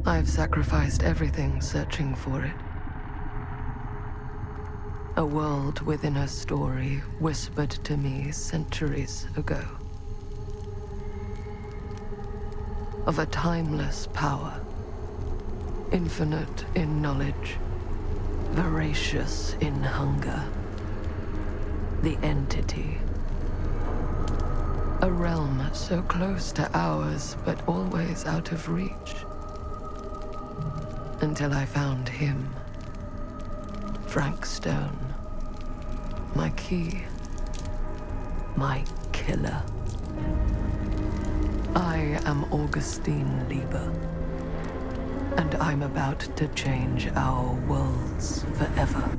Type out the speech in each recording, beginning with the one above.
I've sacrificed everything searching for it. A world within a story whispered to me centuries ago. Of a timeless power, infinite in knowledge, voracious in hunger. The entity. A realm so close to ours, but always out of reach. Until I found him. Frank Stone. My key. My killer. I am Augustine Lieber. And I'm about to change our worlds forever.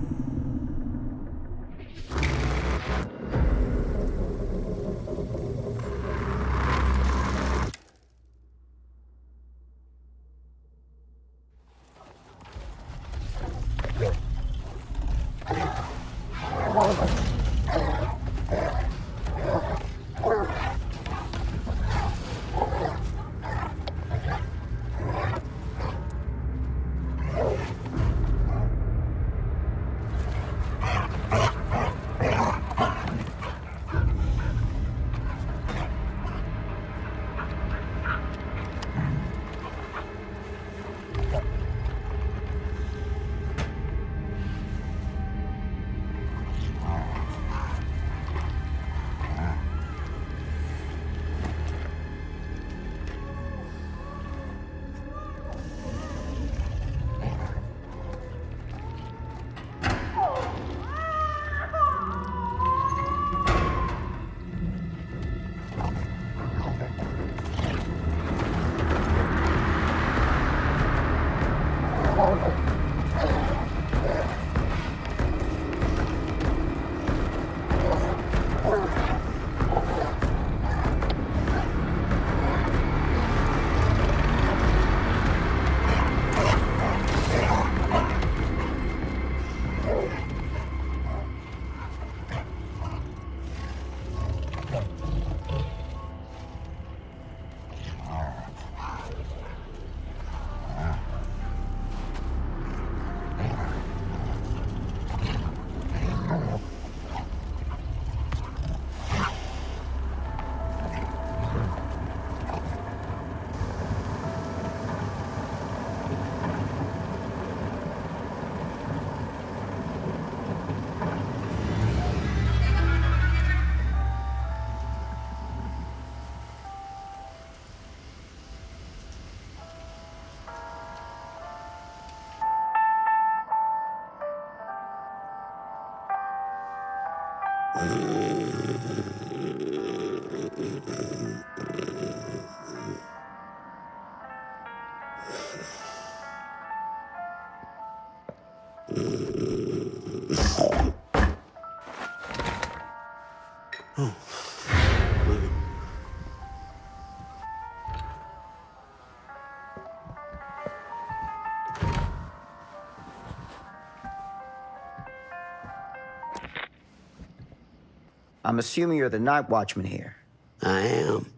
I'm assuming you're the night watchman here. I am.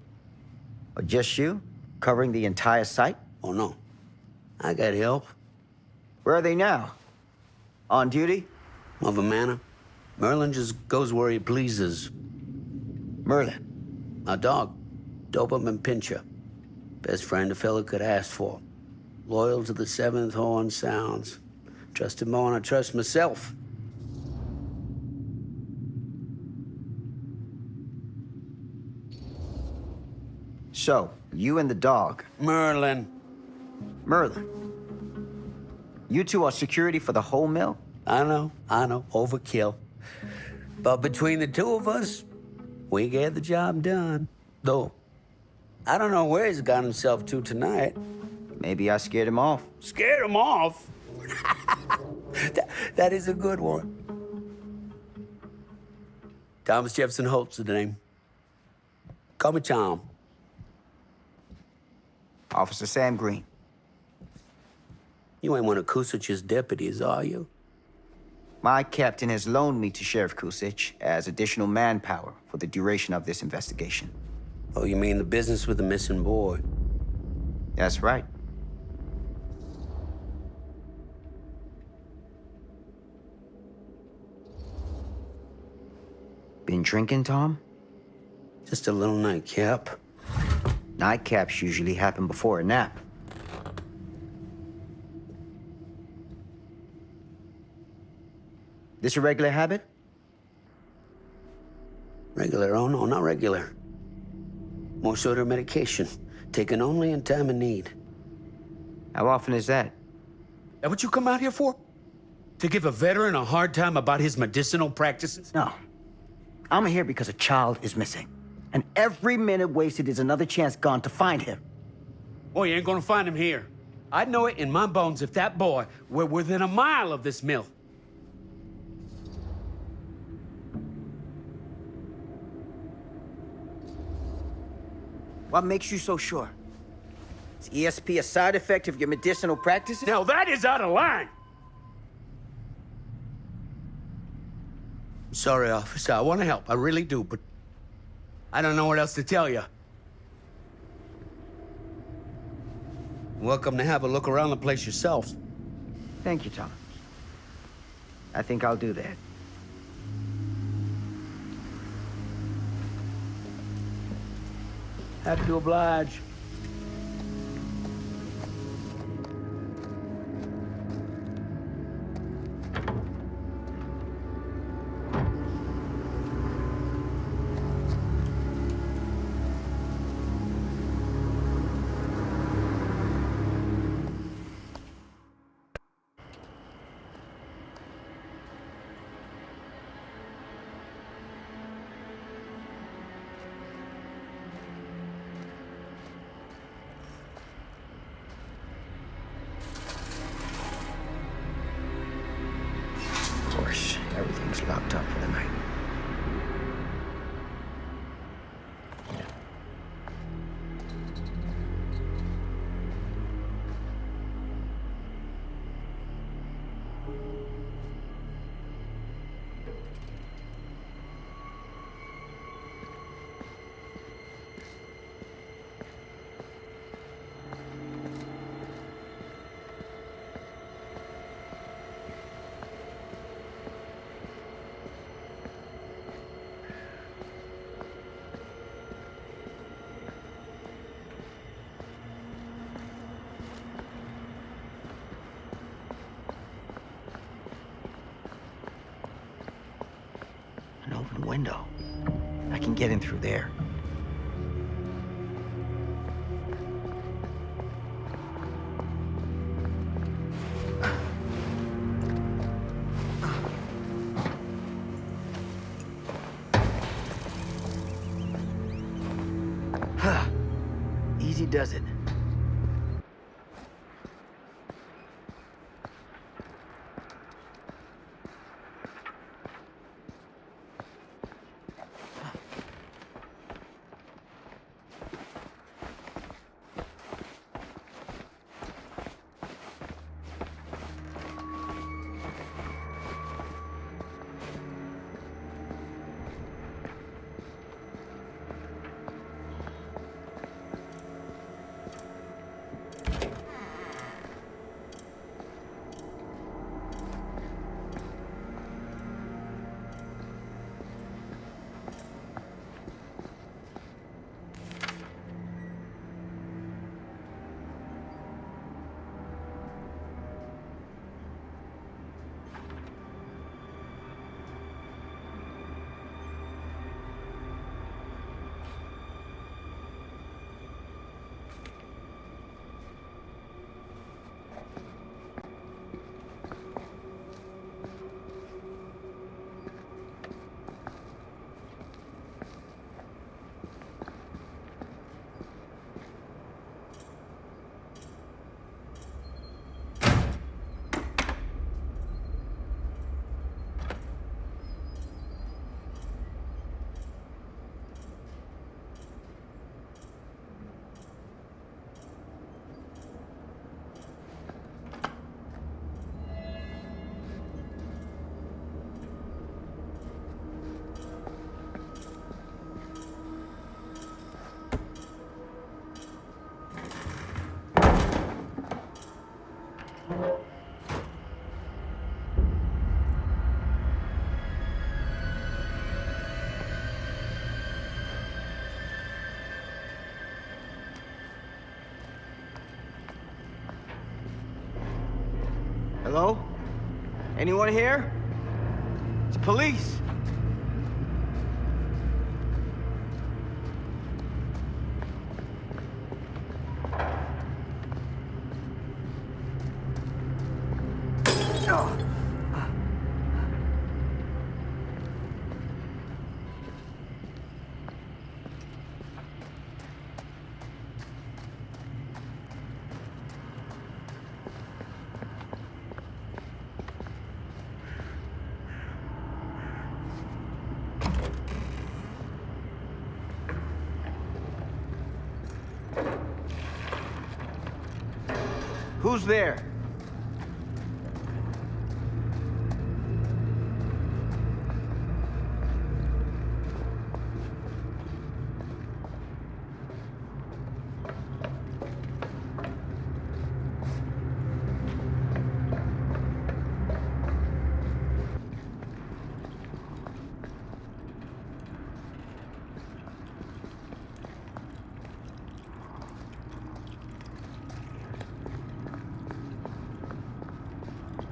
Or just you? Covering the entire site? Oh, no. I got help. Where are they now? On duty? Of a manner. Merlin just goes where he pleases. Merlin? My dog. Doberman Pinscher. Best friend a fella could ask for. Loyal to the seventh horn sounds. Trust him more than I trust myself. So, you and the dog. Merlin. Merlin. You two are security for the whole mill? I know. Overkill. But between the two of us, we get the job done. Though, I don't know where he's got himself to tonight. Maybe I scared him off. Scared him off? that is a good one. Thomas Jefferson Holt's the name. Call me Tom. Officer Sam Green. You ain't one of Kusich's deputies, are you? My captain has loaned me to Sheriff Kusich as additional manpower for the duration of this investigation. Oh, you mean the business with the missing boy? That's right. Been drinking, Tom? Just a little nightcap. Nightcaps usually happen before a nap. This a regular habit? Regular? Oh, no, not regular. More sort of medication. Taken only in time of need. How often is that? That what you come out here for? To give a veteran a hard time about his medicinal practices? No. I'm here because a child is missing. And every minute wasted is another chance gone to find him. Boy, you ain't gonna find him here. I'd know it in my bones if that boy were within a mile of this mill. What makes you so sure? Is ESP a side effect of your medicinal practices? Now that is out of line! I'm sorry, officer. I want to help. I really do, but I don't know what else to tell you. Welcome to have a look around the place yourself. Thank you, Tom. I think I'll do that. Happy to oblige. Of course, everything's locked up for the night. An open window. I can get in through there. Easy does it. Hello? Anyone here? It's police. Who's there?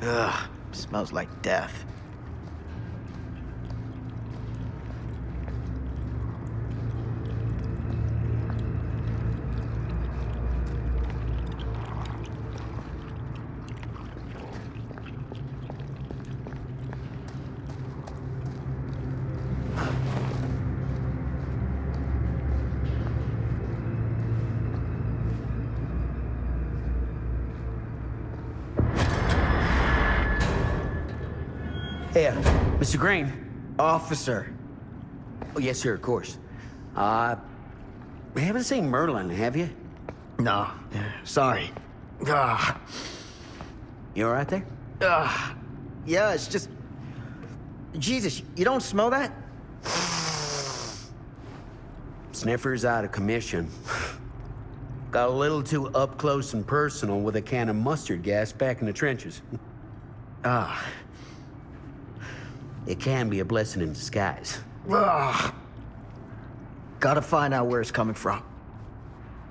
Ugh, smells like death. Hey, Mr. Green. Officer. Oh, yes, sir, of course. You haven't seen Merlin, have you? No, sorry. Ugh. You all right there? Yeah, it's just... Jesus, you don't smell that? Sniffer's out of commission. Got a little too up close and personal with a can of mustard gas back in the trenches. It can be a blessing in disguise. Ugh. Gotta find out where it's coming from.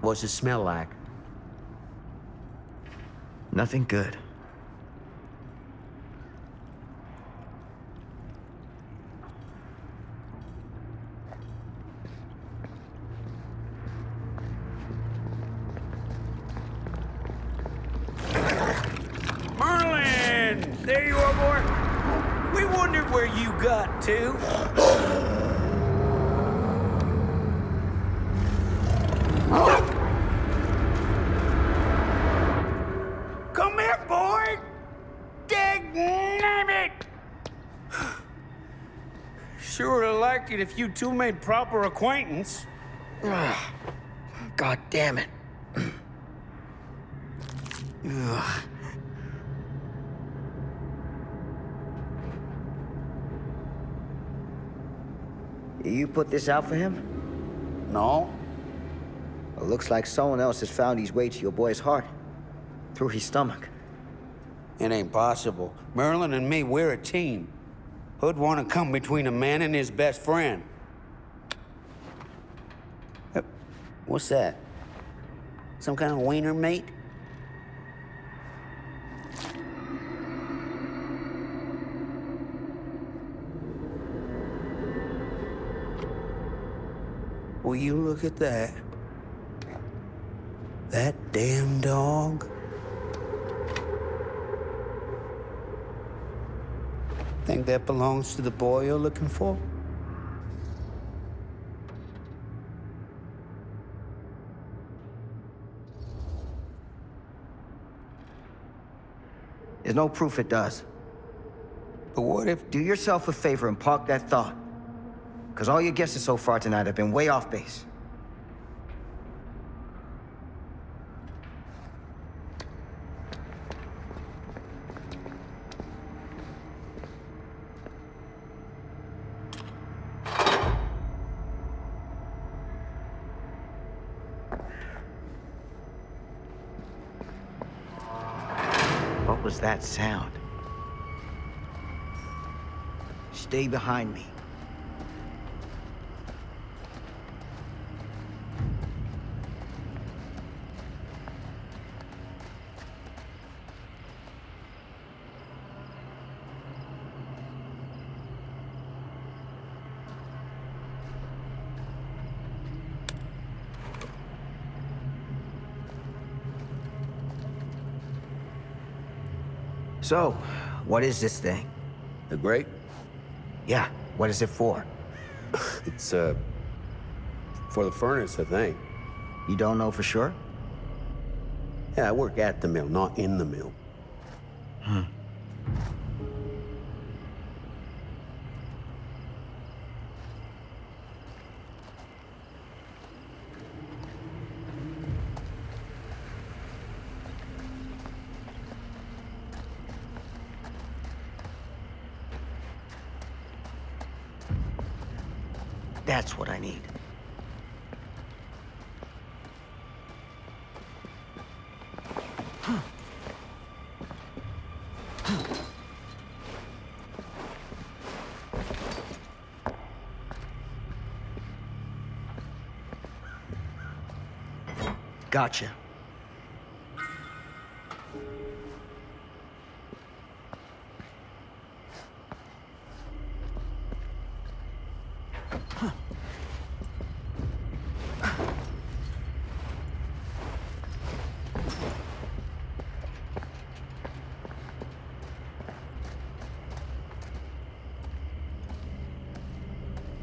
What's it smell like? Nothing good. Merlin! There you are, boy. We wondered where you got to. Come here, boy! Dang it! Sure would have liked it if you two made proper acquaintance. God damn it. Ugh. You put this out for him? No. It looks like someone else has found his way to your boy's heart. Through his stomach. It ain't possible. Merlin and me, we're a team. Who'd want to come between a man and his best friend? What's that? Some kind of wiener mate? Will you look at that? That damn dog? Think that belongs to the boy you're looking for? There's no proof it does. But what if... Do yourself a favor and park that thought. Because all your guesses so far tonight have been way off base. What was that sound? Stay behind me. So, what is this thing? The grate? Yeah, what is it for? It's, for the furnace, I think. You don't know for sure? Yeah, I work at the mill, not in the mill. That's what I need. Gotcha.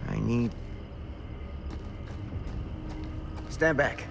I need... Stand back.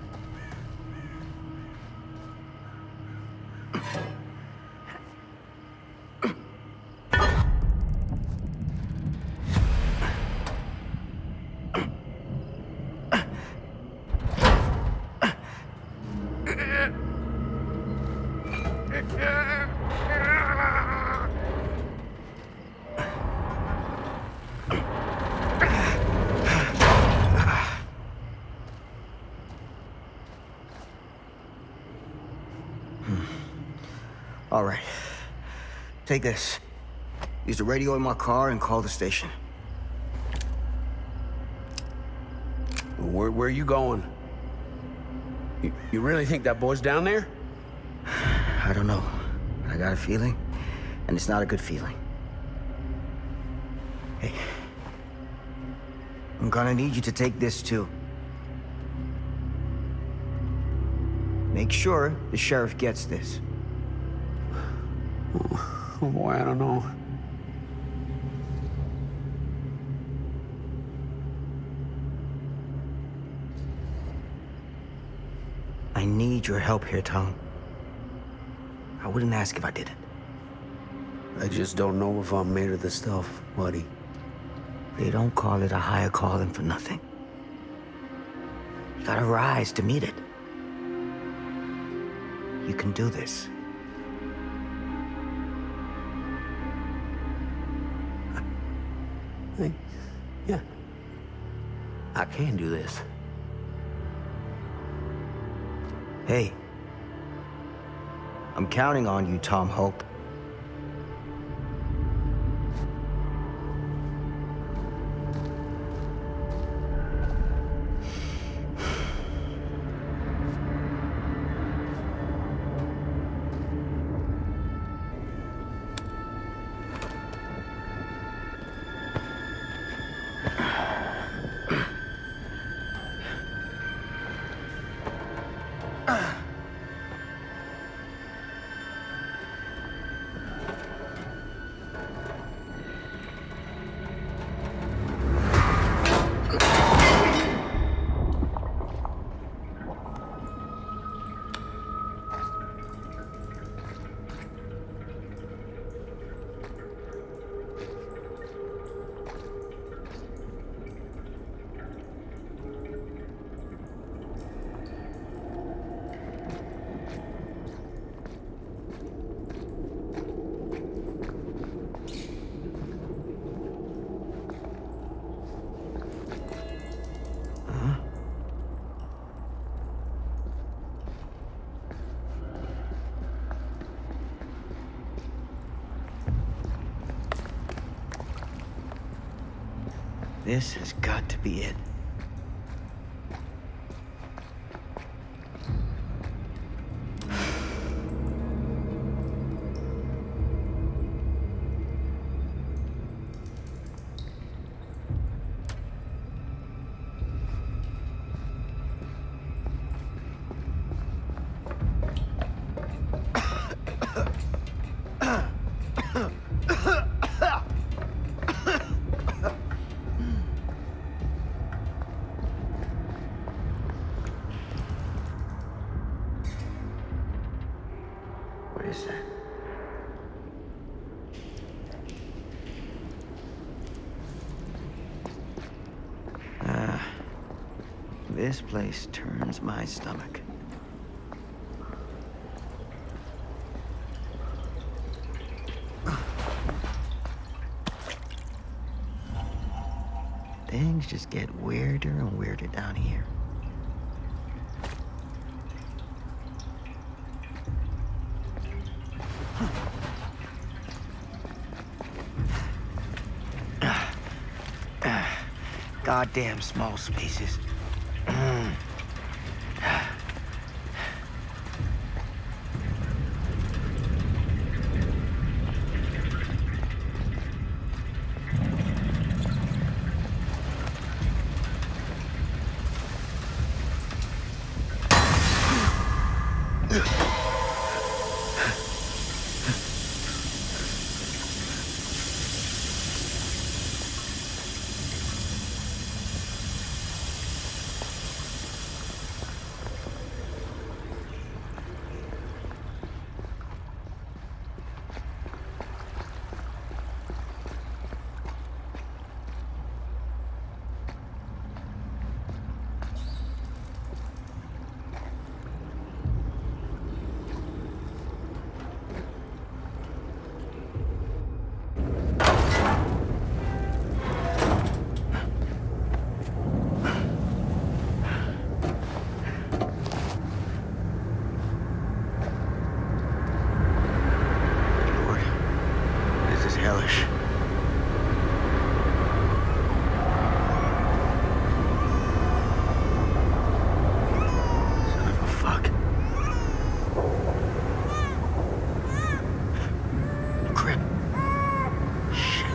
All right. Take this. Use the radio in my car and call the station. Where are you going? You really think that boy's down there? I don't know. I got a feeling, and it's not a good feeling. Hey. I'm gonna need you to take this too. Make sure the sheriff gets this. Oh boy, I don't know. I need your help here, Tom. I wouldn't ask if I didn't. I just don't know if I'm made of this stuff, buddy. They don't call it a higher calling for nothing. You gotta rise to meet it. You can do this. Yeah. I can do this. Hey. I'm counting on you, Tom Hope. This has got to be it. is that? This place turns my stomach. Things just get weirder and weirder down here. Goddamn small spaces. Hellish. Son of a fuck. Crap. Shit.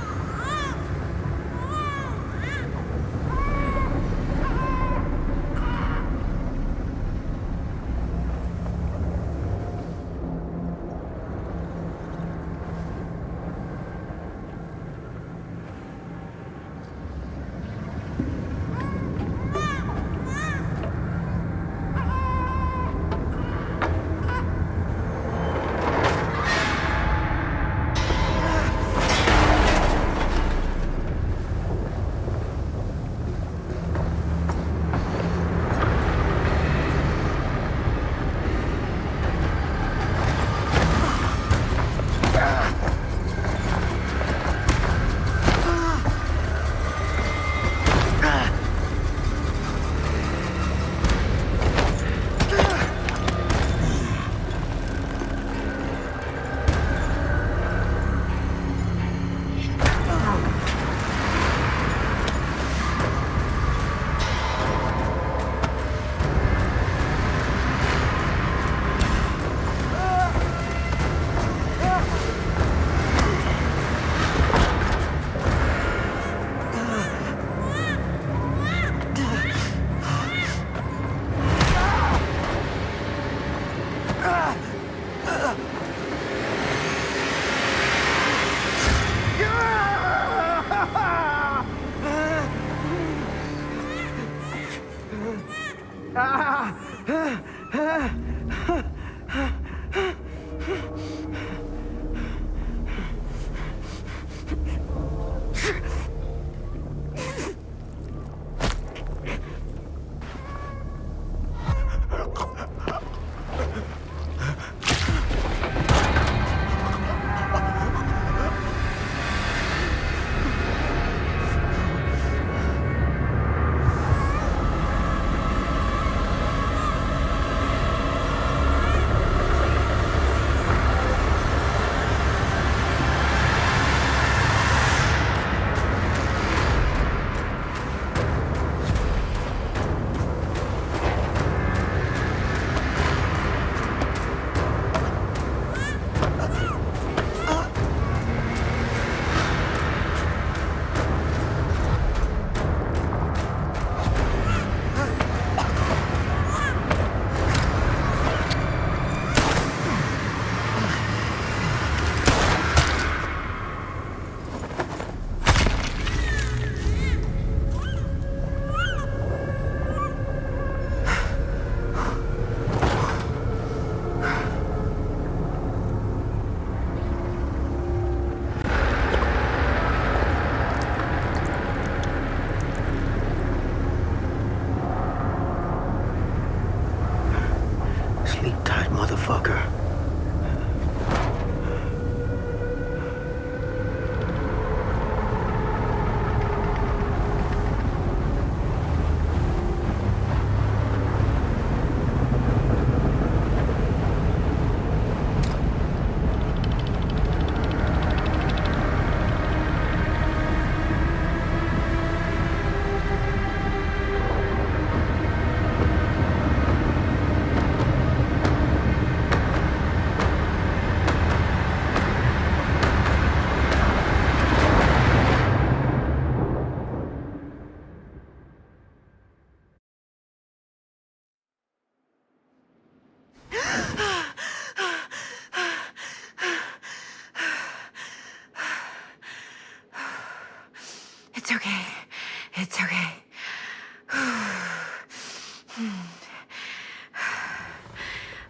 It's okay.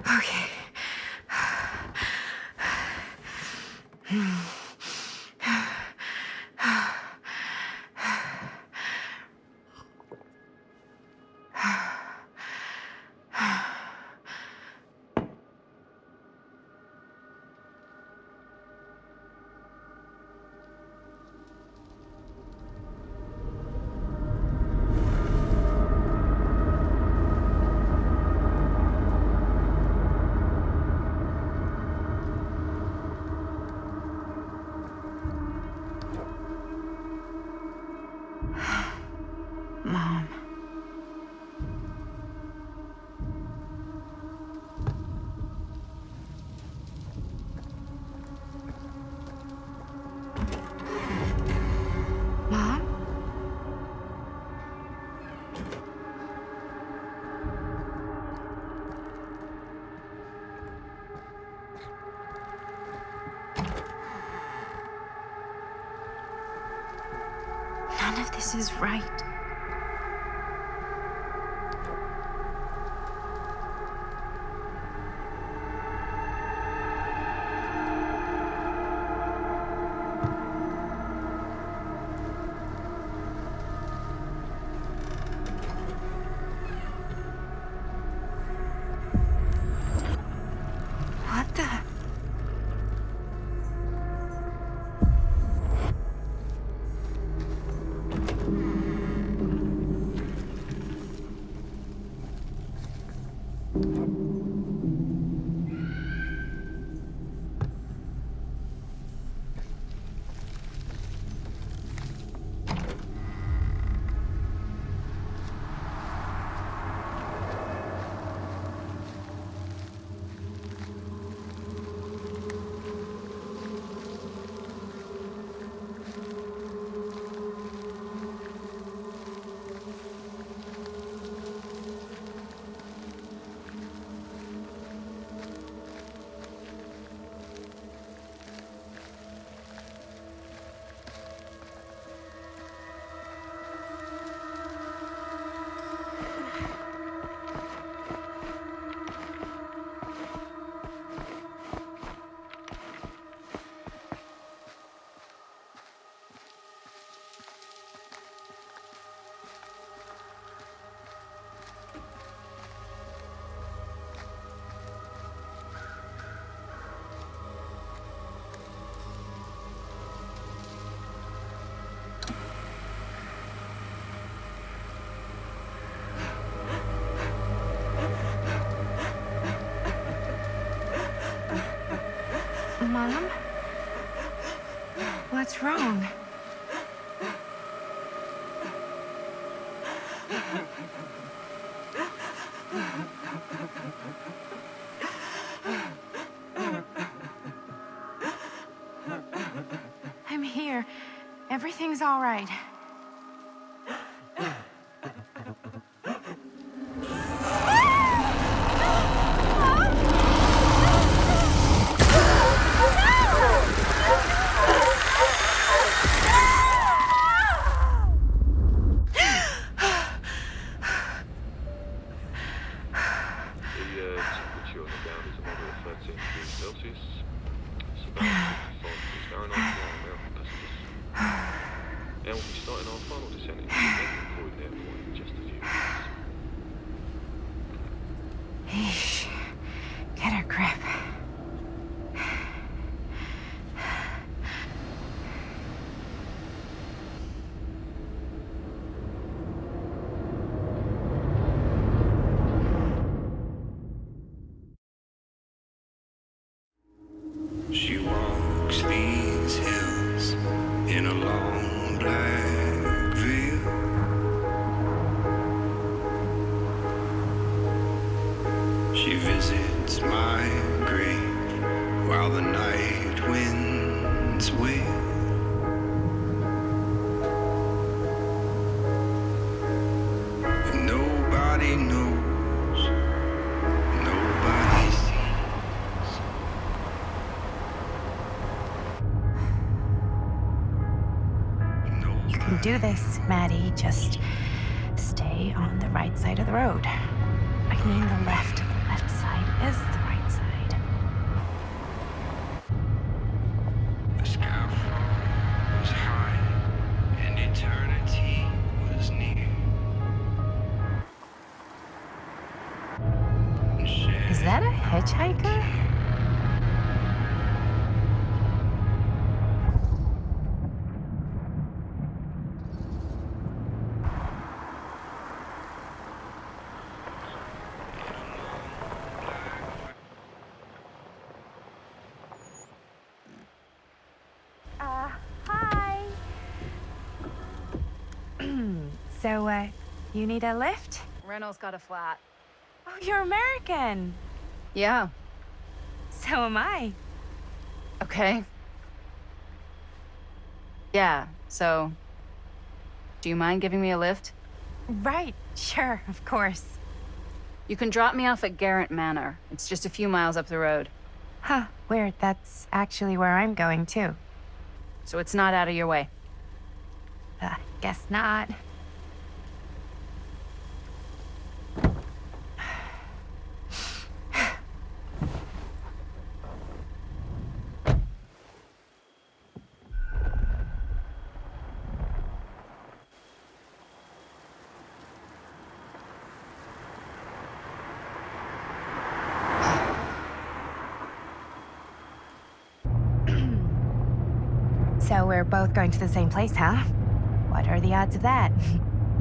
Okay. Mom. Mom? None of this is right. What the? Mom? What's wrong? I'm here. Everything's all right. Temperature on the ground is a moderate 13 degrees Celsius. It's about 55 degrees Fahrenheit for our American customers. And we'll be starting our final descent into the Croydon Airport in just a few minutes. Yeesh. Get a grip. She walks these hills in a long black veil. She visits my grave while the night winds wail. And nobody knows, nobody sees. You can do this, Maddie. Just stay on the right side of the road. I mean the left. The left side is the right side. The skyfall was high, and eternity was near. Is that a hitchhiker? Hi. So, you need a lift? Reynolds got a flat. Oh, you're American. Yeah. So am I. Okay. Yeah, so... Do you mind giving me a lift? Right, sure, of course. You can drop me off at Garrett Manor. It's just a few miles up the road. Huh, weird. That's actually where I'm going, too. So it's not out of your way. Guess not. So we're both going to the same place, huh? What are the odds of that?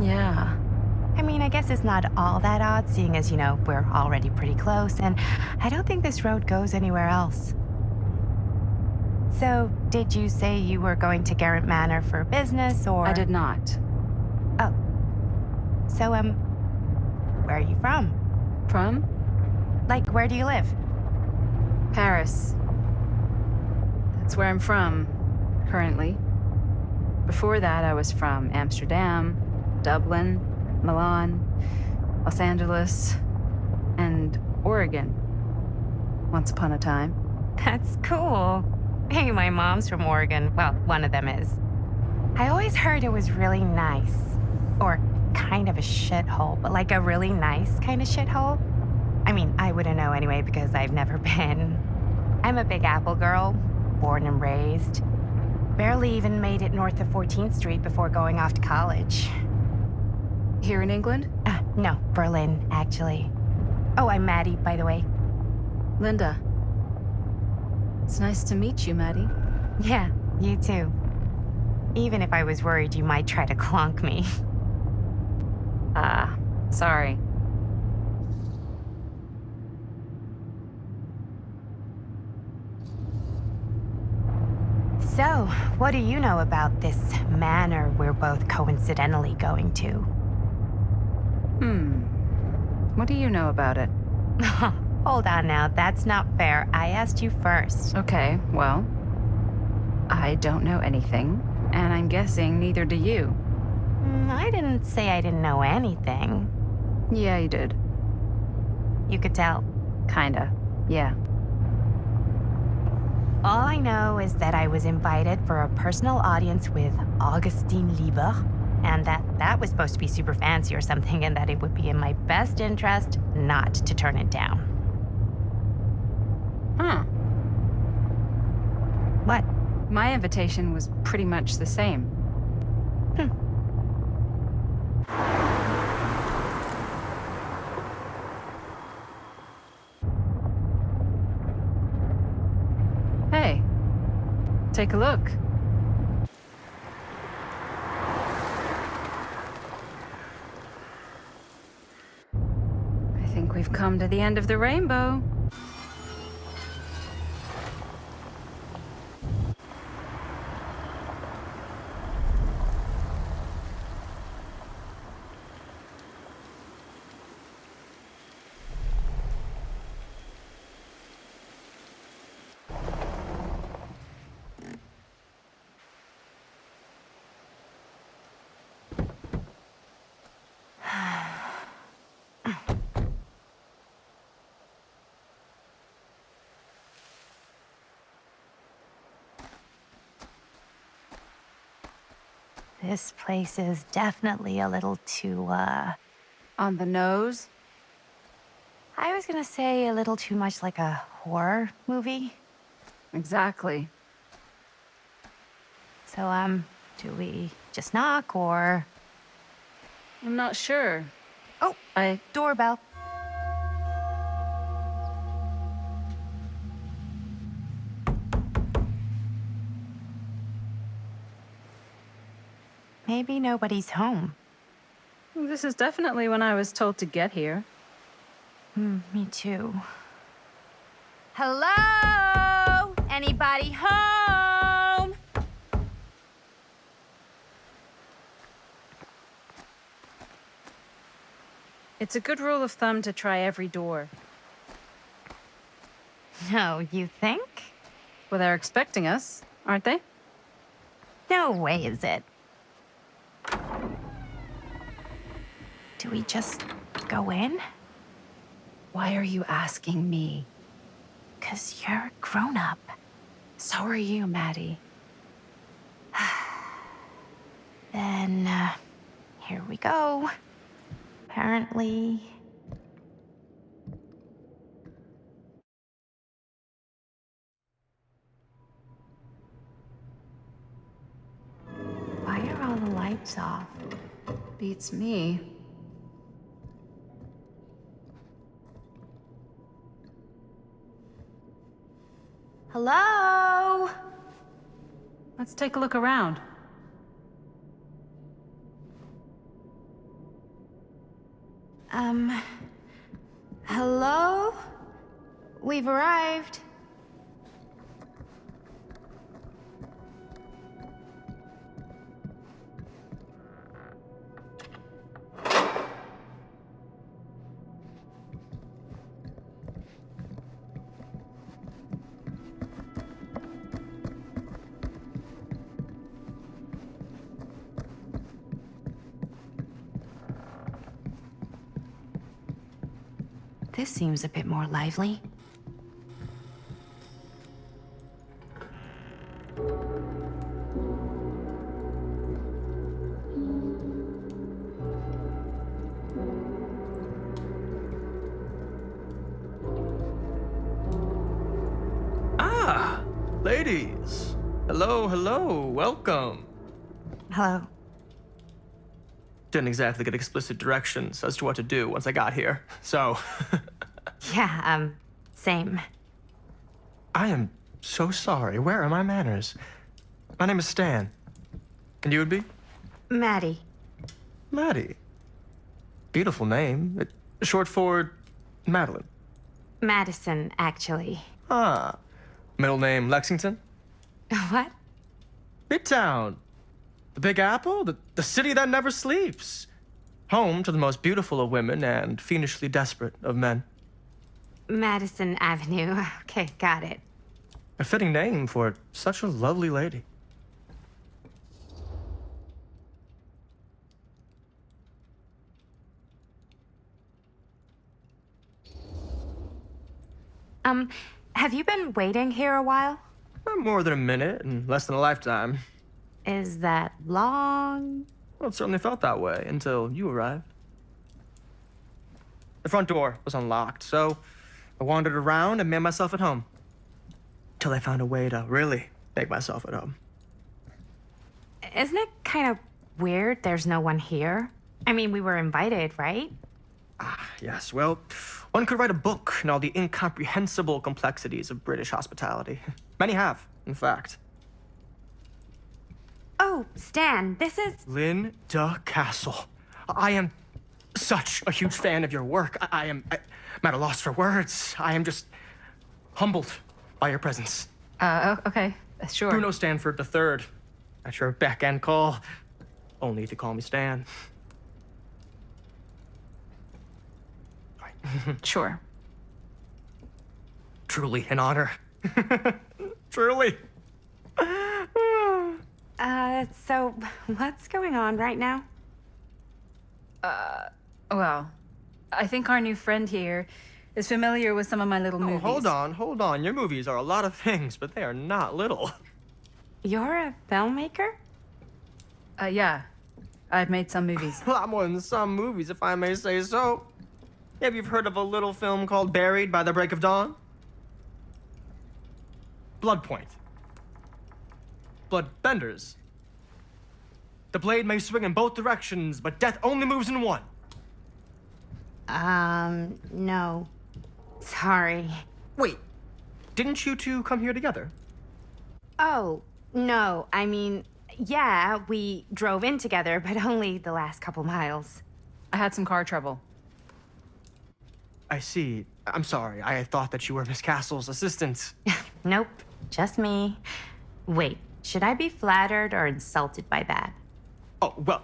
Yeah. I mean, I guess it's not all that odd, seeing as, we're already pretty close, and I don't think this road goes anywhere else. So, did you say you were going to Garrett Manor for business, or...? I did not. Oh. So, where are you from? From? Like, where do you live? Paris. That's where I'm from, currently. Before that, I was from Amsterdam, Dublin, Milan, Los Angeles, and Oregon. Once upon a time. That's cool. Hey, my mom's from Oregon. Well, one of them is. I always heard it was really nice. Or kind of a shithole, but like a really nice kind of shithole. I mean, I wouldn't know anyway because I've never been. I'm a Big Apple girl, born and raised. Barely even made it north of 14th Street before going off to college. Here in England? No, Berlin, actually. Oh, I'm Maddie, by the way. Linda. It's nice to meet you, Maddie. Yeah, you too. Even if I was worried you might try to clonk me. Sorry. So, what do you know about this manor we're both coincidentally going to? What do you know about it? Hold on now, that's not fair. I asked you first. Okay, well... I don't know anything, and I'm guessing neither do you. I didn't say I didn't know anything. Yeah, you did. You could tell. Kinda, yeah. All I know is that I was invited for a personal audience with Augustine Lieber, and that was supposed to be super fancy or something, and that it would be in my best interest not to turn it down. Huh. What? My invitation was pretty much the same. Hey, take a look. I think we've come to the end of the rainbow. This place is definitely a little too, On the nose? I was gonna say a little too much like a horror movie. Exactly. So, do we just knock or... I'm not sure. Oh, doorbell. Maybe nobody's home. This is definitely when I was told to get here. Me too. Hello? Anybody home? It's a good rule of thumb to try every door. No, you think? Well, they're expecting us, aren't they? No way is it. Do we just go in? Why are you asking me? 'Cause you're a grown-up. So are you, Maddie. Then, here we go. Apparently... Why are all the lights off? Beats me. Hello? Let's take a look around. Hello? We've arrived. This seems a bit more lively. Ah, ladies. Hello, hello, welcome. Hello. Didn't exactly get explicit directions as to what to do once I got here, so. Yeah, same. I am so sorry. Where are my manners? My name is Stan. And you would be? Maddie. Maddie. Beautiful name. Short for Madeline. Madison, actually. Ah. Middle name Lexington? What? Midtown. The Big Apple? The city that never sleeps. Home to the most beautiful of women and fiendishly desperate of men. Madison Avenue. Okay, got it. A fitting name for such a lovely lady. Have you been waiting here a while? Not more than a minute and less than a lifetime. Is that long? Well, it certainly felt that way until you arrived. The front door was unlocked, so I wandered around and made myself at home. Till I found a way to really make myself at home. Isn't it kind of weird there's no one here? I mean, we were invited, right? Ah, yes, well, one could write a book on all the incomprehensible complexities of British hospitality. Many have, in fact. Oh, Stan, this is... Linda Castle. I am such a huge fan of your work. I'm at a loss for words. I am just humbled by your presence. Okay, sure. Bruno Stanford III, at your beck and call. Only if you call me Stan. Sure. Truly an honor. Truly. So what's going on right now? Well, I think our new friend here is familiar with some of my little movies. Hold on. Your movies are a lot of things, but they are not little. You're a filmmaker? Yeah. I've made some movies. A lot more than some movies, if I may say so. Maybe you've heard of a little film called Buried by the Break of Dawn? Blood Point. Bloodbenders. The blade may swing in both directions, but death only moves in one. No. Sorry. Wait, didn't you two come here together? Oh, no. I mean, yeah, we drove in together, but only the last couple miles. I had some car trouble. I see. I'm sorry. I thought that you were Miss Castle's assistant. Nope, just me. Wait, should I be flattered or insulted by that? Oh, well,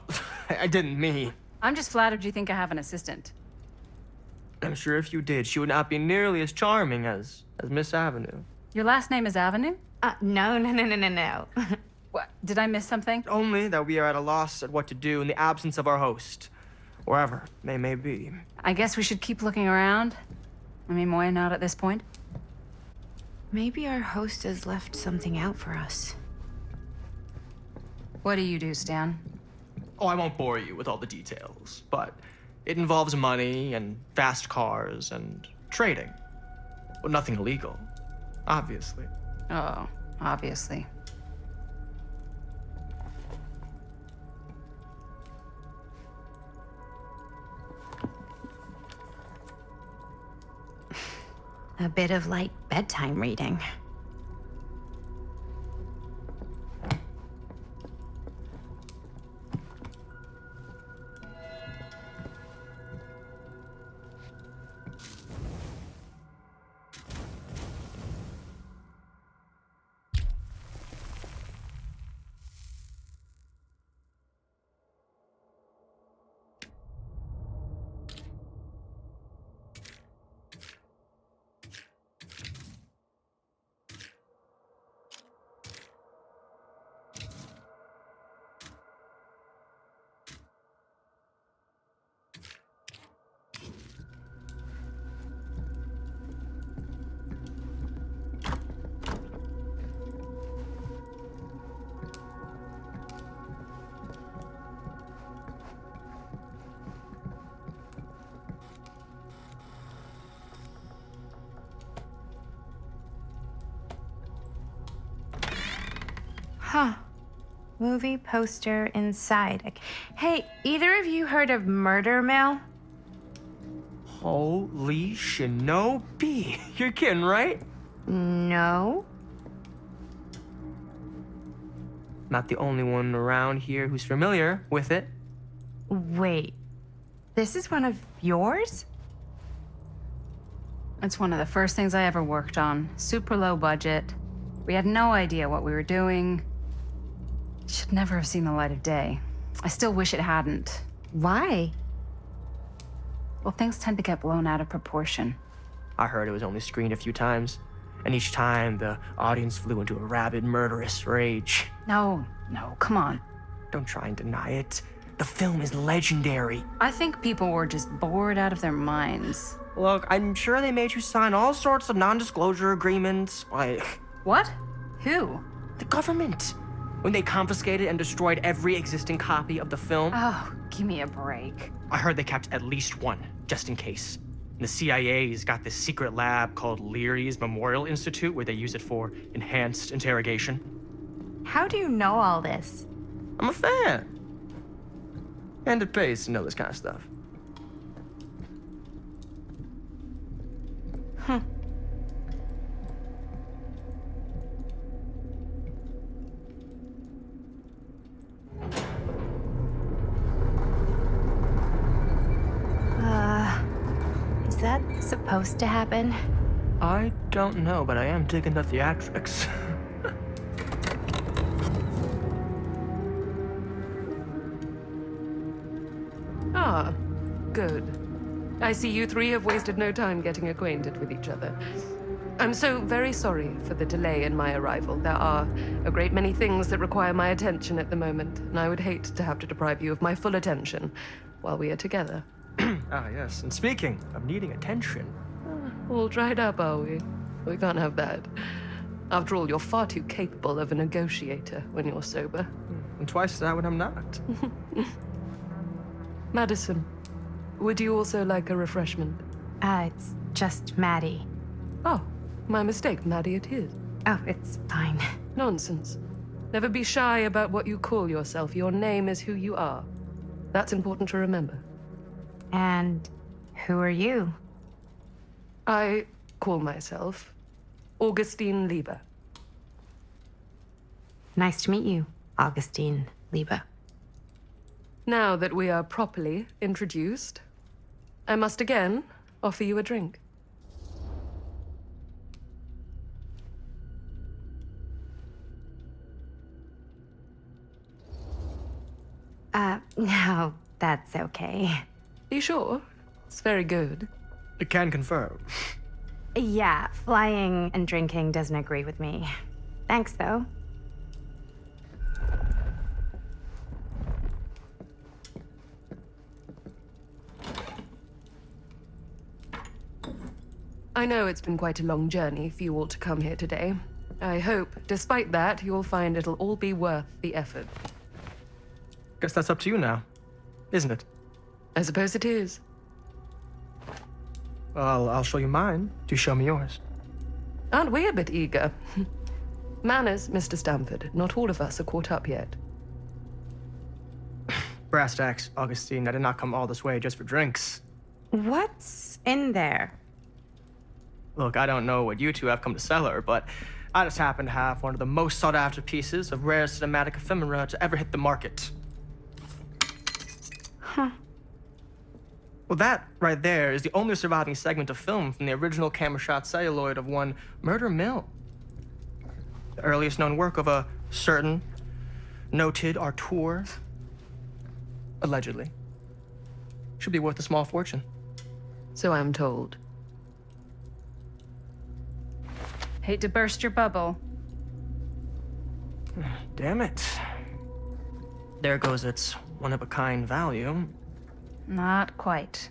I didn't mean. I'm just flattered you think I have an assistant. I'm sure if you did, she would not be nearly as charming as Miss Avenue. Your last name is Avenue? No. What? Did I miss something? Only that we are at a loss at what to do in the absence of our host, wherever they may be. I guess we should keep looking around. I mean, why not at this point? Maybe our host has left something out for us. What do you do, Stan? Oh, I won't bore you with all the details, but it involves money and fast cars and trading. Well, nothing illegal, obviously. Oh, obviously. A bit of light bedtime reading. Huh. Movie poster inside. Hey, either of you heard of Murder Mill? Holy shinobi. You're kidding, right? No. Not the only one around here who's familiar with it. Wait. This is one of yours? It's one of the first things I ever worked on. Super low budget. We had no idea what we were doing. Should never have seen the light of day. I still wish it hadn't. Why? Well, things tend to get blown out of proportion. I heard it was only screened a few times, and each time the audience flew into a rabid, murderous rage. No, come on. Don't try and deny it. The film is legendary. I think people were just bored out of their minds. Look, I'm sure they made you sign all sorts of non-disclosure agreements, like... What? Who? The government. When they confiscated and destroyed every existing copy of the film. Oh, give me a break. I heard they kept at least one, just in case. And the CIA's got this secret lab called Leary's Memorial Institute where they use it for enhanced interrogation. How do you know all this? I'm a fan. And it pays to know this kind of stuff. Is that supposed to happen? I don't know, but I am digging the theatrics. Ah, good. I see you three have wasted no time getting acquainted with each other. I'm so very sorry for the delay in my arrival. There are a great many things that require my attention at the moment, and I would hate to have to deprive you of my full attention while we are together. Ah, yes. And speaking of needing attention. All dried up, are we? We can't have that. After all, you're far too capable of a negotiator when you're sober. and twice as that when I'm not. Madison, would you also like a refreshment? It's just Maddie. Oh, my mistake. Maddie it is. Oh, it's fine. Nonsense. Never be shy about what you call yourself. Your name is who you are. That's important to remember. And who are you? I call myself Augustine Lieber. Nice to meet you, Augustine Lieber. Now that we are properly introduced, I must again offer you a drink. No, that's okay. You sure? It's very good. I can confirm. Yeah, flying and drinking doesn't agree with me. Thanks, though. I know it's been quite a long journey for you all to come here today. I hope, despite that, you'll find it'll all be worth the effort. Guess that's up to you now, isn't it? I suppose it is. Well, I'll show you mine. Do show me yours. Aren't we a bit eager? Manners, Mr. Stamford. Not all of us are caught up yet. Brass tacks, Augustine. I did not come all this way just for drinks. What's in there? Look, I don't know what you two have come to sell her, but I just happen to have one of the most sought-after pieces of rare cinematic ephemera to ever hit the market. Huh. Well, that right there is the only surviving segment of film from the original camera shot celluloid of one Murder Mill. The earliest known work of a certain noted auteur, allegedly. Should be worth a small fortune. So I'm told. Hate to burst your bubble. Damn it. There goes its one-of-a-kind value. Not quite.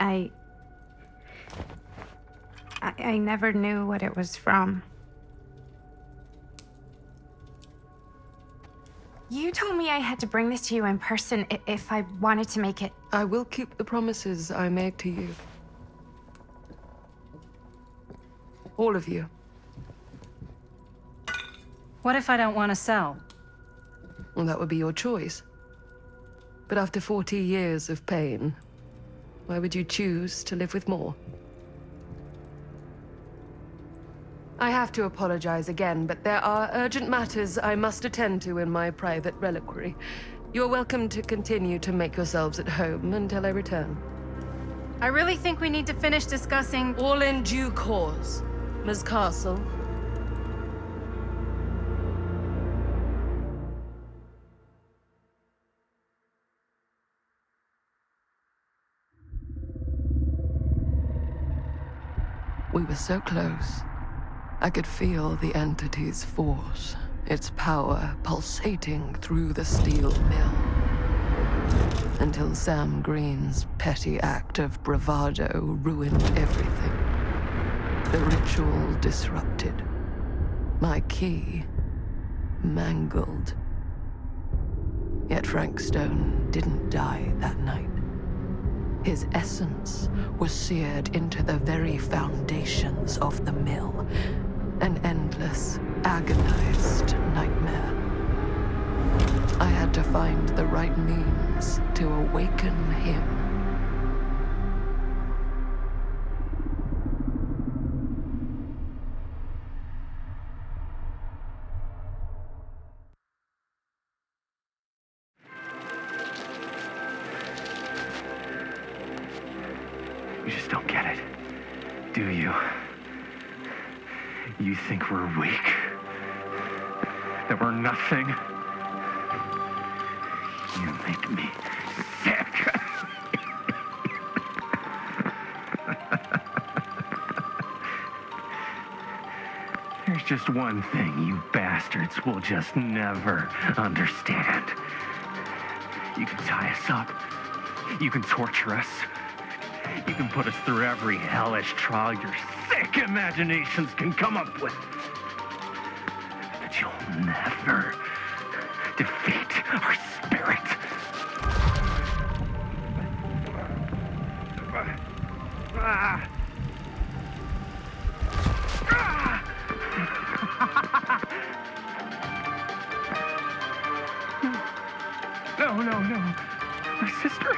I never knew what it was from. You told me I had to bring this to you in person if I wanted to make it. I will keep the promises I made to you. All of you. What if I don't want to sell? Well, that would be your choice. But after 40 years of pain, why would you choose to live with more? I have to apologize again, but there are urgent matters I must attend to in my private reliquary. You're welcome to continue to make yourselves at home until I return. I really think we need to finish discussing. All in due course, Ms. Castle. We were so close. I could feel the entity's force, its power pulsating through the steel mill. Until Sam Green's petty act of bravado ruined everything. The ritual disrupted. My key mangled. Yet Frank Stone didn't die that night. His essence was seared into the very foundations of the mill. An endless, agonized nightmare. I had to find the right means to awaken him. You just don't get it, do you? You think we're weak? That we're nothing? You make me sick. There's just one thing you bastards will just never understand. You can tie us up. You can torture us. You can put us through every hellish trial your sick imaginations can come up with. But you'll never defeat our spirit. Ah. No. My sister?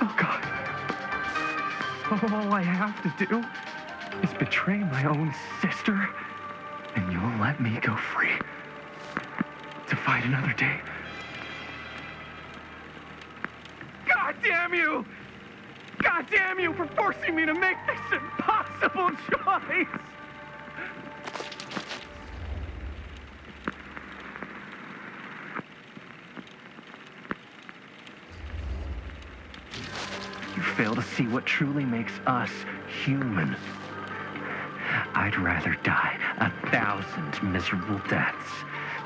Oh, God. All I have to do is betray my own sister, and you'll let me go free to fight another day. God damn you! God damn you for forcing me to make this impossible choice! You fail to see what truly makes us human. I'd rather die 1,000 miserable deaths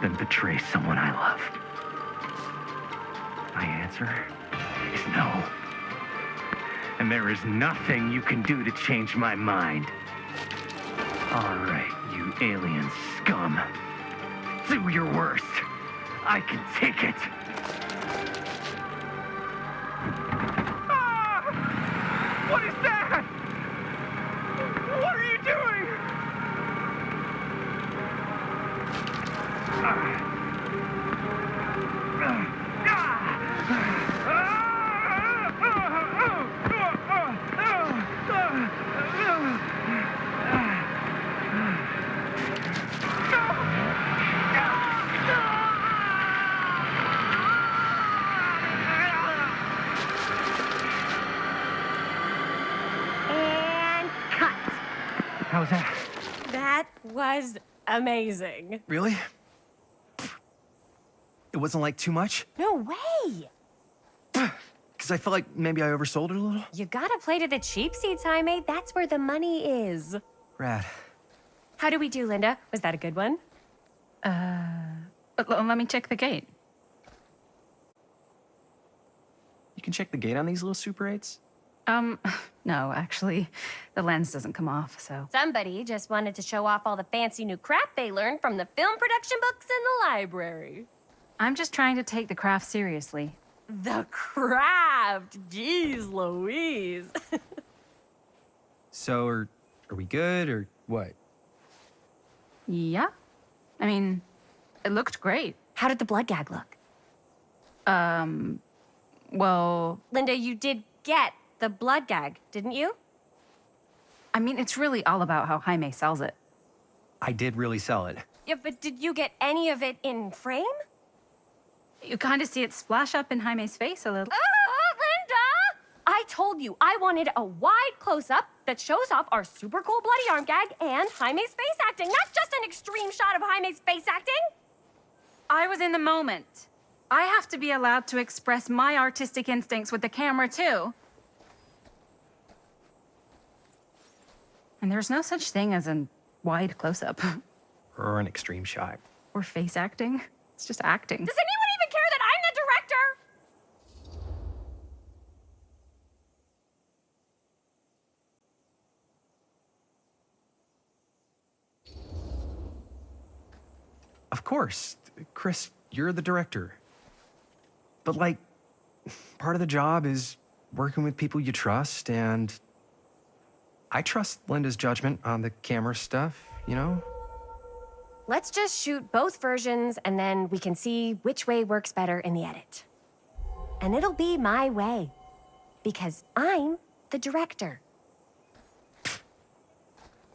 than betray someone I love. My answer is no. And there is nothing you can do to change my mind. All right, you alien scum. Do your worst. I can take it. Ah! What is that? What are you doing? And cut. How's that? That was amazing. Really? It wasn't like too much? No way. Because I felt like maybe I oversold it a little? You gotta play to the cheap seats, Jaime. That's where the money is. Rad. How did we do, Linda? Was that a good one? Let me check the gate. You can check the gate on these little Super 8s? No, actually, the lens doesn't come off, so. Somebody just wanted to show off all the fancy new crap they learned from the film production books in the library. I'm just trying to take the craft seriously. The craft! Jeez Louise. So, are we good, or what? Yeah. I mean, it looked great. How did the blood gag look? Well, Linda, you did get the blood gag, didn't you? I mean, it's really all about how Jaime sells it. I did really sell it. Yeah, but did you get any of it in frame? You kind of see it splash up in Jaime's face a little. Linda! I told you I wanted a wide close-up that shows off our super cool bloody arm gag and Jaime's face acting, not just an extreme shot of Jaime's face acting. I was in the moment. I have to be allowed to express my artistic instincts with the camera, too. And there's no such thing as a wide close-up. Or an extreme shot. Or face acting. It's just acting. Does anyone even care that I'm the director? Of course. Chris, you're the director. But, like, part of the job is working with people you trust, and I trust Linda's judgment on the camera stuff, you know? Let's just shoot both versions and then we can see which way works better in the edit. And it'll be my way. Because I'm the director.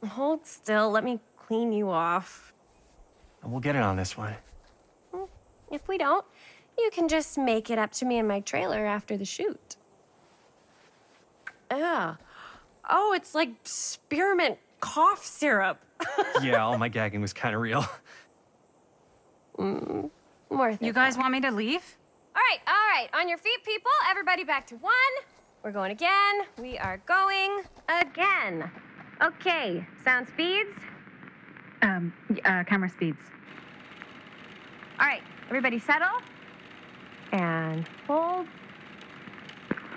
Hold still, let me clean you off. And we'll get it on this one. If we don't, you can just make it up to me in my trailer after the shoot. Ugh. Oh, it's like spearmint cough syrup. Yeah, all my gagging was kind of real. Worth it. You guys want me to leave? All right. On your feet, people. Everybody back to one. We're going again. We are going again. Okay, sound speeds. Camera speeds. All right, everybody settle. And hold.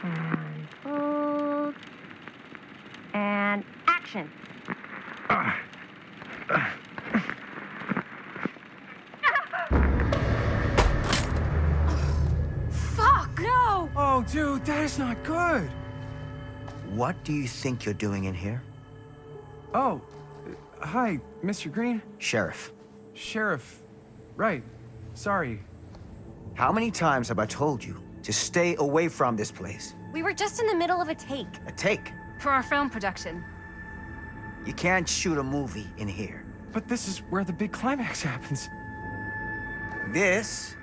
And hold. And action. Fuck! No! Oh, dude, that is not good. What do you think you're doing in here? Oh, hi, Mr. Green. Sheriff, Sheriff. Right. Sorry. how many times have I told you to stay away from this place? We were just in the middle of a take. A take. For our film production. You can't shoot a movie in here. But this is where the big climax happens. This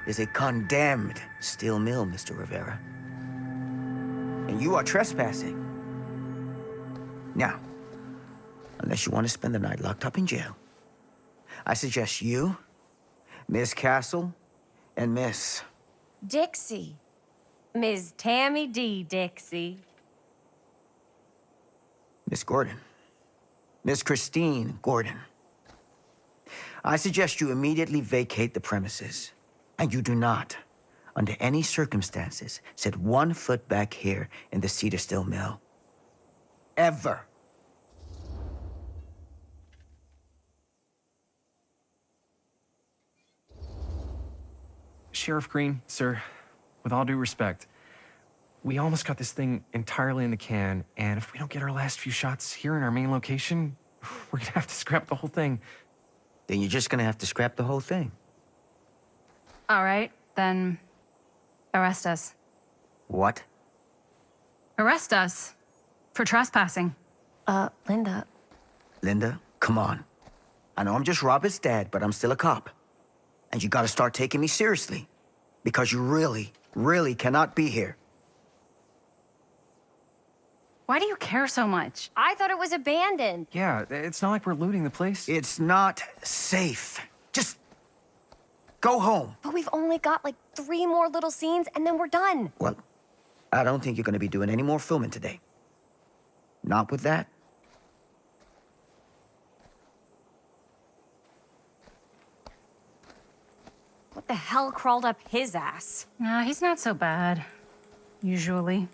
is a condemned steel mill, Mr. Rivera. And you are trespassing. Now, unless you want to spend the night locked up in jail, I suggest you, Miss Castle, and Miss... Dixie. Ms. Tammy D. Dixie. Miss Gordon. Miss Christine Gordon. I suggest you immediately vacate the premises. And you do not, under any circumstances, set 1 foot back here in the Cedar Steel Mill. Ever. Sheriff Green, sir, with all due respect, we almost got this thing entirely in the can, and if we don't get our last few shots here in our main location, we're gonna have to scrap the whole thing. Then you're just gonna have to scrap the whole thing. All right, then arrest us. What? Arrest us for trespassing. Linda. Linda, come on. I know I'm just Robert's dad, but I'm still a cop. And you gotta start taking me seriously. Because you really, really cannot be here. Why do you care so much? I thought it was abandoned. Yeah, it's not like we're looting the place. It's not safe. Just go home. But we've only got like 3 more little scenes and then we're done. Well, I don't think you're gonna be doing any more filming today. Not with that. What the hell crawled up his ass? Nah, he's not so bad. Usually.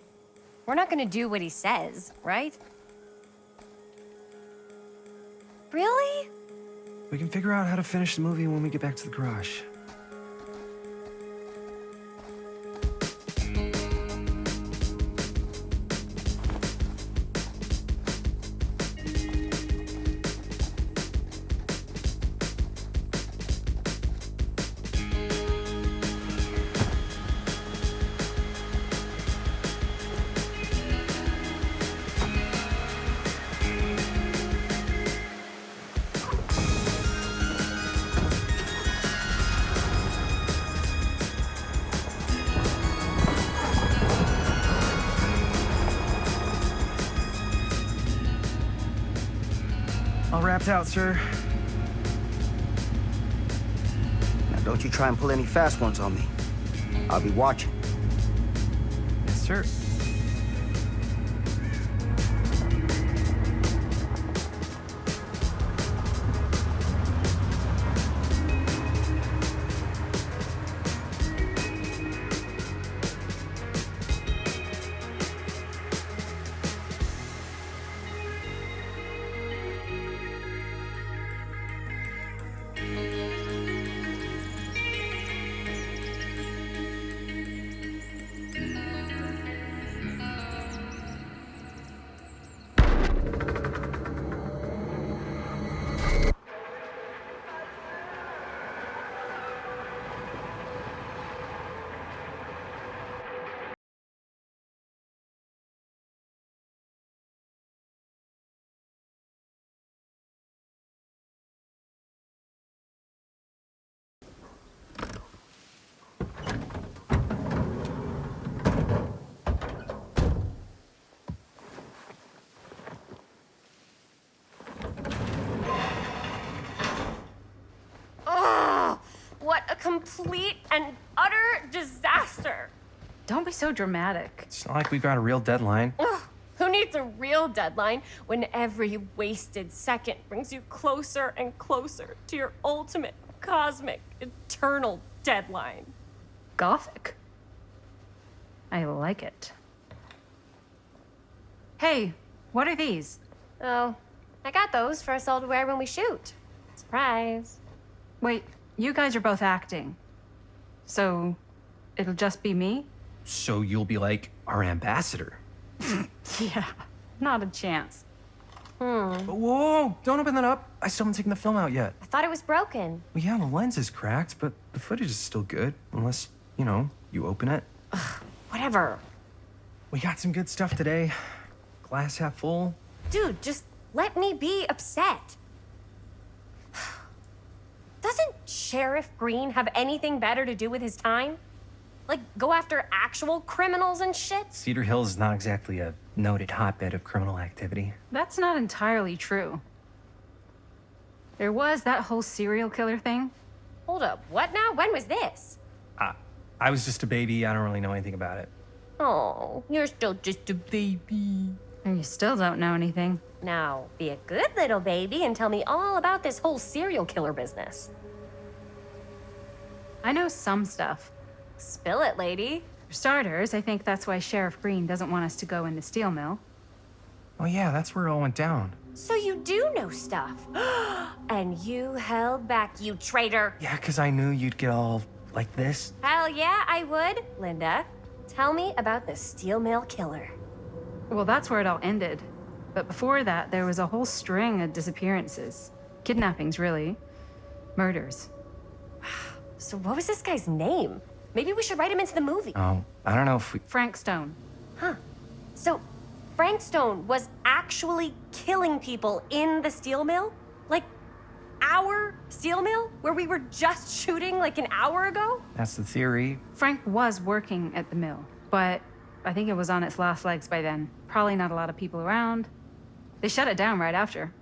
We're not gonna do what he says, right? Really? We can figure out how to finish the movie when we get back to the garage. All wrapped out, sir. Now don't you try and pull any fast ones on me. I'll be watching. Yes, sir. What a complete and utter disaster. Don't be so dramatic. It's not like we've got a real deadline. Ugh, who needs a real deadline when every wasted second brings you closer and closer to your ultimate, cosmic, eternal deadline? Gothic. I like it. Hey, What are these? Oh, I got those for us all to wear when we shoot. Surprise. Wait, you guys are both acting. So, it'll just be me? So you'll be like our ambassador. Yeah, not a chance. Whoa, don't open that up. I still haven't taken the film out yet. I thought it was broken. Well, yeah, the lens is cracked, but the footage is still good. Unless, you open it. Whatever. We got some good stuff today. Glass half full. Dude, just let me be upset. Doesn't Sheriff Green have anything better to do with his time? Like, go after actual criminals and shit? Cedar Hills is not exactly a noted hotbed of criminal activity. That's not entirely true. There was that whole serial killer thing. Hold up, what now? When was this? I was just a baby. I don't really know anything about it. Oh, you're still just a baby. And you still don't know anything. Now, be a good little baby and tell me all about this whole serial killer business. I know some stuff. Spill it, lady. For starters, I think that's why Sheriff Green doesn't want us to go into Steel Mill. Oh yeah, that's where it all went down. So you do know stuff. And you held back, you traitor. Yeah, because I knew you'd get all like this. Hell yeah, I would. Linda, tell me about the Steel Mill killer. Well, that's where it all ended. But before that, there was a whole string of disappearances. Kidnappings, really. Murders. So what was this guy's name? Maybe we should write him into the movie. Oh, I don't know if we... Frank Stone. Huh. So Frank Stone was actually killing people in the steel mill? Like, our steel mill? Where we were just shooting like an hour ago? That's the theory. Frank was working at the mill, but I think it was on its last legs by then. Probably not a lot of people around. They shut it down right after.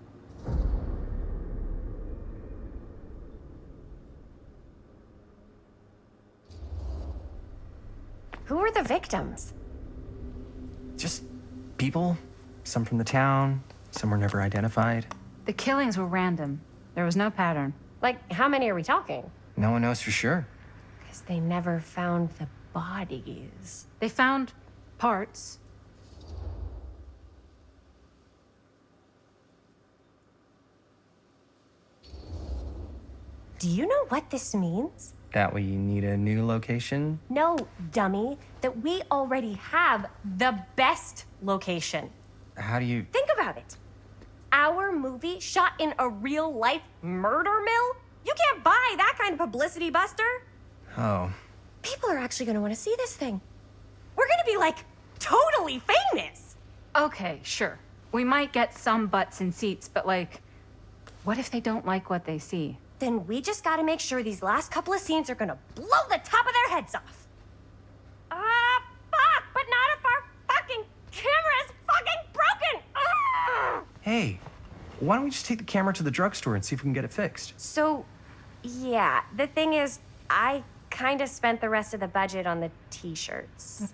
Who were the victims? Just people. Some from the town. Some were never identified. The killings were random. There was no pattern. Like, how many are we talking? No one knows for sure. Because they never found the bodies. They found parts. Do you know what this means? That we need a new location? No, dummy. That we already have the best location. How do you... Think about it. Our movie shot in a real-life murder mill? You can't buy that kind of publicity, Buster. Oh. People are actually gonna want to see this thing. We're gonna be, like, totally famous. Okay, sure. We might get some butts in seats, but like, what if they don't like what they see? Then we just gotta make sure these last couple of scenes are gonna blow the top of their heads off. Fuck, but not if our fucking camera is fucking broken! Ugh! Hey, why don't we just take the camera to the drugstore and see if we can get it fixed? So, yeah, the thing is, I kind of spent the rest of the budget on the t-shirts.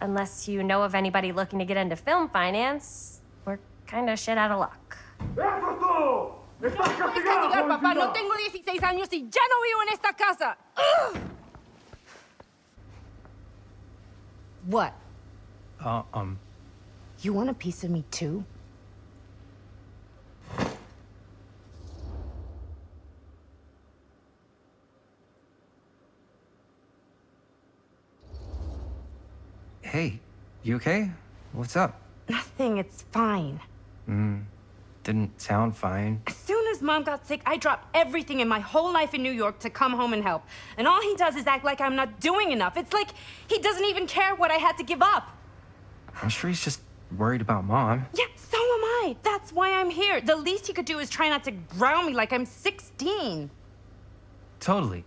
Unless you know of anybody looking to get into film finance, we're kind of shit out of luck. Puedes castigar, papá. No tengo 16 años y ya no vivo en esta casa. Ugh! What? You want a piece of me too? Hey, you okay? What's up? Nothing, it's fine. Didn't sound fine. As soon as Mom got sick, I dropped everything in my whole life in New York to come home and help. And all he does is act like I'm not doing enough. It's like he doesn't even care what I had to give up. I'm sure he's just worried about Mom. Yeah, so am I. That's why I'm here. The least he could do is try not to ground me like I'm 16. Totally.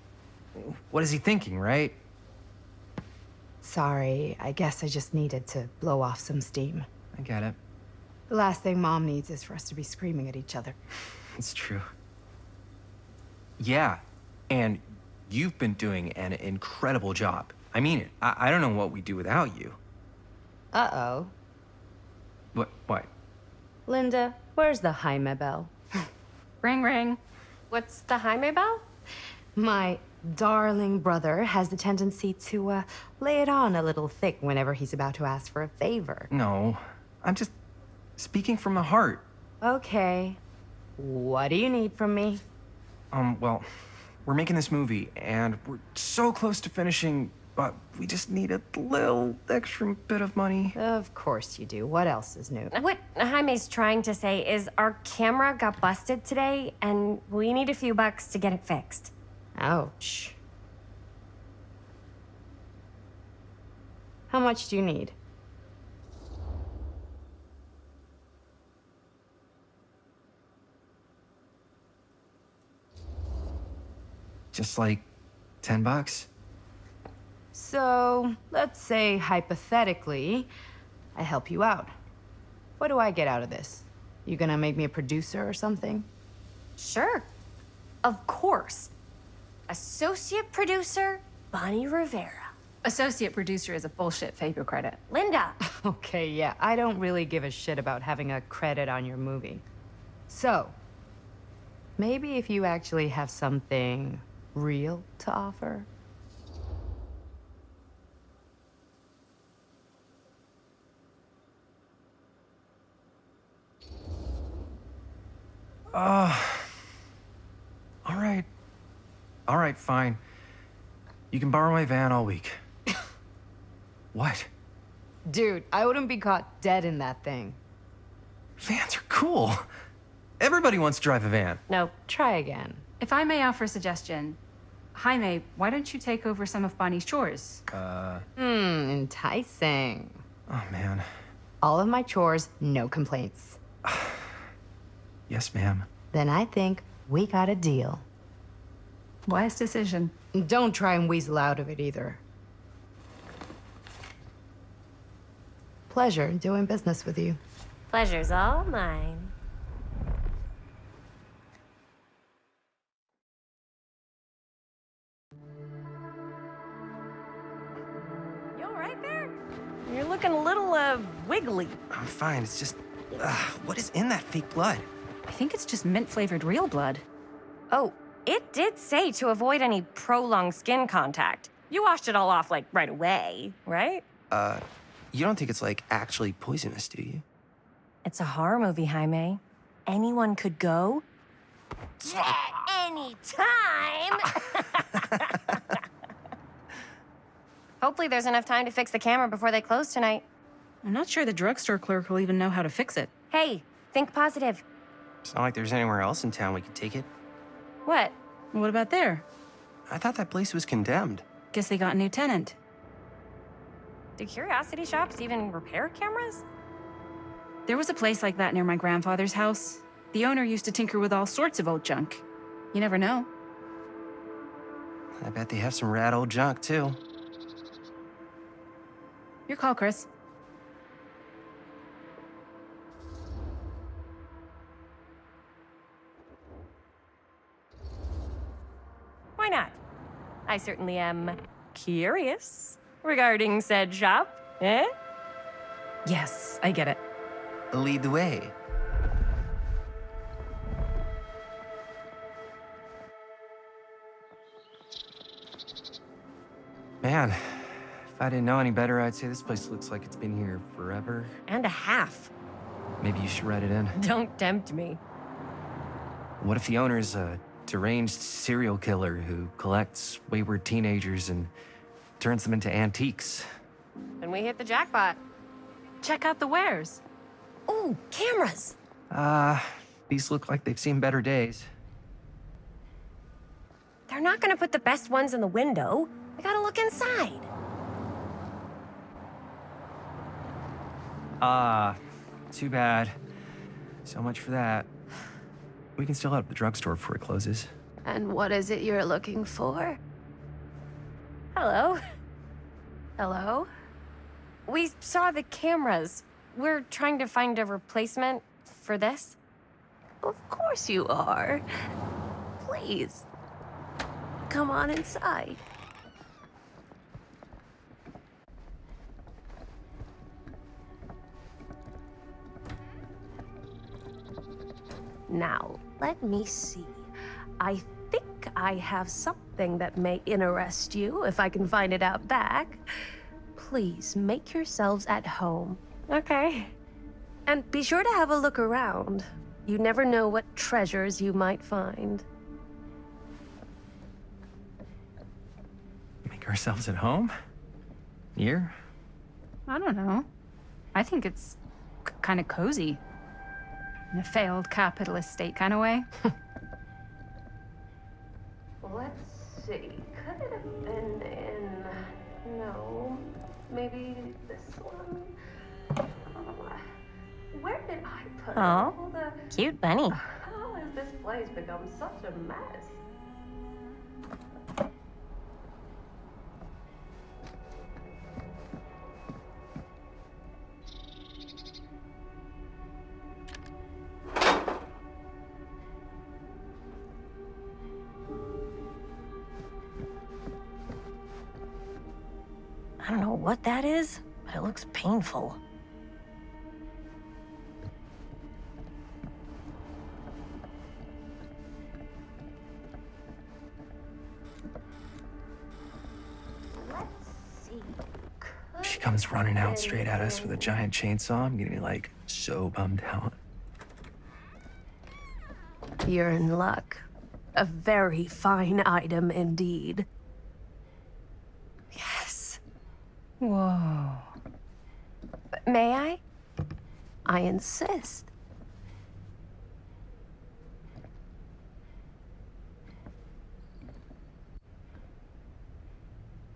What is he thinking, right? Sorry, I guess I just needed to blow off some steam. I get it. The last thing Mom needs is for us to be screaming at each other. It's true. Yeah, and you've been doing an incredible job. I mean it. I don't know what we'd do without you. Uh-oh. What? Linda, where's the Jaime bell? Ring, ring. What's the Jaime bell? My darling brother has the tendency to lay it on a little thick whenever he's about to ask for a favor. No, I'm just speaking from the heart. Okay. What do you need from me? Well, we're making this movie, and we're so close to finishing, but we just need a little extra bit of money. Of course you do. What else is new? What Jaime's trying to say is our camera got busted today, and we need a few bucks to get it fixed. Ouch. How much do you need? Just like $10. So, let's say hypothetically, I help you out. What do I get out of this? You gonna make me a producer or something? Sure. Of course. Associate producer, Bonnie Rivera. Associate producer is a bullshit favor credit. Linda. Okay, yeah, I don't really give a shit about having a credit on your movie. So, maybe if you actually have something real to offer? All right. All right, fine. You can borrow my van all week. What? Dude, I wouldn't be caught dead in that thing. Vans are cool. Everybody wants to drive a van. No, try again. If I may offer a suggestion, Jaime, why don't you take over some of Bonnie's chores? Enticing. Oh, man. All of my chores, no complaints. Yes, ma'am. Then I think we got a deal. Wise decision. Don't try and weasel out of it either. Pleasure doing business with you. Pleasure's all mine. You all right there? You're looking a little, wiggly. I'm fine. It's just, what is in that fake blood? I think it's just mint-flavored real blood. Oh, it did say to avoid any prolonged skin contact. You washed it all off, like, right away, right? You don't think it's, like, actually poisonous, do you? It's a horror movie, Jaime. Anyone could go at any time. Hopefully there's enough time to fix the camera before they close tonight. I'm not sure the drugstore clerk will even know how to fix it. Hey, think positive. It's not like there's anywhere else in town we could take it. What? What about there? I thought that place was condemned. Guess they got a new tenant. Do curiosity shops even repair cameras? There was a place like that near my grandfather's house. The owner used to tinker with all sorts of old junk. You never know. I bet they have some rad old junk, too. Your call, Chris. Why not? I certainly am curious regarding said shop, eh? Yes, I get it. Lead the way. Man, if I didn't know any better, I'd say this place looks like it's been here forever. And a half. Maybe you should write it in. Don't tempt me. What if the owner's a deranged serial killer who collects wayward teenagers and turns them into antiques? Then we hit the jackpot. Check out the wares. Ooh, cameras. These look like they've seen better days. They're not gonna put the best ones in the window. I gotta look inside. Too bad. So much for that. We can still head up the drugstore before it closes. And what is it you're looking for? Hello. Hello? We saw the cameras. We're trying to find a replacement for this. Of course you are. Please. Come on inside. Now, let me see. I think I have something that may interest you, if I can find it out back. Please make yourselves at home. Okay. And be sure to have a look around. You never know what treasures you might find. Make ourselves at home? Here? I don't know. I think it's kind of cozy. In a failed capitalist state kind of way. Let's see. Could it have been in... No. Maybe this one? Where did I put all the... Cute bunny. How has this place become such a mess? I don't know what that is, but it looks painful. Let's see. She comes running out straight at us with a giant chainsaw. I'm getting like so bummed out. You're in luck. A very fine item indeed. Yes. Whoa. May I? I insist.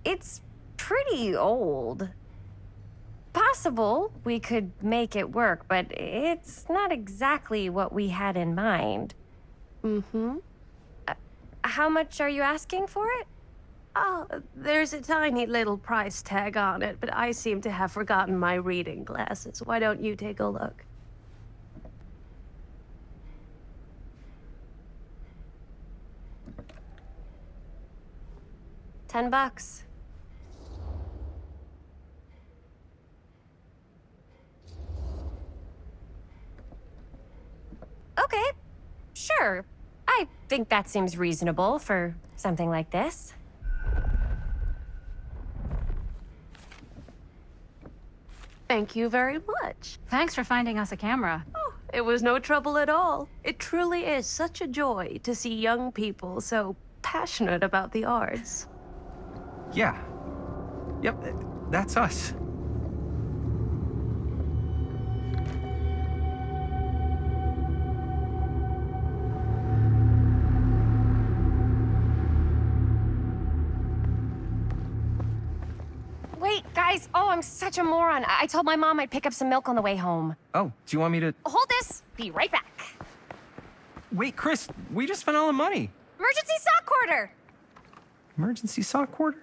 It's pretty old. Possible we could make it work, but it's not exactly what we had in mind. Mm-hmm. How much are you asking for it? Oh, there's a tiny little price tag on it, but I seem to have forgotten my reading glasses. Why don't you take a look? $10. Okay, sure. I think that seems reasonable for something like this. Thank you very much. Thanks for finding us a camera. Oh, it was no trouble at all. It truly is such a joy to see young people so passionate about the arts. Yeah. Yep, that's us. Wait, guys. Oh, I'm such a moron. I told my mom I'd pick up some milk on the way home. Oh, do you want me to... Hold this. Be right back. Wait, Chris, we just spent all the money. Emergency sock order. Emergency sock order?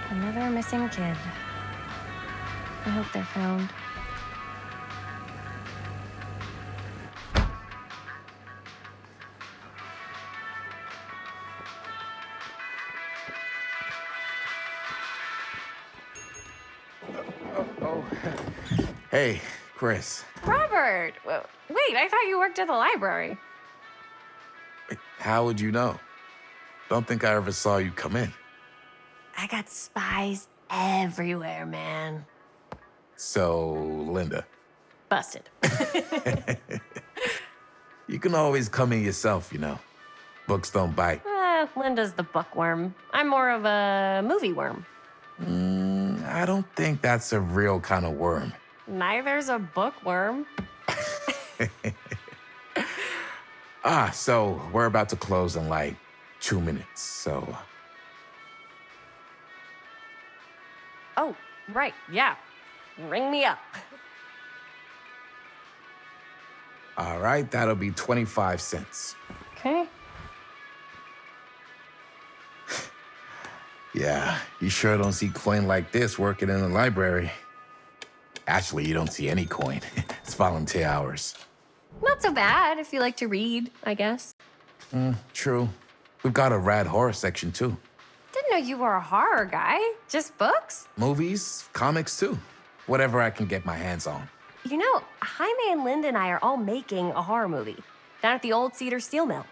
Another missing kid. I hope they're found. Hey, Chris. Robert! Wait, I thought you worked at the library. How would you know? Don't think I ever saw you come in. I got spies everywhere, man. So, Linda. Busted. You can always come in yourself, you know. Books don't bite. Linda's the bookworm. I'm more of a movie worm. I don't think that's a real kind of worm. Neither's a bookworm. So we're about to close in like 2 minutes, so... Oh, right, yeah. Ring me up. All right, that'll be 25 cents. Okay. Yeah, you sure don't see coin like this working in the library. Actually, you don't see any coin. It's volunteer hours. Not so bad if you like to read, I guess. True. We've got a rad horror section, too. Didn't know you were a horror guy. Just books? Movies, comics, too. Whatever I can get my hands on. You know, Jaime and Linda and I are all making a horror movie down at the old Cedar Steel Mill.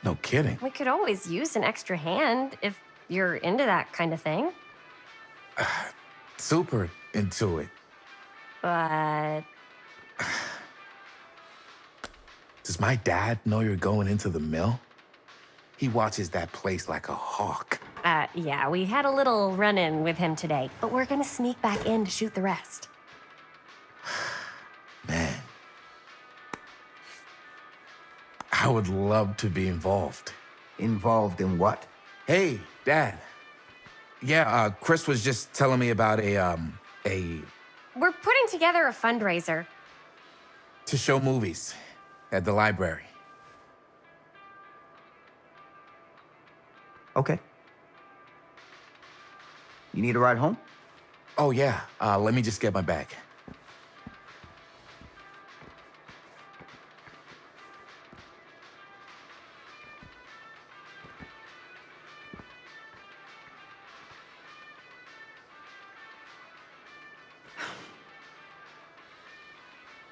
No kidding. We could always use an extra hand if you're into that kind of thing. Super into it. But Does my dad know you're going into the mill? He watches that place like a hawk. Yeah, we had a little run-in with him today, but we're gonna sneak back in to shoot the rest. Man. I would love to be involved. Involved in what? Hey, Dad. Yeah, Chris was just telling me about a We're putting together a fundraiser. to show movies at the library. Okay. You need a ride home? Oh, yeah. Let me just get my bag.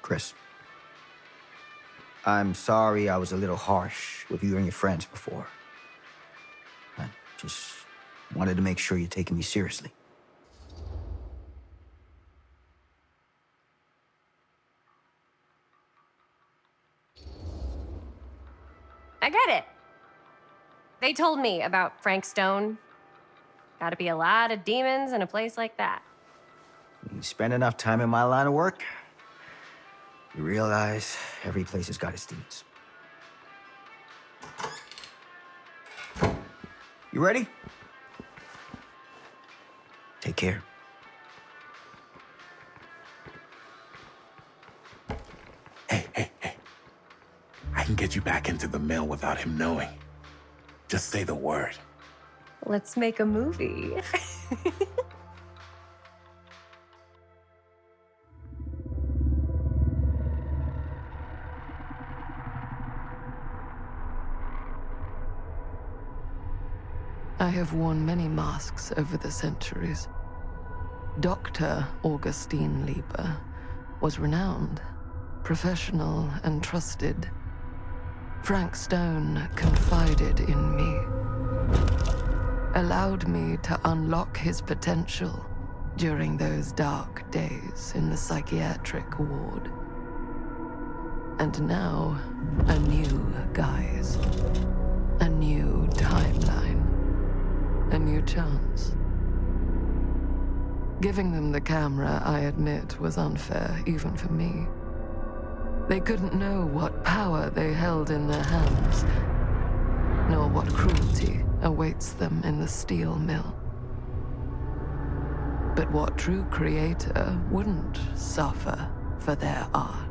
Chris. I'm sorry I was a little harsh with you and your friends before. I just wanted to make sure you're taking me seriously. I get it. They told me about Frank Stone. Gotta be a lot of demons in a place like that. When you spend enough time in my line of work, you realize every place has got its demons. You ready? Take care. Hey. I can get you back into the mill without him knowing. Just say the word. Let's make a movie. I have worn many masks over the centuries. Dr. Augustine Lieber was renowned, professional, and trusted. Frank Stone confided in me, allowed me to unlock his potential during those dark days in the psychiatric ward. And now, a new guise, a new timeline, a new chance. Giving them the camera, I admit, was unfair, even for me. They couldn't know what power they held in their hands, nor what cruelty awaits them in the steel mill. But what true creator wouldn't suffer for their art?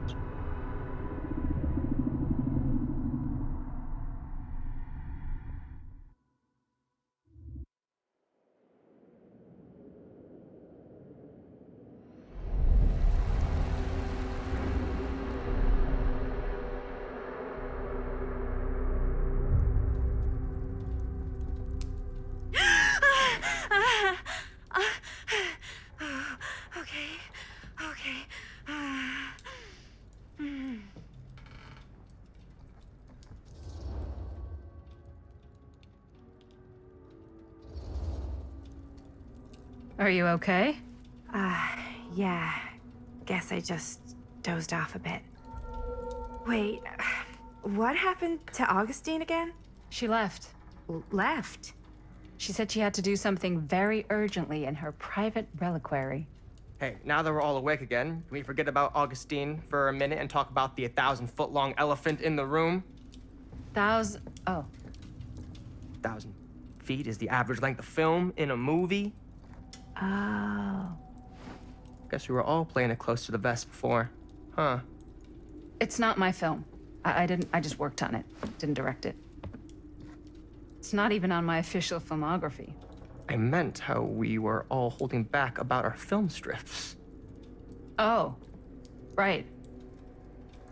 Are you okay? Yeah. Guess I just dozed off a bit. Wait, what happened to Augustine again? She left. Left? She said she had to do something very urgently in her private reliquary. Hey, now that we're all awake again, can we forget about Augustine for a minute and talk about the 1,000-foot-long elephant in the room? Oh. 1,000 feet is the average length of film in a movie. Oh. Guess we were all playing it close to the vest before, huh? It's not my film. I just worked on it. Didn't direct it. It's not even on my official filmography. I meant how we were all holding back about our film strips. Oh, right.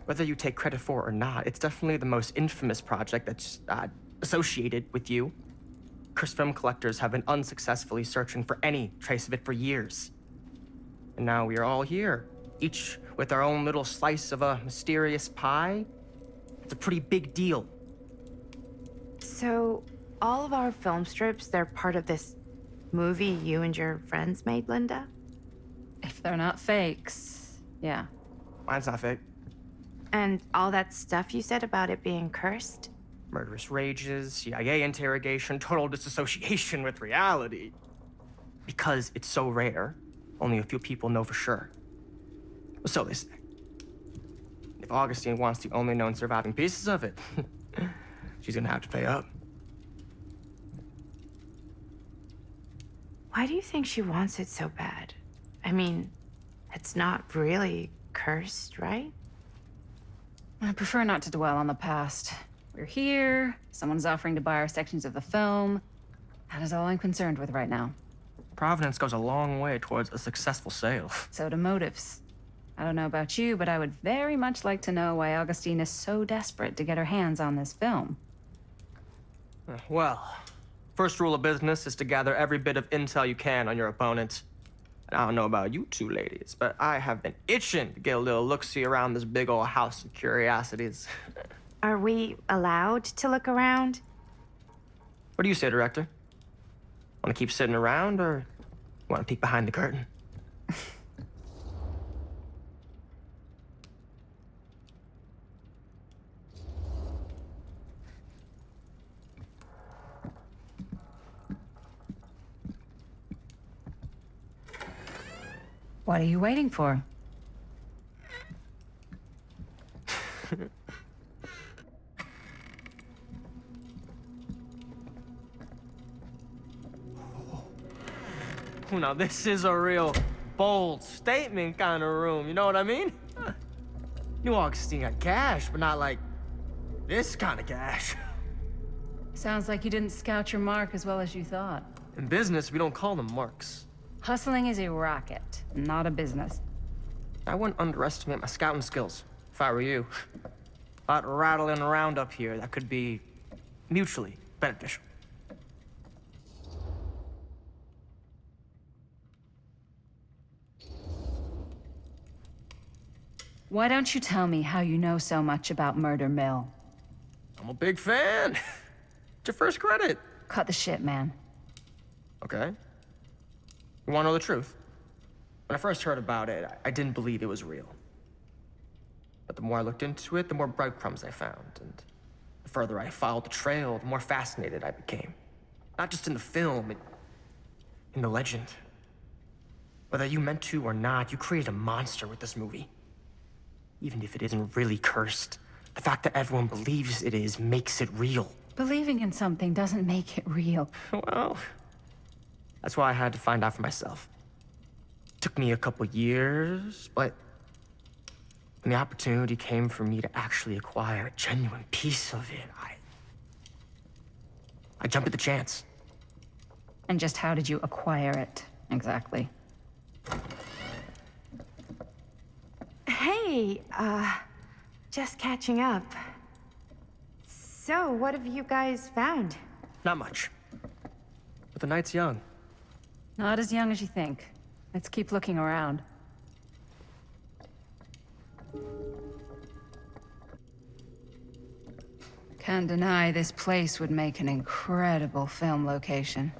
Whether you take credit for it or not, it's definitely the most infamous project that's associated with you. Cursed film collectors have been unsuccessfully searching for any trace of it for years. And now we are all here, each with our own little slice of a mysterious pie. It's a pretty big deal. So, all of our film strips, they're part of this movie you and your friends made, Linda? If they're not fakes, yeah. Mine's not fake. And all that stuff you said about it being cursed? Murderous rages, CIA interrogation, total disassociation with reality. Because it's so rare, only a few people know for sure. So they say. If Augustine wants the only known surviving pieces of it, she's gonna have to pay up. Why do you think she wants it so bad? I mean, it's not really cursed, right? I prefer not to dwell on the past. We're here, someone's offering to buy our sections of the film. That is all I'm concerned with right now. Providence goes a long way towards a successful sale. So do motives. I don't know about you, but I would very much like to know why Augustine is so desperate to get her hands on this film. Well, first rule of business is to gather every bit of intel you can on your opponent. And I don't know about you two ladies, but I have been itching to get a little look-see around this big old house of curiosities. Are we allowed to look around? What do you say, director? Want to keep sitting around, or want to peek behind the curtain? What are you waiting for? Now this is a real bold statement kind of room, you know what I mean? New Augustine got cash, but not like this kind of cash. Sounds like you didn't scout your mark as well as you thought. In business, we don't call them marks. Hustling is a racket, not a business. I wouldn't underestimate my scouting skills, if I were you. A lot rattling around up here that could be mutually beneficial. Why don't you tell me how you know so much about Murder Mill? I'm a big fan. It's your first credit. Cut the shit, man. Okay. You wanna know the truth? When I first heard about it, I didn't believe it was real. But the more I looked into it, the more breadcrumbs I found. And the further I followed the trail, the more fascinated I became. Not just in the film, in the legend. Whether you meant to or not, you created a monster with this movie. Even if it isn't really cursed, the fact that everyone believes it is makes it real. Believing in something doesn't make it real. Well, that's why I had to find out for myself. Took me a couple years, but when the opportunity came for me to actually acquire a genuine piece of it, I jumped at the chance. And just how did you acquire it, exactly? Hey, just catching up. So, what have you guys found? Not much. But the night's young. Not as young as you think. Let's keep looking around. Can't deny this place would make an incredible film location.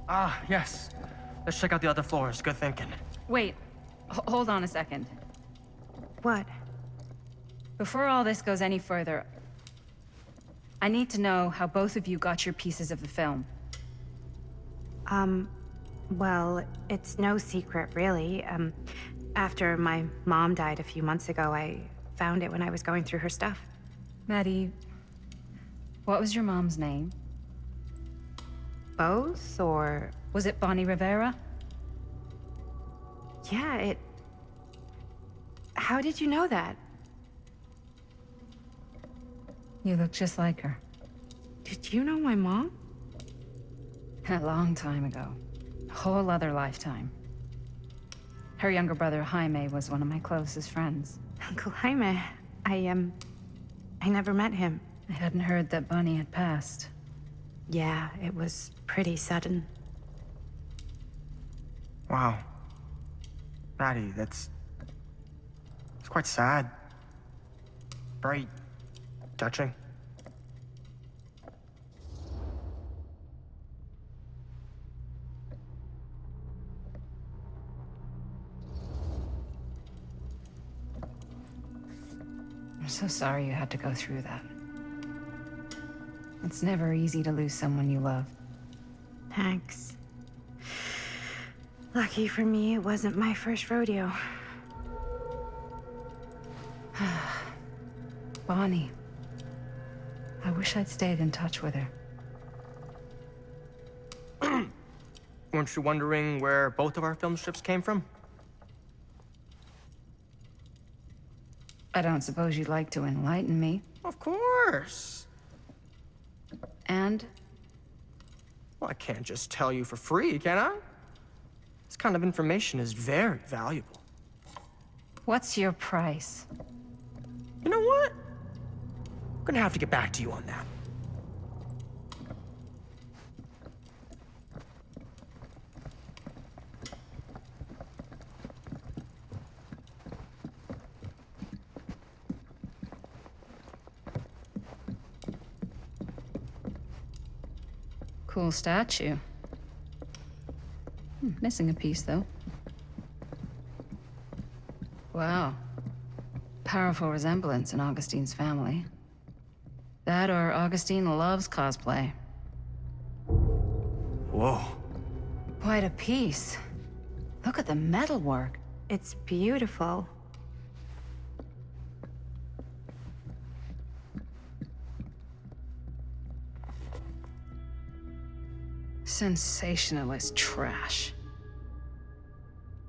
Ah, yes. Let's check out the other floors. Good thinking. Wait, hold on a second. What? Before all this goes any further, I need to know how both of you got your pieces of the film. Well, it's no secret, really. After my mom died a few months ago, I found it when I was going through her stuff. Maddie, what was your mom's name? Both, or? Was it Bonnie Rivera? Yeah, it... How did you know that? You look just like her. Did you know my mom? A long time ago. A whole other lifetime. Her younger brother, Jaime, was one of my closest friends. Uncle Jaime, I never met him. I hadn't heard that Bonnie had passed. Yeah, it was pretty sudden. Wow. Maddie, it's quite sad. Very touching. I'm so sorry you had to go through that. It's never easy to lose someone you love. Thanks. Lucky for me, it wasn't my first rodeo. Bonnie. I wish I'd stayed in touch with her. Weren't you wondering where both of our film strips came from? I don't suppose you'd like to enlighten me. Of course. And? Well, I can't just tell you for free, can I? This kind of information is very valuable. What's your price? You know what? I'm gonna have to get back to you on that. Cool statue. Missing a piece, though. Wow. Powerful resemblance in Augustine's family. That or Augustine loves cosplay. Whoa. Quite a piece. Look at the metalwork. It's beautiful. Sensationalist trash.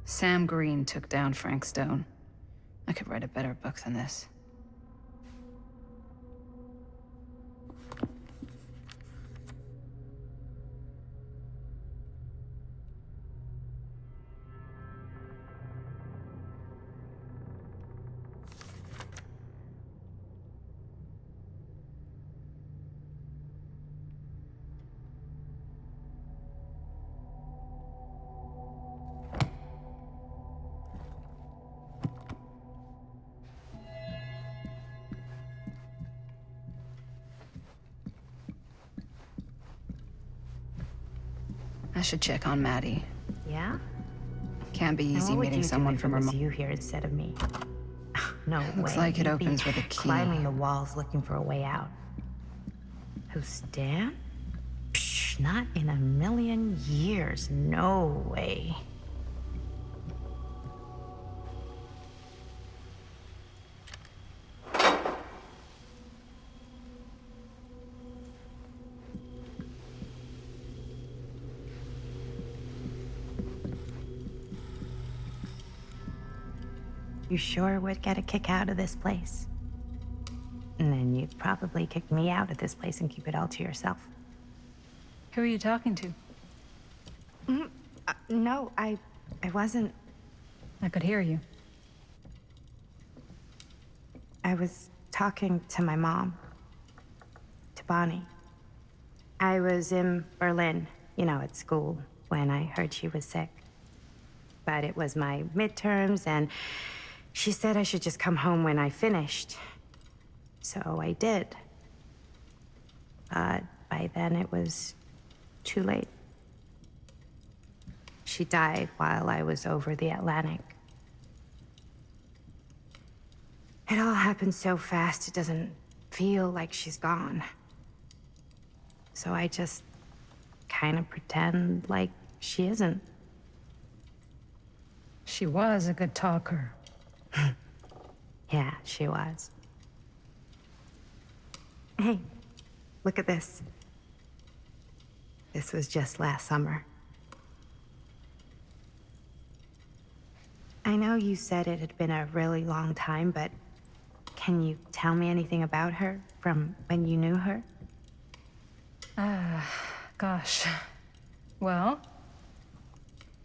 Sam Green took down Frank Stone. I could write a better book than this. I should check on Maddie. Yeah? Can't be easy What would meeting you do someone if from it was remote. you here instead of me? No way. Looks like it You'd be opens with a key. climbing the walls looking for a way out. Who, Stan? Psh, not in a million years. No way. You sure would get a kick out of this place. And then you'd probably kick me out of this place and keep it all to yourself. Who are you talking to? No, I wasn't. I could hear you. I was talking to my mom. To Bonnie. I was in Berlin, at school, when I heard she was sick. But it was my midterms, and she said I should just come home when I finished. So I did. But by then it was too late. She died while I was over the Atlantic. It all happened so fast, it doesn't feel like she's gone. So I just kind of pretend like she isn't. She was a good talker. Yeah, she was. Hey, look at this. This was just last summer. I know you said it had been a really long time, but can you tell me anything about her from when you knew her? Gosh. Well,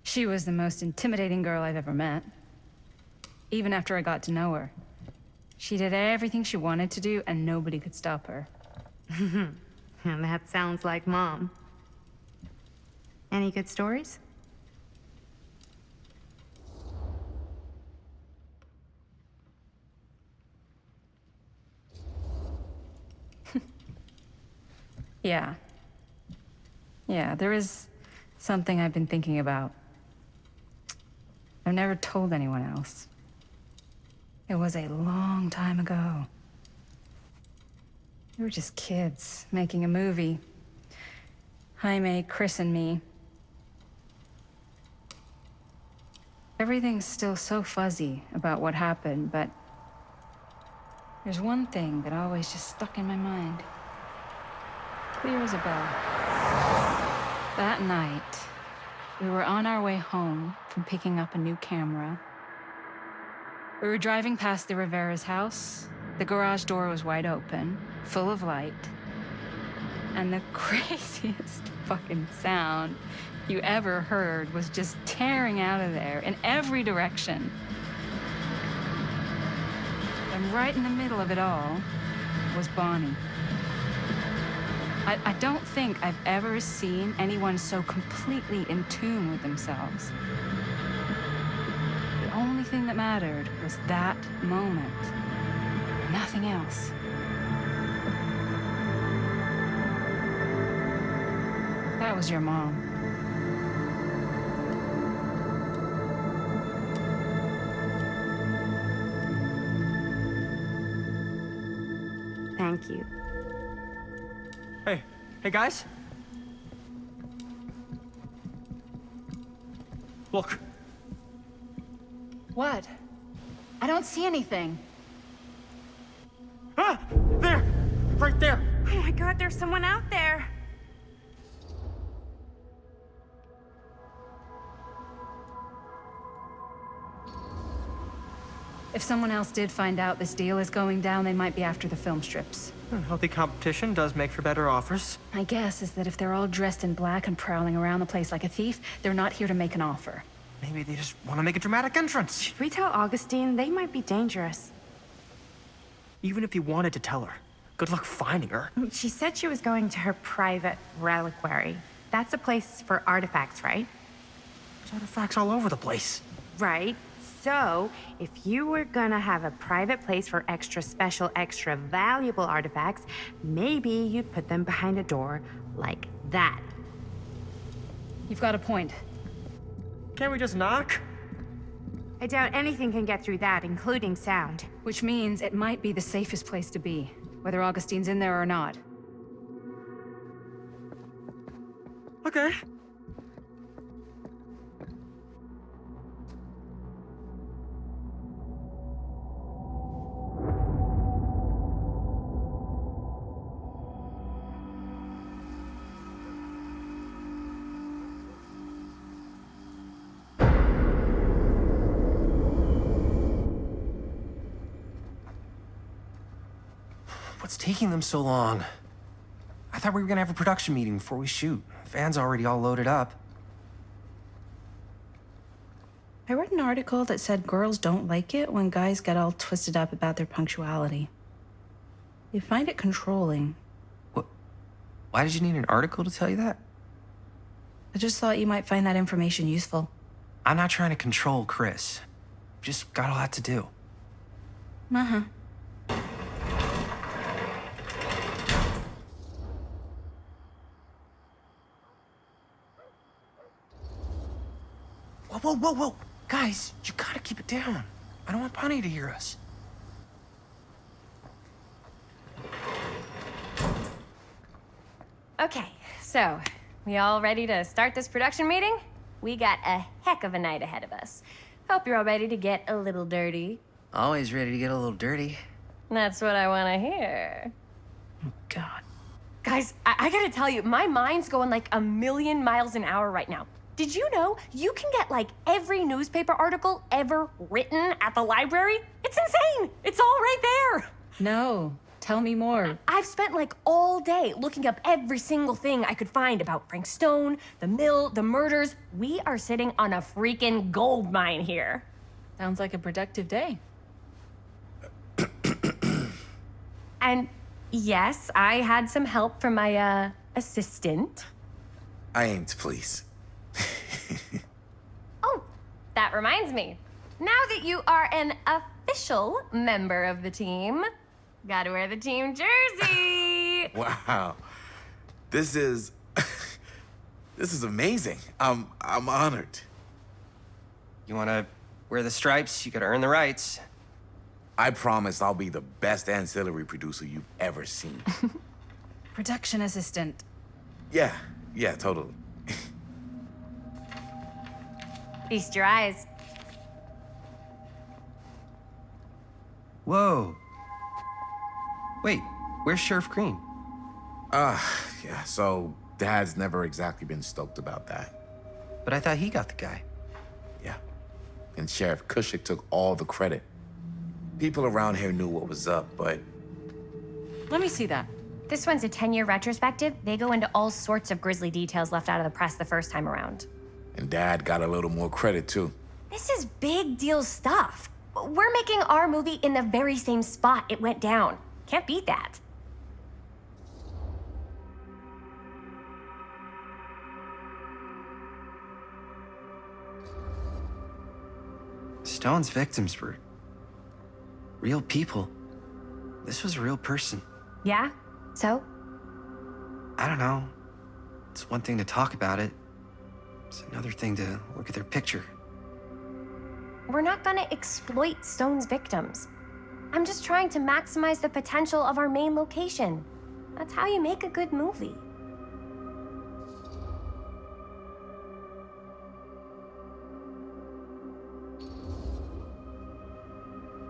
she was the most intimidating girl I've ever met. Even after I got to know her. She did everything she wanted to do, and nobody could stop her. And that sounds like Mom. Any good stories? Yeah. Yeah, there is something I've been thinking about. I've never told anyone else. It was a long time ago. We were just kids making a movie. Jaime, Chris, and me. Everything's still so fuzzy about what happened, but there's one thing that always just stuck in my mind. Clear as a bell. That night, we were on our way home from picking up a new camera. We were driving past the Rivera's house. The garage door was wide open, full of light. And the craziest fucking sound you ever heard was just tearing out of there in every direction. And right in the middle of it all was Bonnie. I don't think I've ever seen anyone so completely in tune with themselves. The only thing that mattered was that moment. Nothing else. That was your mom. Thank you. Hey guys? Look. What? I don't see anything. Ah! There! Right there! Oh my God, there's someone out there! If someone else did find out this deal is going down, they might be after the film strips. Healthy competition does make for better offers. My guess is that if they're all dressed in black and prowling around the place like a thief, they're not here to make an offer. Maybe they just want to make a dramatic entrance. Should we tell Augustine? They might be dangerous. Even if you wanted to tell her, good luck finding her. She said she was going to her private reliquary. That's a place for artifacts, right? There's artifacts all over the place. Right. So, if you were gonna have a private place for extra special, extra valuable artifacts, maybe you'd put them behind a door like that. You've got a point. Can't we just knock? I doubt anything can get through that, including sound. Which means it might be the safest place to be, whether Augustine's in there or not. Okay. What's taking them so long? I thought we were gonna have a production meeting before we shoot. The van's already all loaded up. I read an article that said girls don't like it when guys get all twisted up about their punctuality. They find it controlling. What? Why did you need an article to tell you that? I just thought you might find that information useful. I'm not trying to control Chris. Just got a lot to do. Uh-huh. Whoa, whoa, whoa! Guys, you gotta keep it down. I don't want Bonnie to hear us. Okay, so, we all ready to start this production meeting? We got a heck of a night ahead of us. Hope you're all ready to get a little dirty. Always ready to get a little dirty. That's what I want to hear. Oh, God. Guys, I gotta tell you, my mind's going like a million miles an hour right now. Did you know you can get like every newspaper article ever written at the library? It's insane. It's all right there. No, tell me more. I've spent like all day looking up every single thing I could find about Frank Stone, the mill, the murders. We are sitting on a freaking gold mine here. Sounds like a productive day. And yes, I had some help from my assistant. I aim to please. Oh, that reminds me. Now that you are an official member of the team, gotta wear the team jersey. Wow. This is... this is amazing. I'm honored. You wanna wear the stripes, you gotta earn the rights. I promise I'll be the best ancillary producer you've ever seen. Production assistant. Yeah, totally. Feast your eyes. Whoa. Wait, where's Sheriff Green? Yeah, so Dad's never exactly been stoked about that. But I thought he got the guy. Yeah. And Sheriff Cushik took all the credit. People around here knew what was up, but... Let me see that. This one's a 10-year retrospective. They go into all sorts of grisly details left out of the press the first time around. And Dad got a little more credit, too. This is big deal stuff. We're making our movie in the very same spot it went down. Can't beat that. Stone's victims were real people. This was a real person. Yeah? So? I don't know. It's one thing to talk about it. It's another thing to look at their picture. We're not gonna exploit Stone's victims. I'm just trying to maximize the potential of our main location. That's how you make a good movie.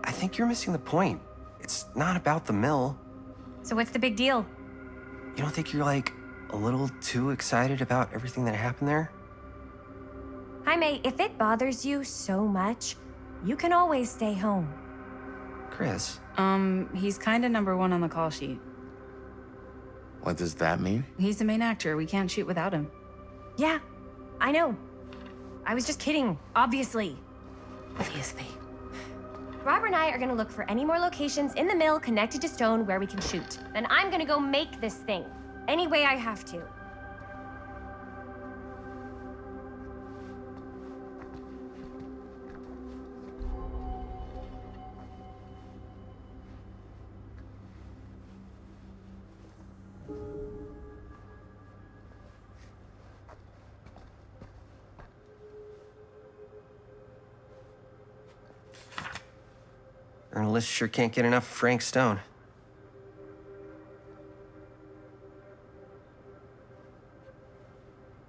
I think you're missing the point. It's not about the mill. So what's the big deal? You don't think you're, like, a little too excited about everything that happened there? Jaime, if it bothers you so much, you can always stay home. Chris. He's kinda #1 on the call sheet. What does that mean? He's the main actor. We can't shoot without him. Yeah, I know. I was just kidding, obviously. Obviously. Robert and I are gonna look for any more locations in the mill connected to Stone where we can shoot. Then I'm gonna go make this thing, any way I have to. Journalists sure can't get enough of Frank Stone.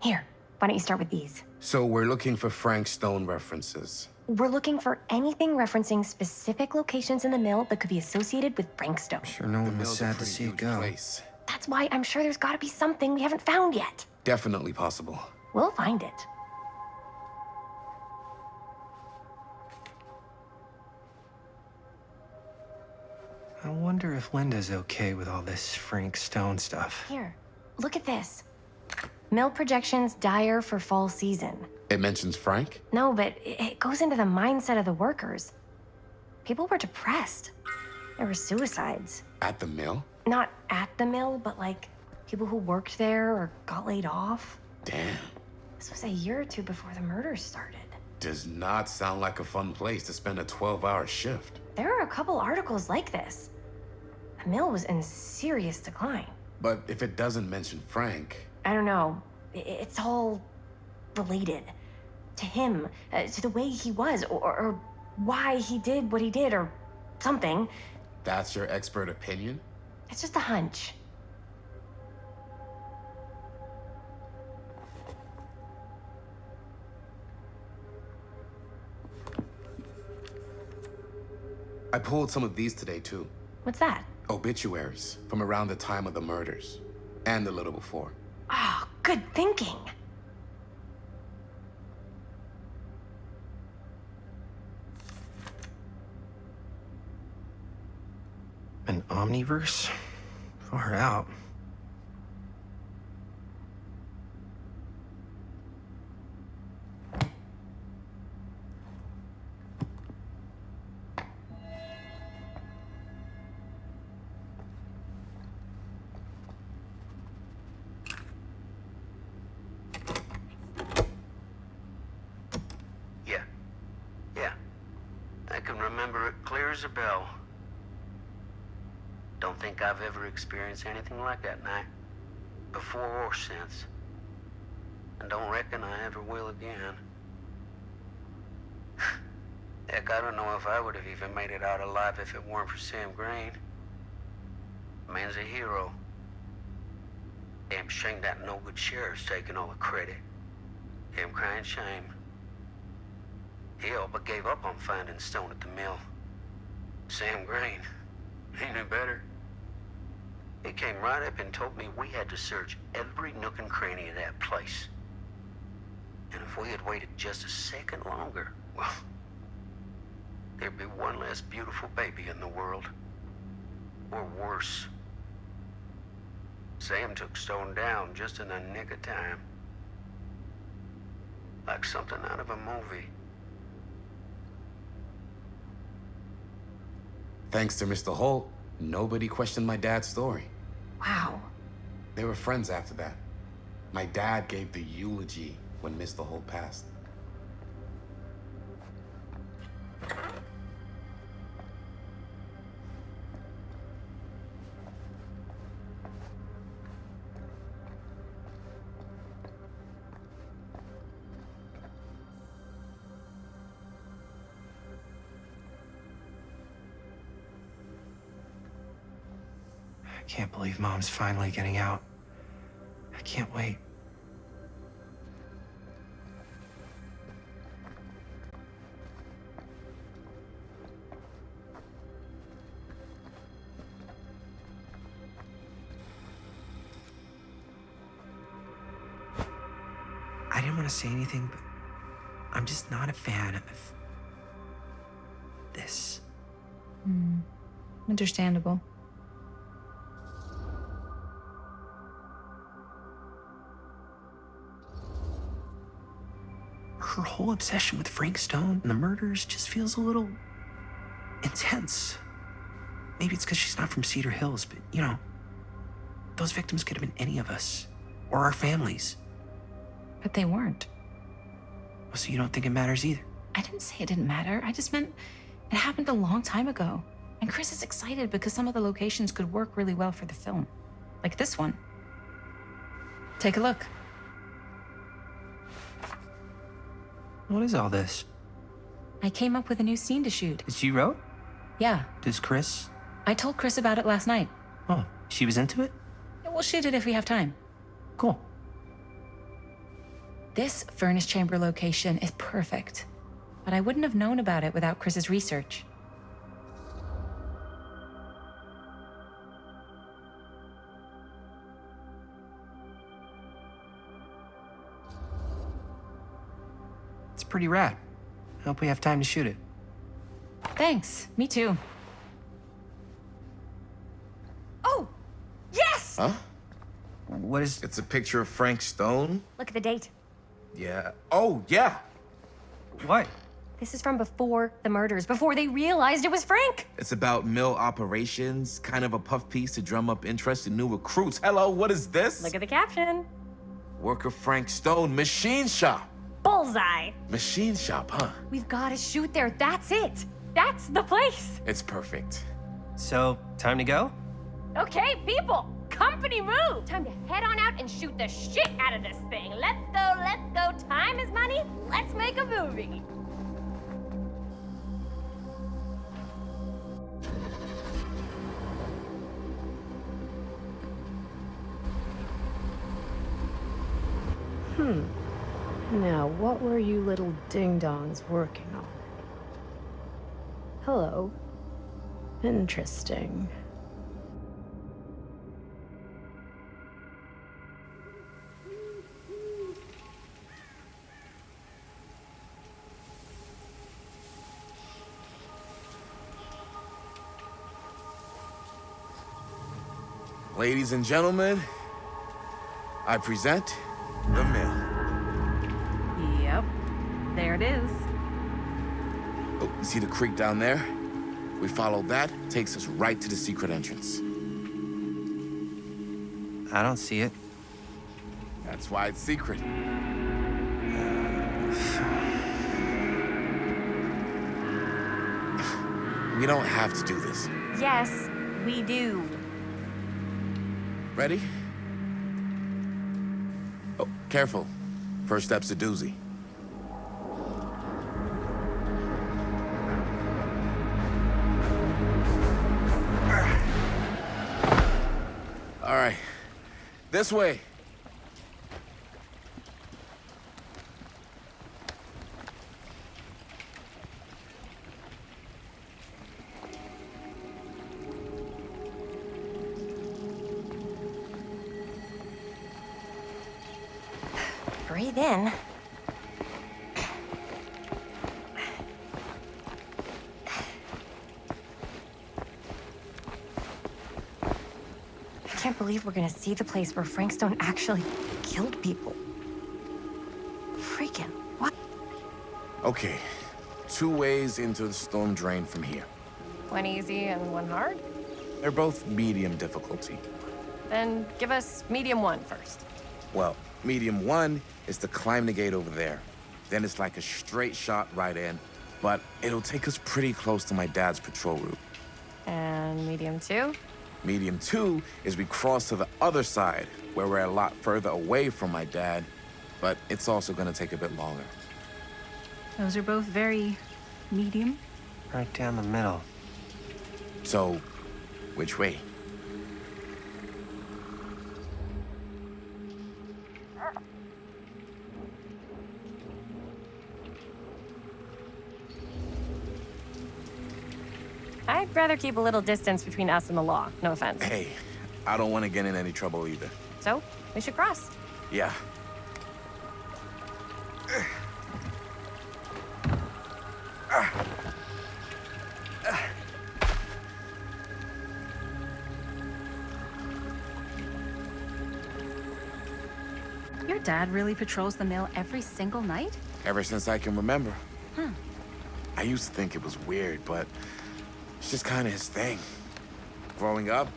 Here, why don't you start with these? So we're looking for Frank Stone references. We're looking for anything referencing specific locations in the mill that could be associated with Frank Stone. Sure, no one was sad to see it go. That's why I'm sure there's gotta be something we haven't found yet. Definitely possible. We'll find it. I wonder if Linda's okay with all this Frank Stone stuff. Here, look at this. Mill projections dire for fall season. It mentions Frank? No, but it goes into the mindset of the workers. People were depressed. There were suicides. At the mill? Not at the mill, but like people who worked there or got laid off. Damn. This was a year or two before the murders started. Does not sound like a fun place to spend a 12-hour shift. There are a couple articles like this. The mill was in serious decline. But if it doesn't mention Frank... I don't know. It's all related. To him, to the way he was, or why he did what he did, or something. That's your expert opinion? It's just a hunch. I pulled some of these today, too. What's that? Obituaries from around the time of the murders. And a little before. Oh, good thinking. Omniverse? Far out. Yeah. I can remember it clear as a bell. Don't think I've ever experienced anything like that night, before or since. And don't reckon I ever will again. Heck, I don't know if I would have even made it out alive if it weren't for Sam Green. Man's a hero. Damn shame that no-good sheriff's taking all the credit. Damn crying shame. He all but gave up on finding Stone at the mill. Sam Green, he knew better. He came right up and told me we had to search every nook and cranny of that place. And if we had waited just a second longer, well, there'd be one less beautiful baby in the world. Or worse. Sam took Stone down just in the nick of time. Like something out of a movie. Thanks to Mr. Holt, nobody questioned my dad's story. Wow. They were friends after that. My dad gave the eulogy when Mr. Holt passed. I can't believe Mom's finally getting out. I can't wait. I didn't want to say anything, but I'm just not a fan of this. Understandable. Her whole obsession with Frank Stone and the murders just feels a little intense. Maybe it's because she's not from Cedar Hills, but you know, those victims could have been any of us or our families. But they weren't. So you don't think it matters either? I didn't say it didn't matter. I just meant it happened a long time ago. And Chris is excited because some of the locations could work really well for the film. Like this one. Take a look. What is all this? I came up with a new scene to shoot. That you wrote? Yeah. Does Chris? I told Chris about it last night. Oh, she was into it? We'll shoot it if we have time. Cool. This furnace chamber location is perfect. But I wouldn't have known about it without Chris's research. It's pretty rad. I hope we have time to shoot it. Thanks. Me too. Oh! Yes! Huh? What is... It's a picture of Frank Stone? Look at the date. Yeah. Oh, yeah. What? This is from before the murders, before they realized it was Frank. It's about mill operations, kind of a puff piece to drum up interest in new recruits. Hello, what is this? Look at the caption. Worker Frank Stone, machine shop. Bullseye. Machine shop, huh? We've got to shoot there. That's it. That's the place. It's perfect. So, time to go? Okay, people. Company move. Time to head on out and shoot the shit out of this thing. Let's go, let's go. Time is money. Let's make a movie. Now, what were you little ding-dongs working on? Hello. Interesting. Ladies and gentlemen, I present the mill. Yep. There it is. Oh, you see the creek down there? We follow that, takes us right to the secret entrance. I don't see it. That's why it's secret. We don't have to do this. Yes, we do. Ready? Oh, careful. First step's a doozy. All right, this way. Breathe in. I can't believe we're gonna see the place where Frank Stone actually killed people. Freaking what? Okay, 2 ways into the storm drain from here. One easy and one hard? They're both medium difficulty. Then give us medium one first. Well, medium 1 is to climb the gate over there. Then it's like a straight shot right in, but it'll take us pretty close to my dad's patrol route. And medium two? Medium 2 is we cross to the other side, where we're a lot further away from my dad, but it's also gonna take a bit longer. Those are both very medium. Right down the middle. So, which way? I'd rather keep a little distance between us and the law. No offense. Hey, I don't want to get in any trouble either. So, we should cross. Yeah. Your dad really patrols the mill every single night? Ever since I can remember. Huh. I used to think it was weird, but it's just kind of his thing. Growing up,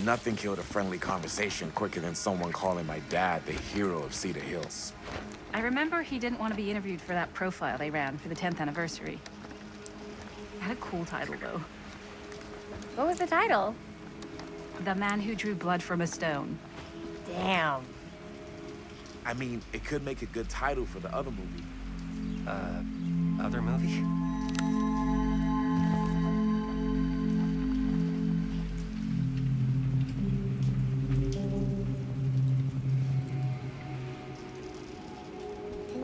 nothing killed a friendly conversation quicker than someone calling my dad the hero of Cedar Hills. I remember he didn't want to be interviewed for that profile they ran for the 10th anniversary. Had a cool title, though. What was the title? The Man Who Drew Blood from a Stone. Damn. I mean, it could make a good title for the other movie. Other movie?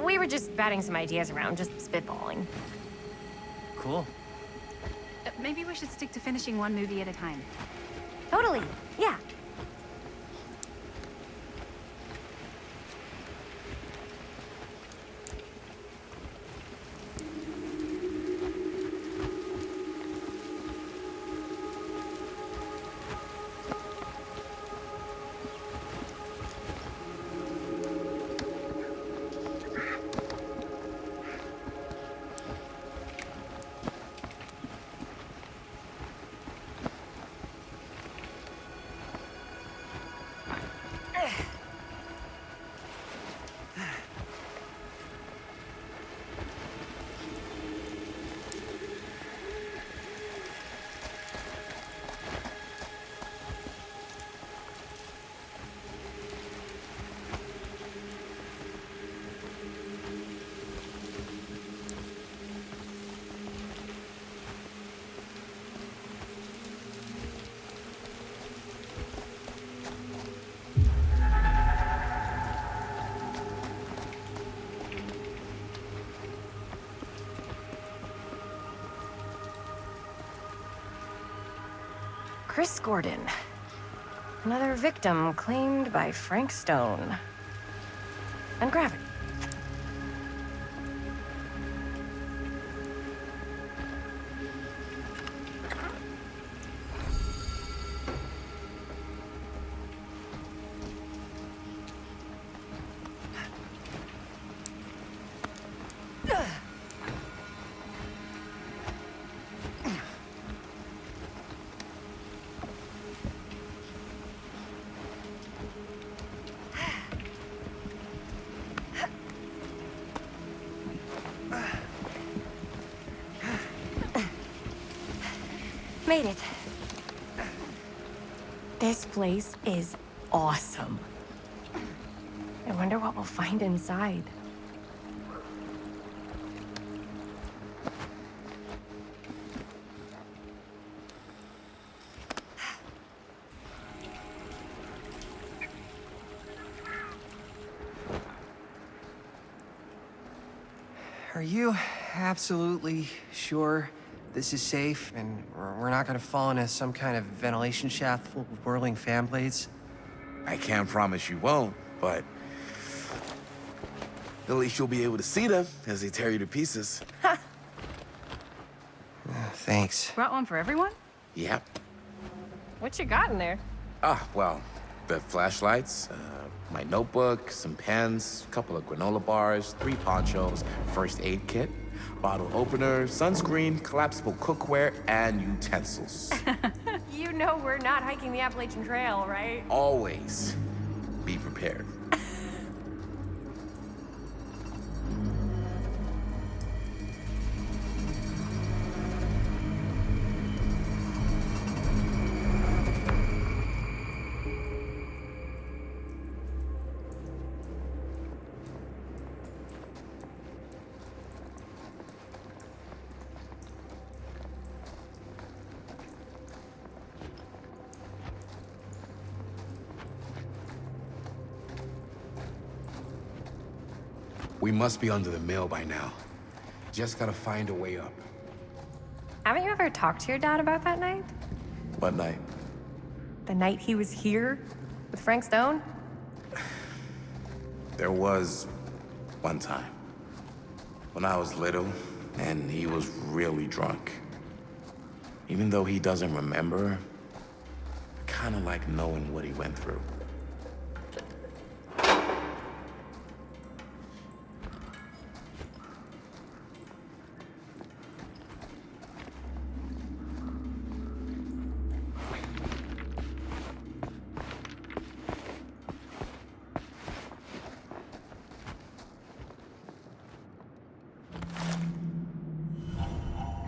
We were just batting some ideas around, just spitballing. Cool. Maybe we should stick to finishing one movie at a time. Totally. Yeah. Chris Gordon. Another victim claimed by Frank Stone. And gravity. Made it. This place is awesome. I wonder what we'll find inside. Are you absolutely sure this is safe and we're not gonna fall into some kind of ventilation shaft full of whirling fan blades? I can't promise you won't, but at least you'll be able to see them as they tear you to pieces. Thanks. Brought one for everyone? Yep. What you got in there? Well, the flashlights, my notebook, some pens, a couple of granola bars, 3 ponchos, first aid kit, bottle opener, sunscreen, collapsible cookware, and utensils. You know we're not hiking the Appalachian Trail, right? Always be prepared. We must be under the mill by now. Just gotta find a way up. Haven't you ever talked to your dad about that night? What night? The night he was here with Frank Stone? There was one time when I was little and he was really drunk. Even though he doesn't remember, I kinda like knowing what he went through.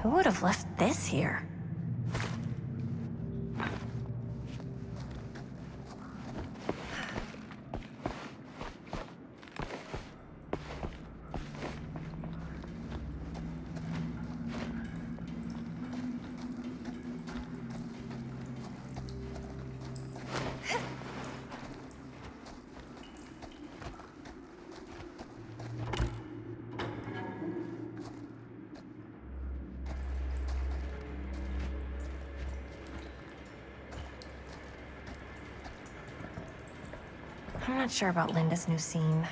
Who would have left this here? I'm not sure about Linda's new scene.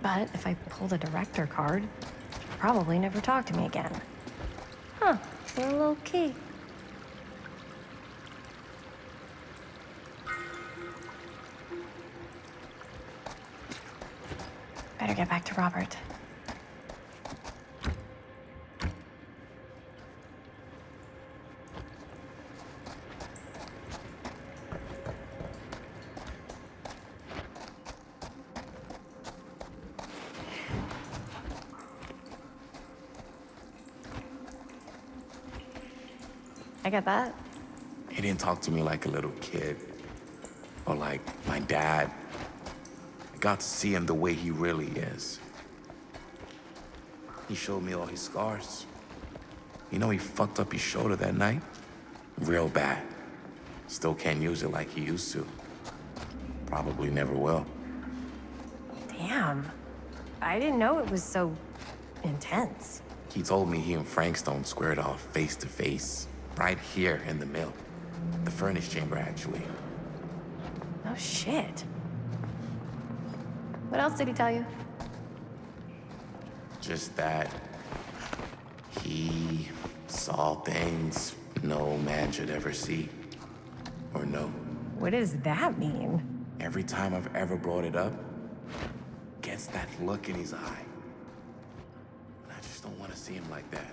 But if I pull the director card, she'll probably never talk to me again. Huh, a little key. Better get back to Robert. I get that. He didn't talk to me like a little kid or like my dad. I got to see him the way he really is. He showed me all his scars. You know, he fucked up his shoulder that night? Real bad. Still can't use it like he used to. Probably never will. Damn. I didn't know it was so intense. He told me he and Frank Stone squared off face to face, right here in the mill. The furnace chamber, actually. Oh, shit. What else did he tell you? Just that he saw things no man should ever see or know. What does that mean? Every time I've ever brought it up, gets that look in his eye. And I just don't want to see him like that.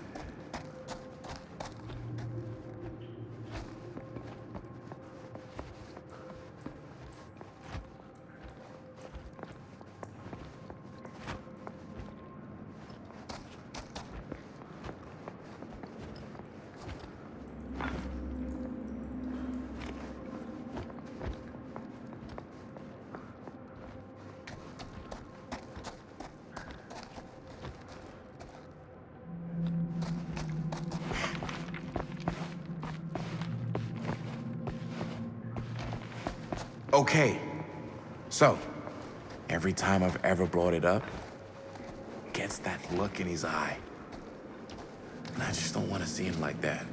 Okay. So, every time I've ever brought it up, gets that look in his eye. And I just don't want to see him like that.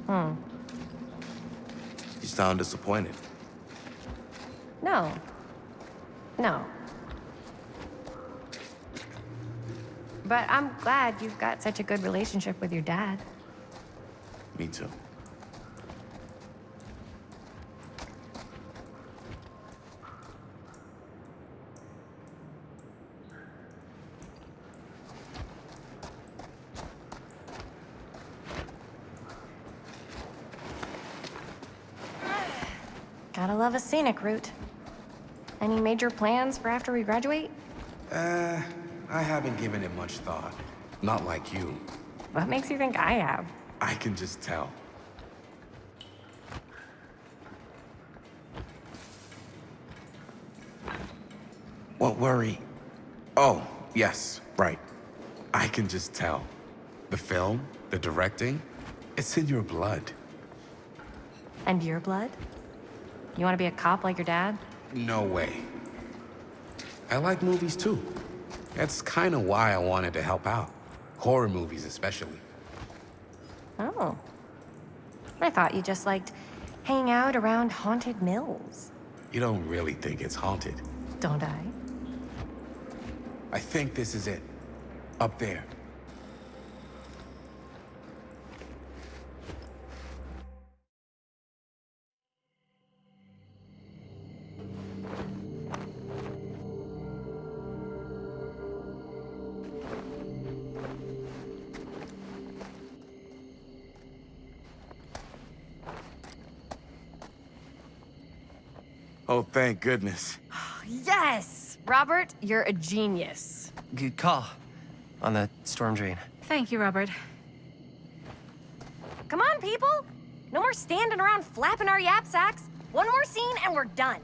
Hmm. You sound disappointed. No. No. But I'm glad you've got such a good relationship with your dad. Me too. Gotta love a scenic route. Any major plans for after we graduate? I haven't given it much thought. Not like you. What makes you think I have? I can just tell. What worry? Oh, yes, right. I can just tell. The film, the directing, it's in your blood. And your blood? You want to be a cop like your dad? No way. I like movies too. That's kind of why I wanted to help out. Horror movies especially. Oh. I thought you just liked hanging out around haunted mills. You don't really think it's haunted. Don't I? I think this is it. Up there. Oh, thank goodness. Yes! Robert, you're a genius. Good call on the storm drain. Thank you, Robert. Come on, people! No more standing around flapping our yap sacks. One more scene and we're done.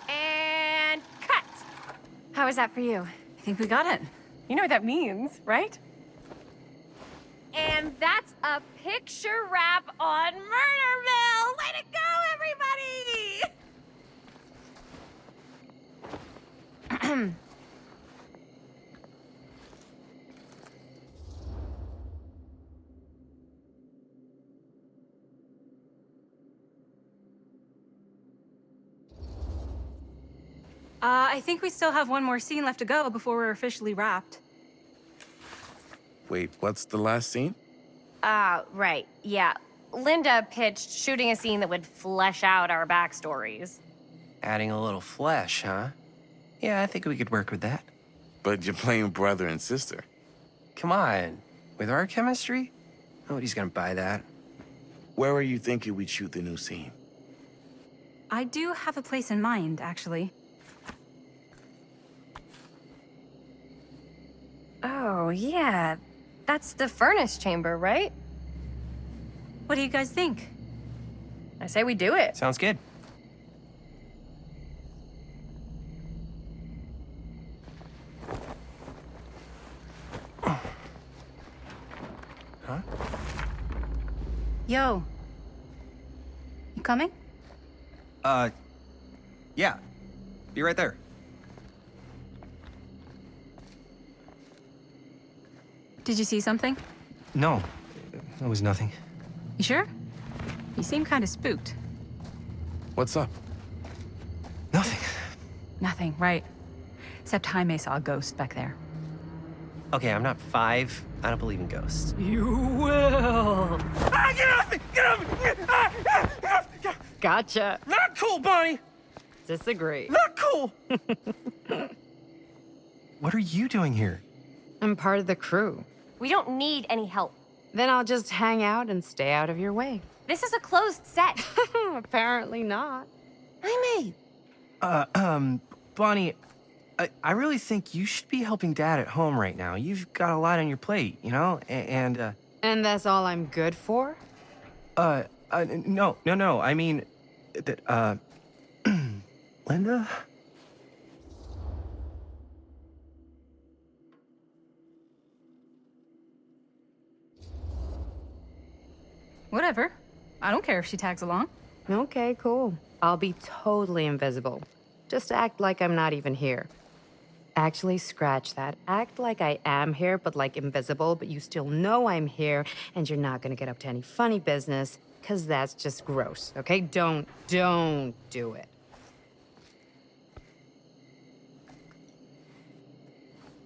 And cut! How was that for you? I think we got it. You know what that means, right? And that's a picture wrap on Murder Mill! Way to go, everybody! I think we still have one more scene left to go before we're officially wrapped. Wait, what's the last scene? Right, yeah. Linda pitched shooting a scene that would flesh out our backstories. Adding a little flesh, huh? Yeah, I think we could work with that. But you're playing brother and sister. Come on. With our chemistry? Nobody's gonna buy that. Where are you thinking we'd shoot the new scene? I do have a place in mind, actually. Oh, yeah. That's the furnace chamber, right? What do you guys think? I say we do it. Sounds good. Huh? Yo. You coming? Yeah. Be right there. Did you see something? No, that was nothing. You sure? You seem kind of spooked. What's up? Nothing. Nothing, right. Except Jaime saw a ghost back there. Okay, I'm not 5. I don't believe in ghosts. You will. Ah, get off me! Get off me! Ah, ah, ah, ah. Gotcha. Not cool, Bonnie! Disagree. Not cool! What are you doing here? I'm part of the crew. We don't need any help. Then I'll just hang out and stay out of your way. This is a closed set. Apparently not. Jaime! Bonnie, I really think you should be helping Dad at home right now. You've got a lot on your plate, you know? And that's all I'm good for? no. I mean, that, Linda? Whatever. I don't care if she tags along. Okay, cool. I'll be totally invisible. Just act like I'm not even here. Actually, scratch that. Act like I am here, but like invisible, but you still know I'm here, and you're not gonna get up to any funny business, because that's just gross, okay? Don't do it.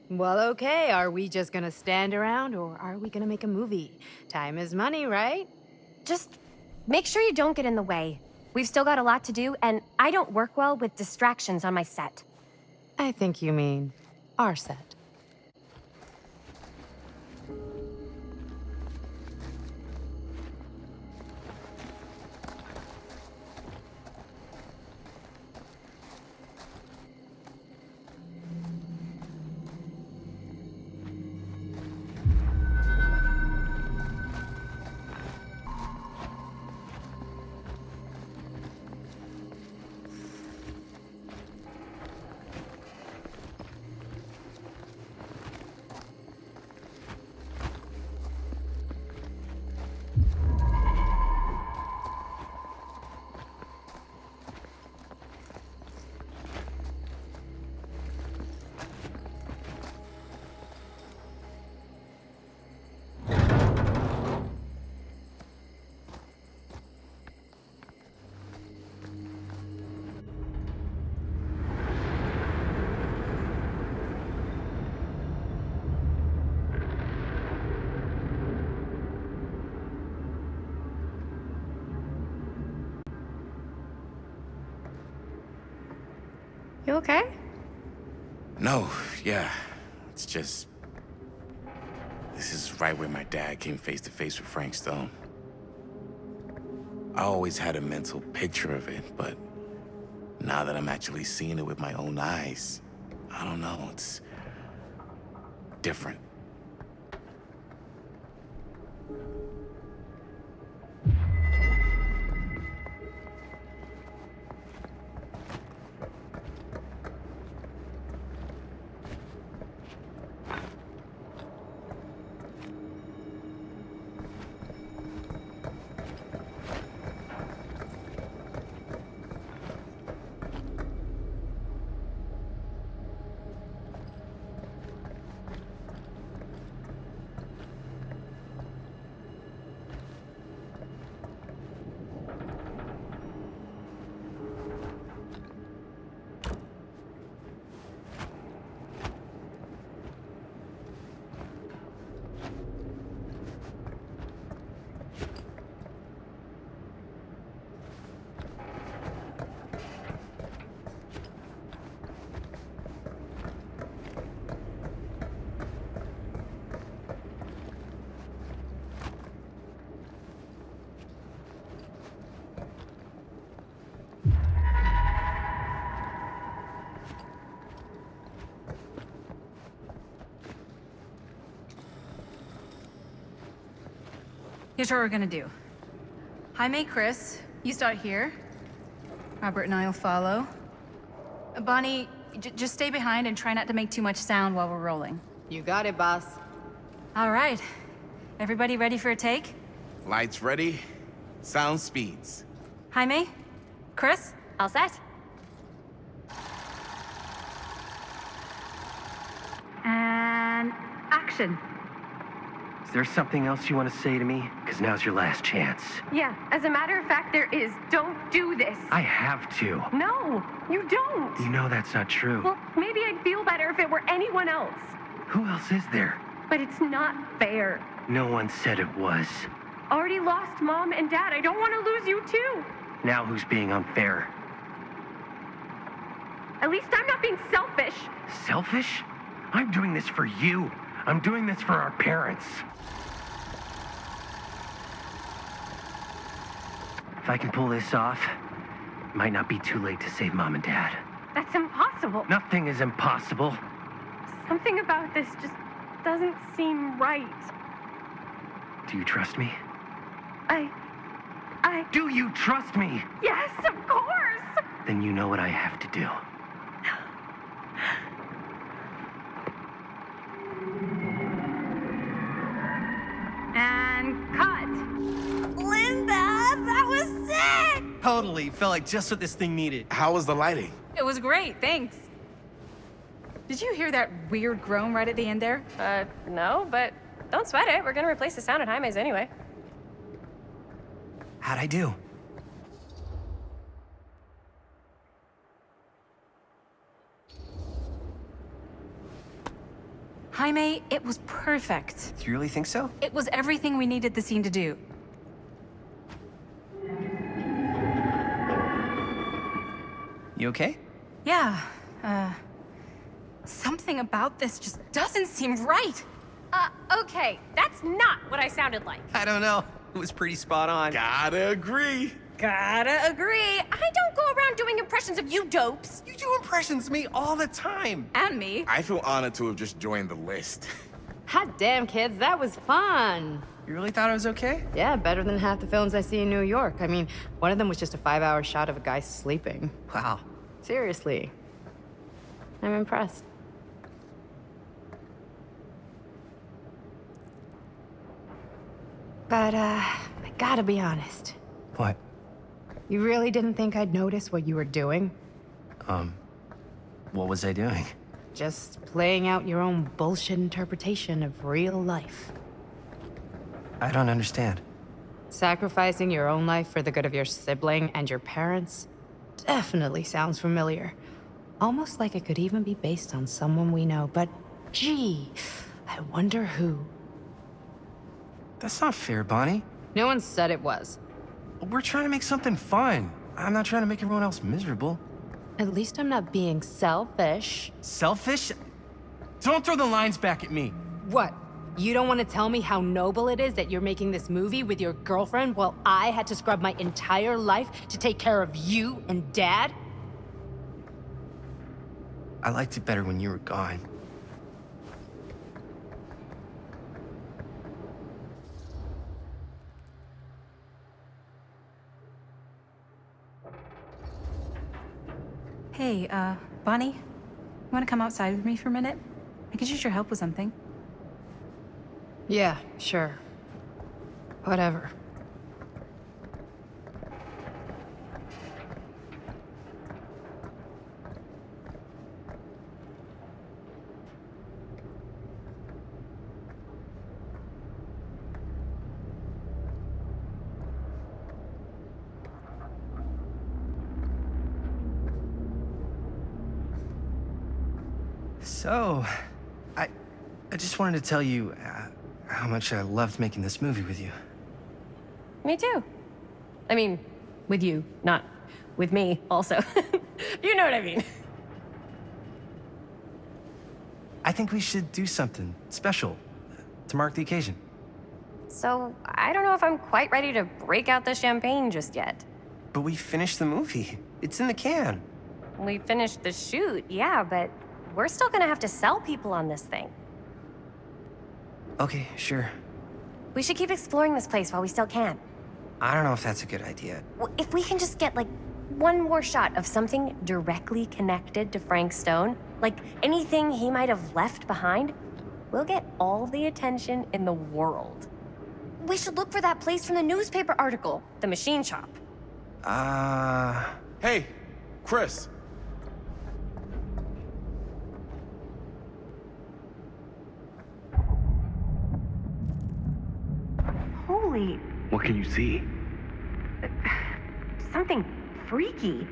Well, okay, are we just gonna stand around, or are we gonna make a movie? Time is money, right? Just make sure you don't get in the way. We've still got a lot to do, and I don't work well with distractions on my set. I think you mean our set. You okay? No, yeah. It's just... This is right where my dad came face to face with Frank Stone. I always had a mental picture of it, but now that I'm actually seeing it with my own eyes, I don't know, it's different. Here's what we're gonna do. Jaime, Chris, you start here. Robert and I will follow. Bonnie, just stay behind and try not to make too much sound while we're rolling. You got it, boss. All right. Everybody ready for a take? Lights ready, sound speeds. Jaime? Chris? All set? And action. Is there something else you want to say to me? Because now's your last chance. Yeah, as a matter of fact, there is. Don't do this. I have to. No, you don't. You know that's not true. Well, maybe I'd feel better if it were anyone else. Who else is there? But it's not fair. No one said it was. Already lost Mom and Dad. I don't want to lose you too. Now who's being unfair? At least I'm not being selfish. Selfish? I'm doing this for you. I'm doing this for our parents. I can pull this off, it might not be too late to save Mom and Dad. That's impossible. Nothing is impossible. Something about this just doesn't seem right. Do you trust me? I... Do you trust me? Yes, of course! Then you know what I have to do. And cut. Linda, that was sick! Totally. Felt like just what this thing needed. How was the lighting? It was great, thanks. Did you hear that weird groan right at the end there? No, but don't sweat it. We're gonna replace the sound at Jaime's anyway. How'd I do? Jaime, it was perfect. Do you really think so? It was everything we needed the scene to do. You okay? Yeah, something about this just doesn't seem right. Okay, that's not what I sounded like. I don't know. It was pretty spot on. Gotta agree. Gotta agree. I don't go around doing impressions of you dopes. You do impressions of me all the time. And me. I feel honored to have just joined the list. Hot damn, kids, that was fun. You really thought it was okay? Yeah, better than half the films I see in New York. I mean, one of them was just a 5-hour shot of a guy sleeping. Wow. Seriously. I'm impressed. But, I gotta be honest. What? You really didn't think I'd notice what you were doing? What was I doing? Just playing out your own bullshit interpretation of real life. I don't understand. Sacrificing your own life for the good of your sibling and your parents definitely sounds familiar. Almost like it could even be based on someone we know, but gee, I wonder who. That's not fair, Bonnie. No one said it was. We're trying to make something fun. I'm not trying to make everyone else miserable. At least I'm not being selfish. Selfish? Don't throw the lines back at me. What? You don't want to tell me how noble it is that you're making this movie with your girlfriend while I had to scrub my entire life to take care of you and Dad? I liked it better when you were gone. Hey, Bonnie, you wanna come outside with me for a minute? I could use your help with something. Yeah, sure. Whatever. So, I just wanted to tell you how much I loved making this movie with you. Me too. I mean, with you, not with me, also. You know what I mean. I think we should do something special to mark the occasion. So, I don't know if I'm quite ready to break out the champagne just yet. But we finished the movie. It's in the can. We finished the shoot, yeah, but we're still gonna have to sell people on this thing. Okay, sure. We should keep exploring this place while we still can. I don't know if that's a good idea. Well, if we can just get, like, one more shot of something directly connected to Frank Stone, like anything he might have left behind, we'll get all the attention in the world. We should look for that place from the newspaper article, the machine shop. Hey, Chris. Holy, What can you see? something freaky.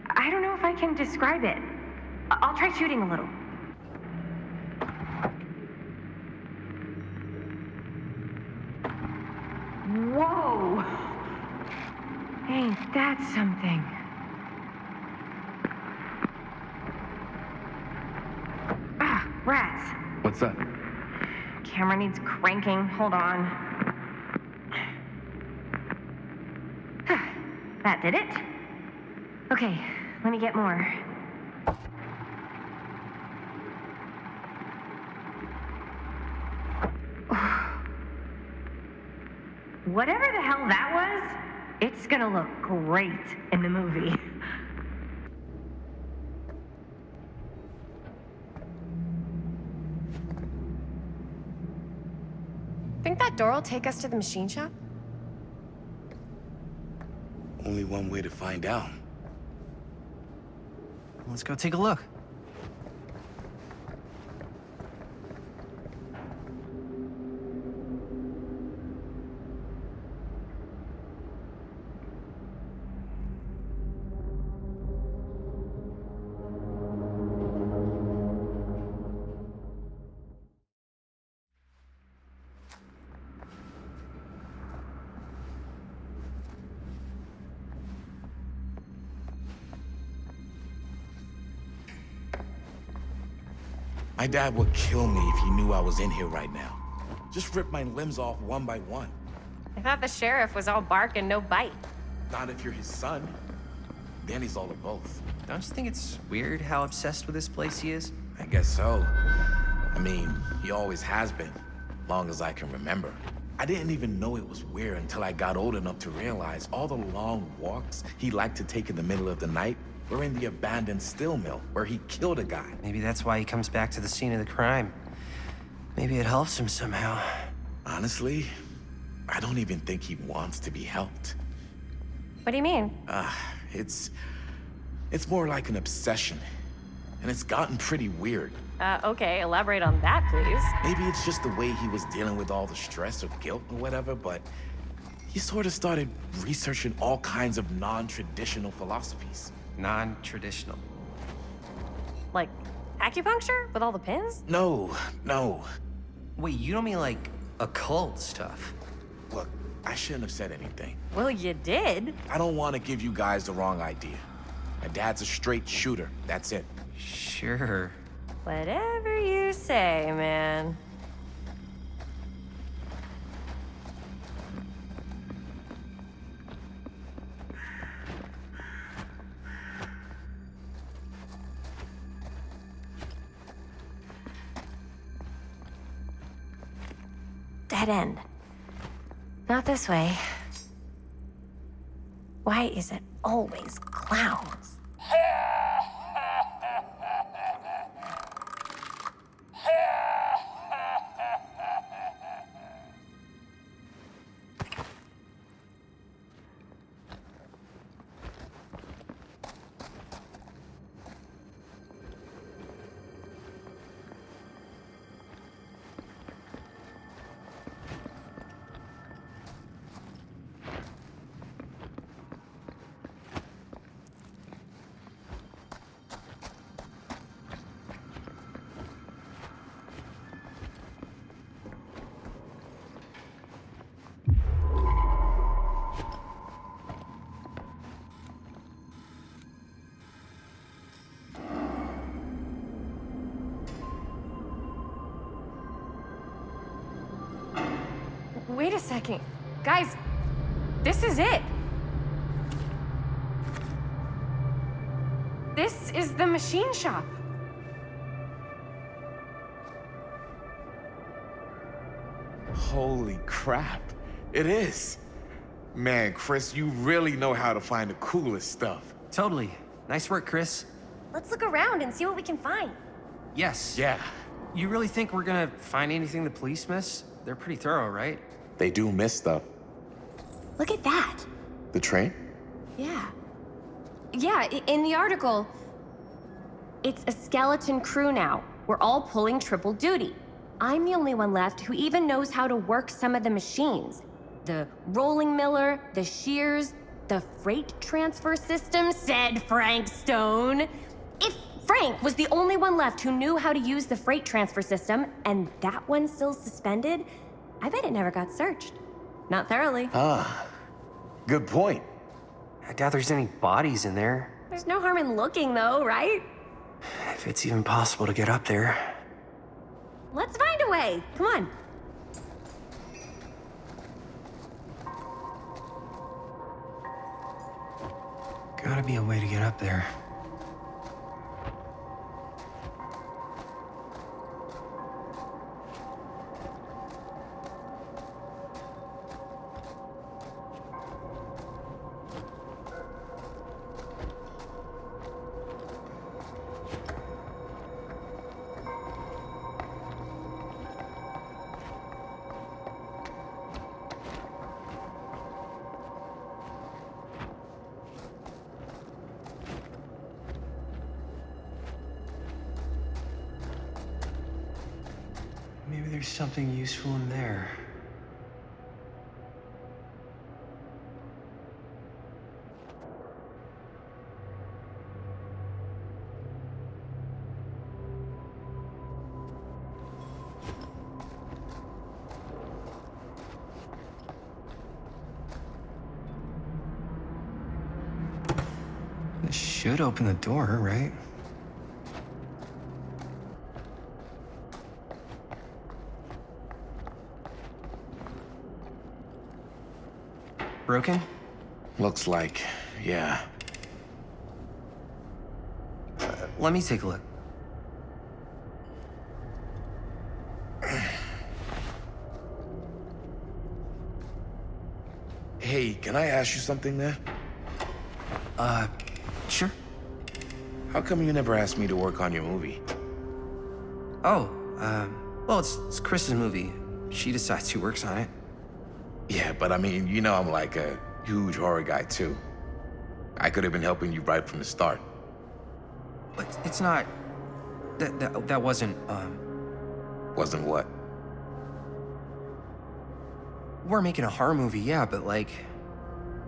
I don't know if I can describe it. I'll try shooting a little. Whoa! Ain't that something? Ah, rats. What's that? Camera needs cranking. Hold on. That did it? Okay, let me get more. Whatever the hell that was, it's gonna look great in the movie. Think that door will take us to the machine shop? Only one way to find out. Let's go take a look. My dad would kill me if he knew I was in here right now. Just rip my limbs off one by one. I thought the sheriff was all bark and no bite. Not if you're his son. Then he's all of both. Don't you think it's weird how obsessed with this place he is? I guess so. I mean, he always has been, long as I can remember. I didn't even know it was weird until I got old enough to realize all the long walks he liked to take in the middle of the night were in the abandoned steel mill where he killed a guy. Maybe that's why he comes back to the scene of the crime. Maybe it helps him somehow. Honestly, I don't even think he wants to be helped. What do you mean? It's more like an obsession. And it's gotten pretty weird. Okay, elaborate on that, please. Maybe it's just the way he was dealing with all the stress or guilt or whatever, but he sort of started researching all kinds of non-traditional philosophies. Non-traditional? Like acupuncture with all the pins? No. Wait, you don't mean like occult stuff? Look, I shouldn't have said anything. Well, you did. I don't want to give you guys the wrong idea. My dad's a straight shooter, that's it. Sure. Whatever you say, man. Dead end. Not this way. Why is it always clowns? Wait a second. Guys, this is it. This is the machine shop. Holy crap, it is. Man, Chris, you really know how to find the coolest stuff. Totally. Nice work, Chris. Let's look around and see what we can find. Yes. Yeah. You really think we're gonna find anything the police miss? They're pretty thorough, right? They do miss stuff. Look at that. The train? Yeah. Yeah, in the article, it's a skeleton crew now. We're all pulling triple duty. I'm the only one left who even knows how to work some of the machines. The rolling miller, the shears, the freight transfer system, said Frank Stone. If Frank was the only one left who knew how to use the freight transfer system, and that one's still suspended, I bet it never got searched. Not thoroughly. Ah, good point. I doubt there's any bodies in there. There's no harm in looking, though, right? If it's even possible to get up there. Let's find a way. Come on. gotta be a way to get up there. Maybe there's something useful in there. This should open the door, right? Broken? Looks like, yeah. Let me take a look. Hey, can I ask you something, man? Sure. How come you never asked me to work on your movie? Oh, well, it's Chris's movie. She decides who works on it. Yeah, but I mean, you know I'm like a huge horror guy, too. I could have been helping you right from the start. But it's not... That wasn't, Wasn't what? We're making a horror movie, yeah, but like...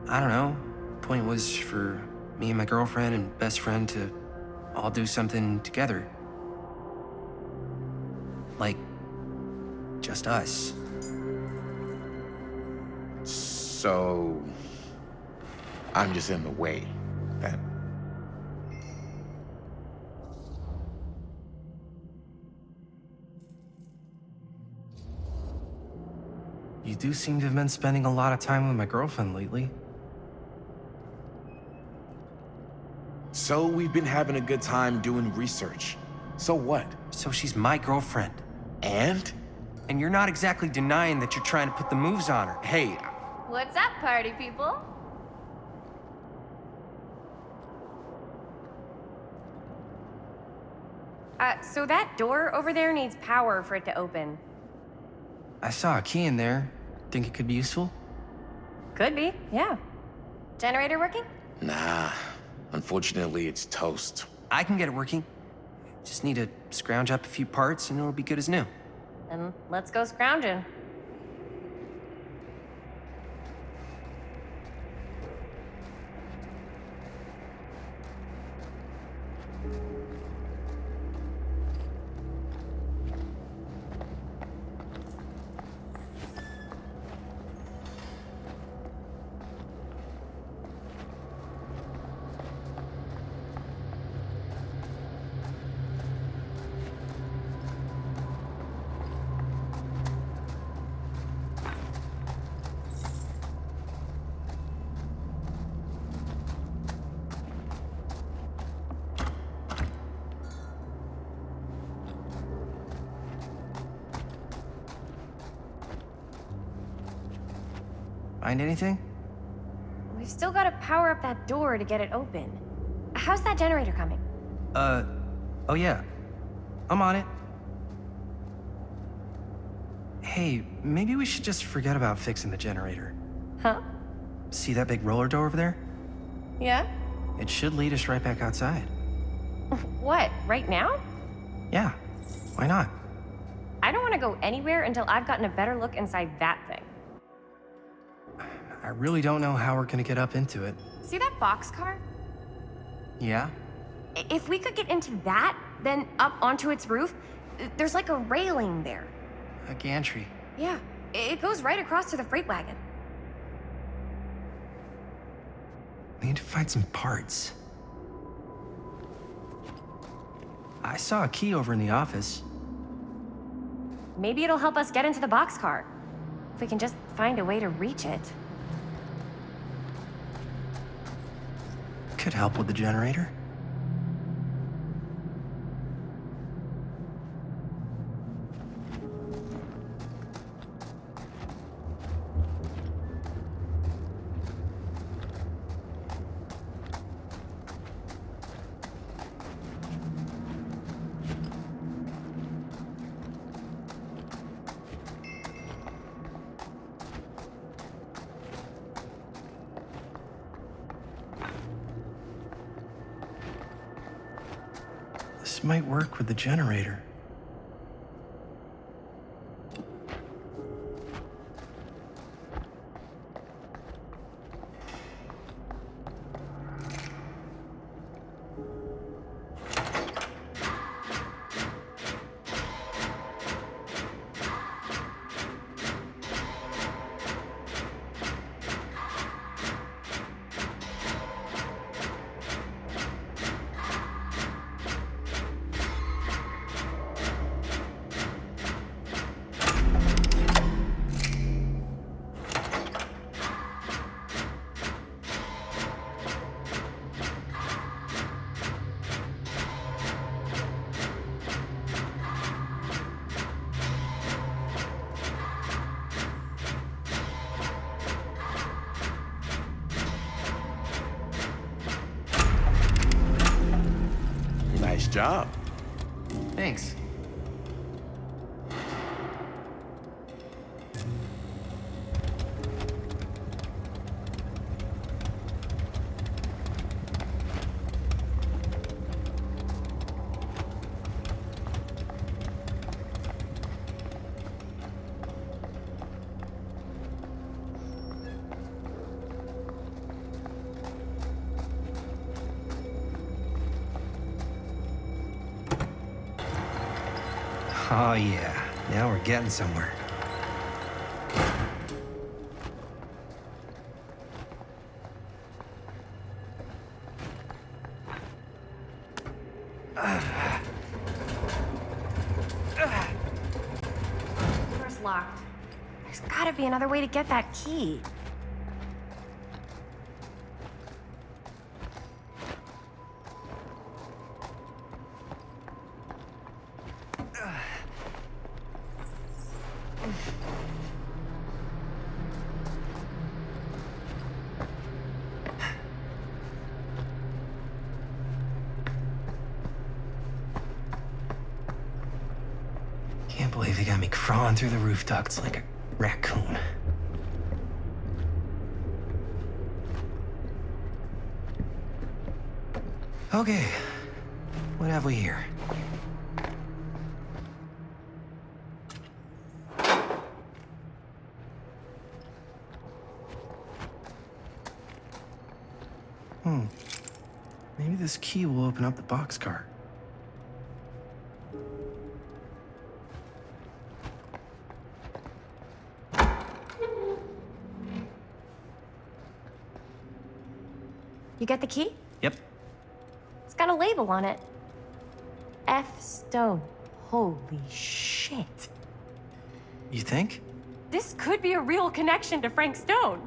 I don't know. The point was for me and my girlfriend and best friend to all do something together. Like... just us. So... I'm just in the way, then. You do seem to have been spending a lot of time with my girlfriend lately. So we've been having a good time doing research. So what? So she's my girlfriend. And? And you're not exactly denying that you're trying to put the moves on her. Hey. What's up, party people? So that door over there needs power for it to open. I saw a key in there. Think it could be useful? Could be, yeah. Generator working? Nah. Unfortunately, it's toast. I can get it working. Just need to scrounge up a few parts and it'll be good as new. Then let's go scrounging. Find anything? We've still got to power up that door to get it open. How's that generator coming? Oh yeah. I'm on it. Hey, maybe we should just forget about fixing the generator. Huh? See that big roller door over there? Yeah? It should lead us right back outside. What, right now? Yeah, why not? I don't want to go anywhere until I've gotten a better look inside that thing. I really don't know how we're gonna get up into it. See that boxcar? Yeah? If we could get into that, then up onto its roof, there's like a railing there. A gantry. Yeah, it goes right across to the freight wagon. We need to find some parts. I saw a key over in the office. Maybe it'll help us get into the boxcar. If we can just find a way to reach it. could help with the generator. This might work with the generator. Nice job. Thanks. Oh yeah, now we're getting somewhere. Door's locked. There's gotta be another way to get that key. Can't believe they got me crawling through the roof ducts like a raccoon. Okay, what have we here? Maybe this key will open up the boxcar. You get the key? Yep. It's got a label on it. F. Stone. Holy shit. You think? This could be a real connection to Frank Stone.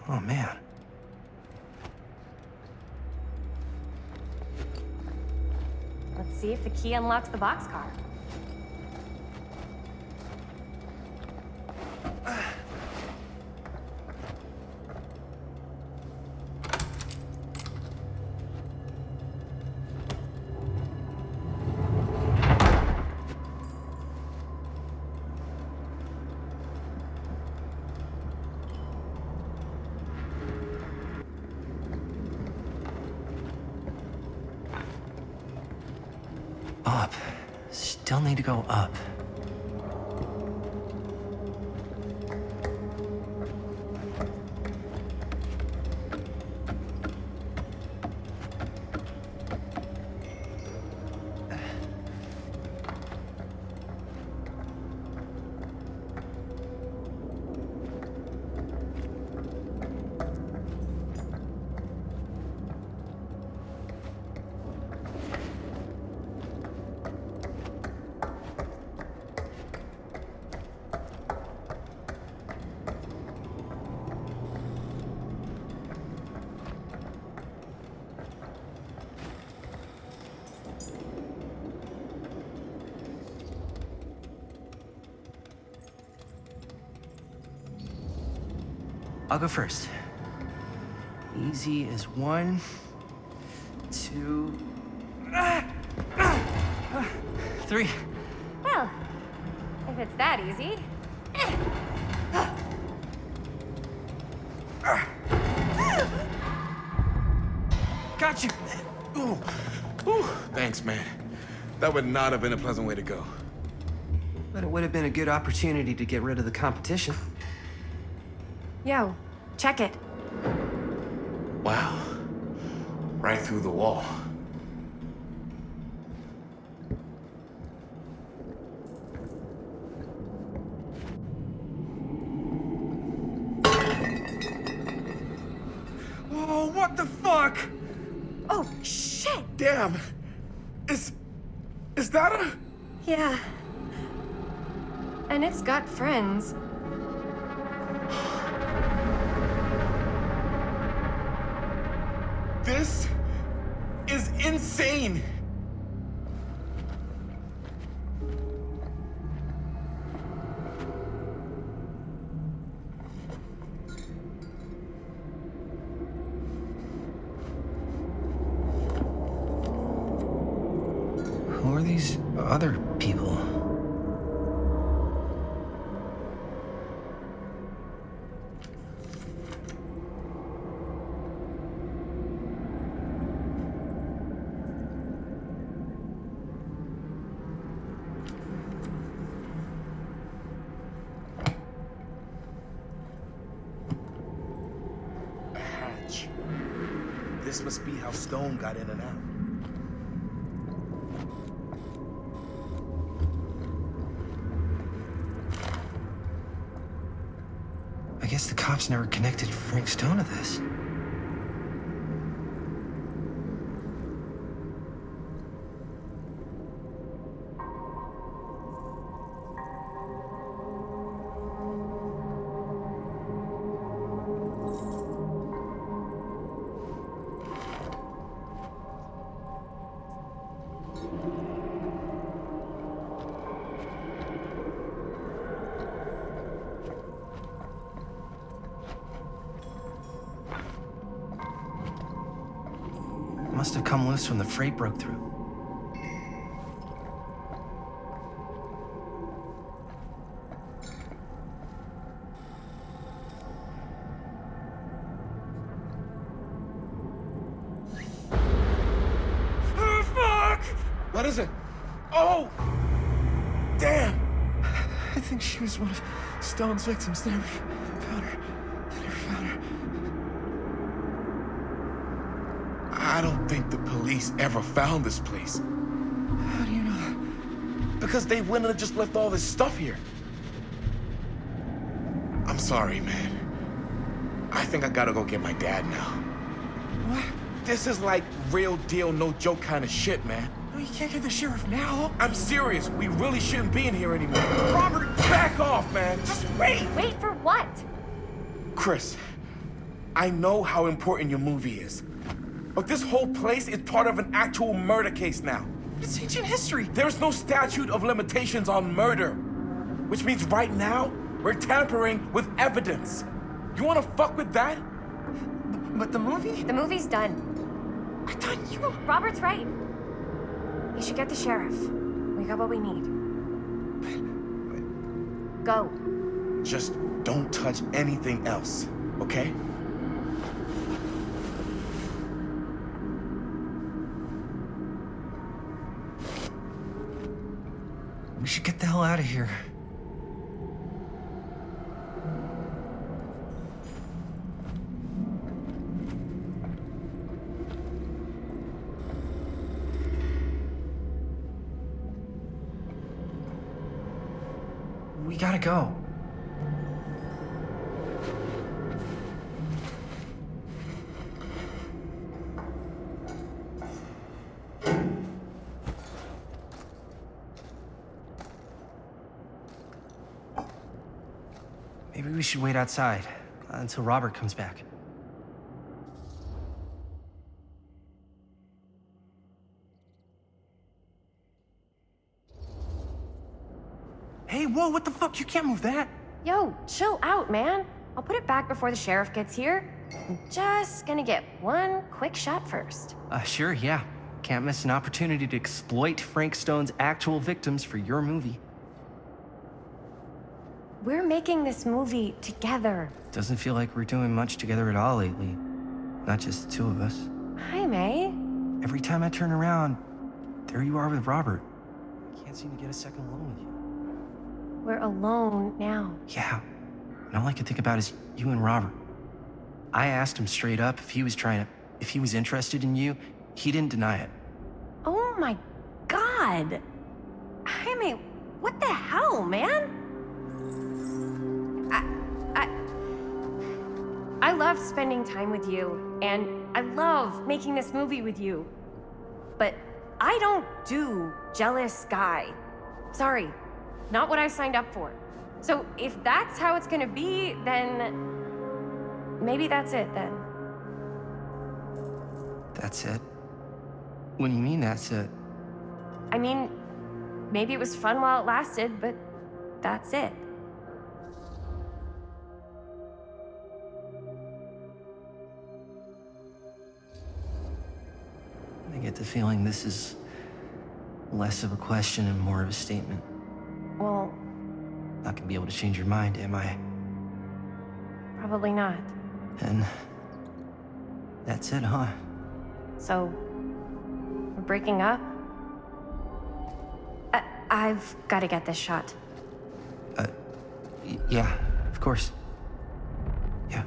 Oh man. Let's see if the key unlocks the boxcar. Up. Still need to go up. I'll go first. Easy as 1, 2, 3. Well, if it's that easy. Got you! Ooh. Ooh. Thanks, man. That would not have been a pleasant way to go. But it would have been a good opportunity to get rid of the competition. Yo, check it. Wow. Right through the wall. Oh, what the fuck? Oh, shit! Damn! Is that a... Yeah. And it's got friends. This is insane! Who are these other people? A hatch. This must be how Stone got in and out. I guess the cops never connected Frank Stone to this. Must have come loose when the freight broke through. Oh, fuck! What is it? Oh! Damn! I think she was one of Stone's victims. They never found her. They never found her. I don't think the police ever found this place. How do you know that? Because they wouldn't have just left all this stuff here. I'm sorry, man. I think I gotta go get my dad now. What? This is like real deal, no joke kind of shit, man. No, you can't get the sheriff now. I'm serious. We really shouldn't be in here anymore. Robert, back off, man. Just wait. Wait for what? Chris, I know how important your movie is. But this whole place is part of an actual murder case now. It's ancient history. There's no statute of limitations on murder. Which means right now, we're tampering with evidence. You wanna fuck with that? But the movie? The movie's done. I thought you... Robert's right. You should get the sheriff. We got what we need. Go. Just don't touch anything else, okay? We should get the hell out of here. We gotta go. Maybe we should wait outside until Robert comes back. Hey, whoa, what the fuck? You can't move that. Yo, chill out, man. I'll put it back before the sheriff gets here. I'm just gonna get one quick shot first. Sure, yeah. Can't miss an opportunity to exploit Frank Stone's actual victims for your movie. We're making this movie together. Doesn't feel like we're doing much together at all lately. Not just the two of us. Jaime. Every time I turn around, there you are with Robert. I can't seem to get a second alone with you. We're alone now. Yeah. And all I can think about is you and Robert. I asked him straight up if he was interested in you. He didn't deny it. Oh my God. Jaime, what the hell, man? I love spending time with you, and I love making this movie with you. But I don't do jealous guy. Sorry, not what I signed up for. So if that's how it's gonna be, then maybe that's it then. That's it? What do you mean that's it? I mean, maybe it was fun while it lasted, but that's it. I get the feeling this is less of a question and more of a statement. Well, Not gonna be able to change your mind, am I? probably not. And that's it, huh? So, we're breaking up? I've got to get this shot. Yeah, of course. Yeah.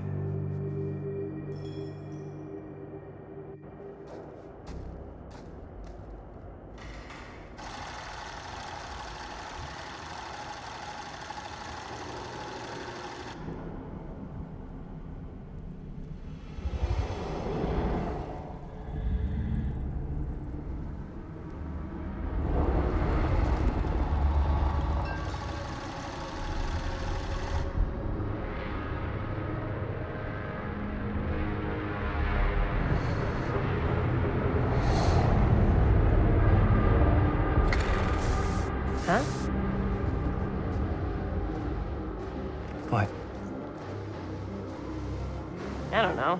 Huh? What? I don't know.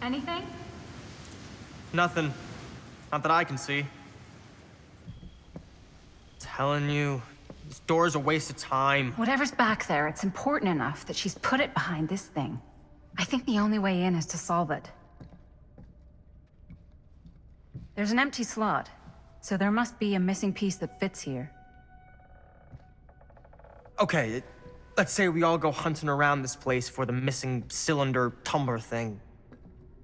Anything? Nothing. Not that I can see. Telling you, this door's a waste of time. Whatever's back there, it's important enough that she's put it behind this thing. I think the only way in is to solve it. There's an empty slot, so there must be a missing piece that fits here. Okay, let's say we all go hunting around this place for the missing cylinder tumbler thing.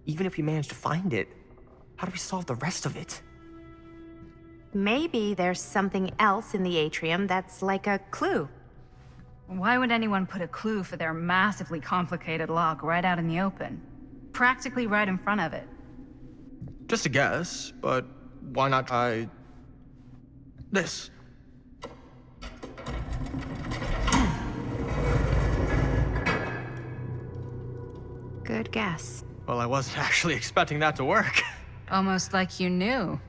Even if we manage to find it, how do we solve the rest of it? Maybe there's something else in the atrium that's like a clue. Why would anyone put a clue for their massively complicated lock right out in the open? Practically right in front of it. Just a guess, but why not try this? Good guess. Well, I wasn't actually expecting that to work. Almost like you knew.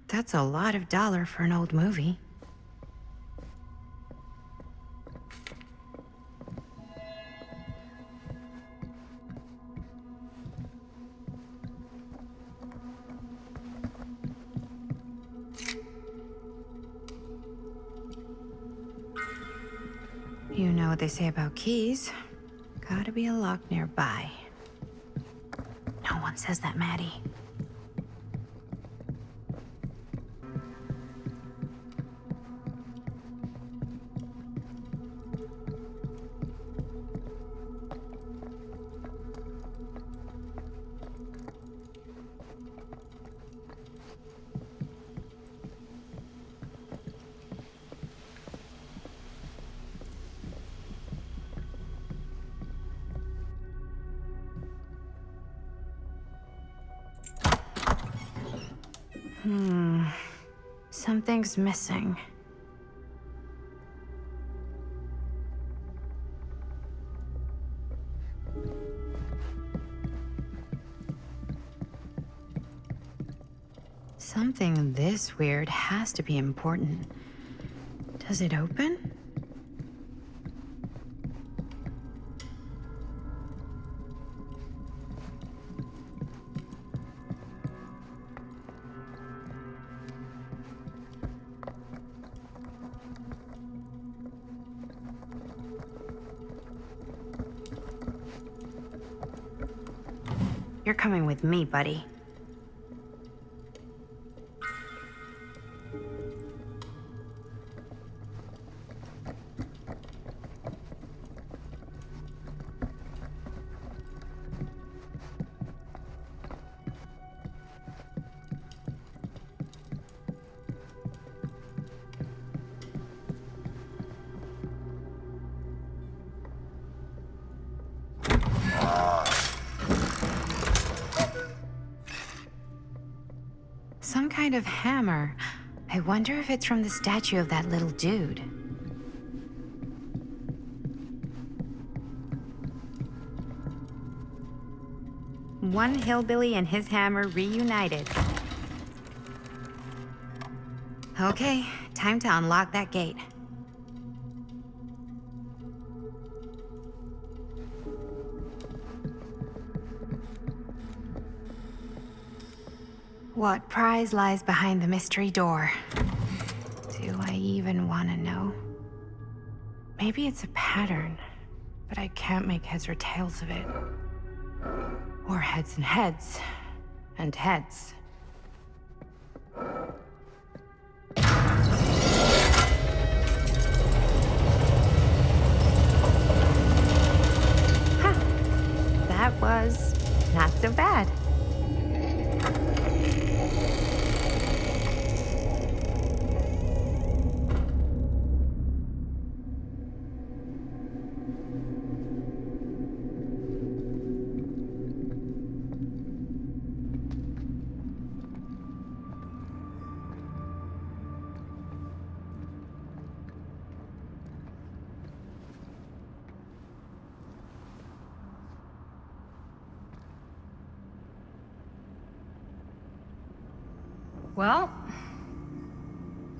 That's a lot of dollar for an old movie. You know what they say about keys. Gotta be a lock nearby. No one says that, Maddie. Something's missing. Something this weird has to be important. Does it open? You're coming with me, buddy. Some kind of hammer. I wonder if it's from the statue of that little dude. One hillbilly and his hammer reunited. Okay, time to unlock that gate. What prize lies behind the mystery door? Do I even want to know? Maybe it's a pattern, but I can't make heads or tails of it. Or heads and heads, and heads. Ha! That was not so bad. Well,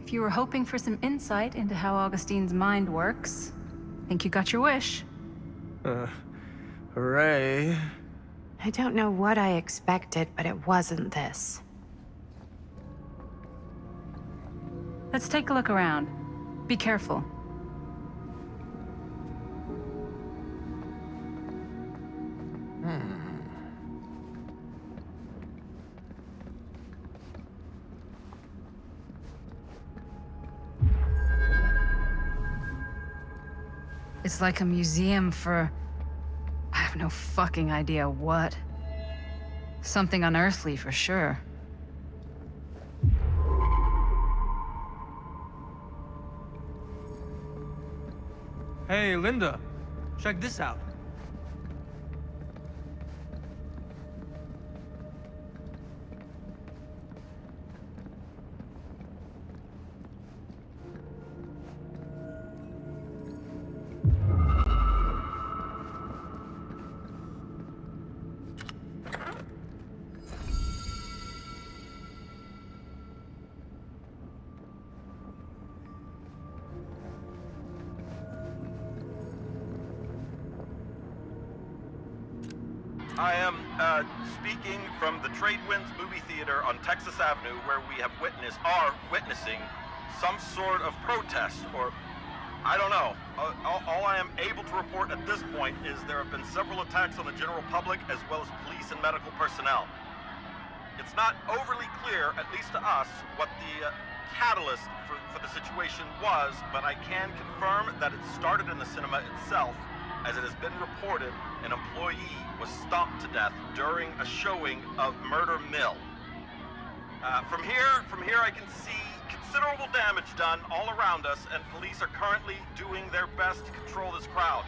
if you were hoping for some insight into how Augustine's mind works, I think you got your wish. Hooray. I don't know what I expected, but it wasn't this. Let's take a look around. Be careful. It's like a museum for... I have no fucking idea what. Something unearthly for sure. Hey, Linda. Check this out. I am speaking from the Trade Winds movie theater on Texas Avenue, where we are witnessing some sort of protest, or I don't know. All I am able to report at this point is there have been several attacks on the general public, as well as police and medical personnel. It's not overly clear, at least to us, what the catalyst for the situation was, but I can confirm that it started in the cinema itself. As it has been reported, an employee was stomped to death during a showing of Murder Mill. From here I can see considerable damage done all around us, and police are currently doing their best to control this crowd.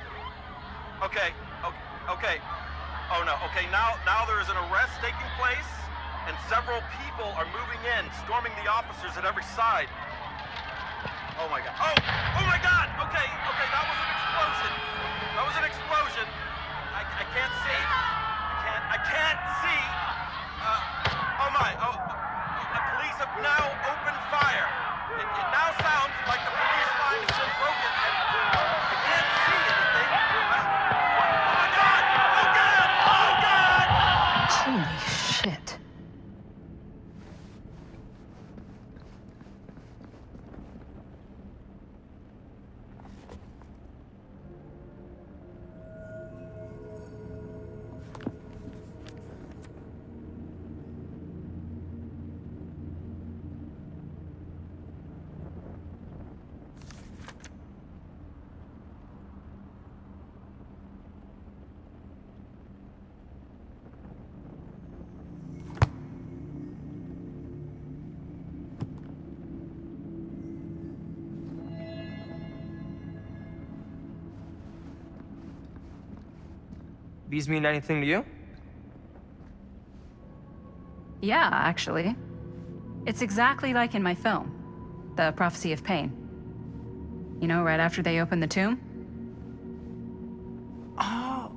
Okay. Oh no, okay, now there is an arrest taking place, and several people are moving in, storming the officers at every side. Oh my god. Oh my god! Okay, that was an explosion. That was an explosion. I can't see. I can't see. The police have now opened fire. It now sounds like the police line has been broken, and I can't see anything. Oh my god! Oh god! Oh god! Holy shit. These mean anything to you? Yeah, actually. It's exactly like in my film, The Prophecy of Pain. You know, right after they open the tomb? Oh,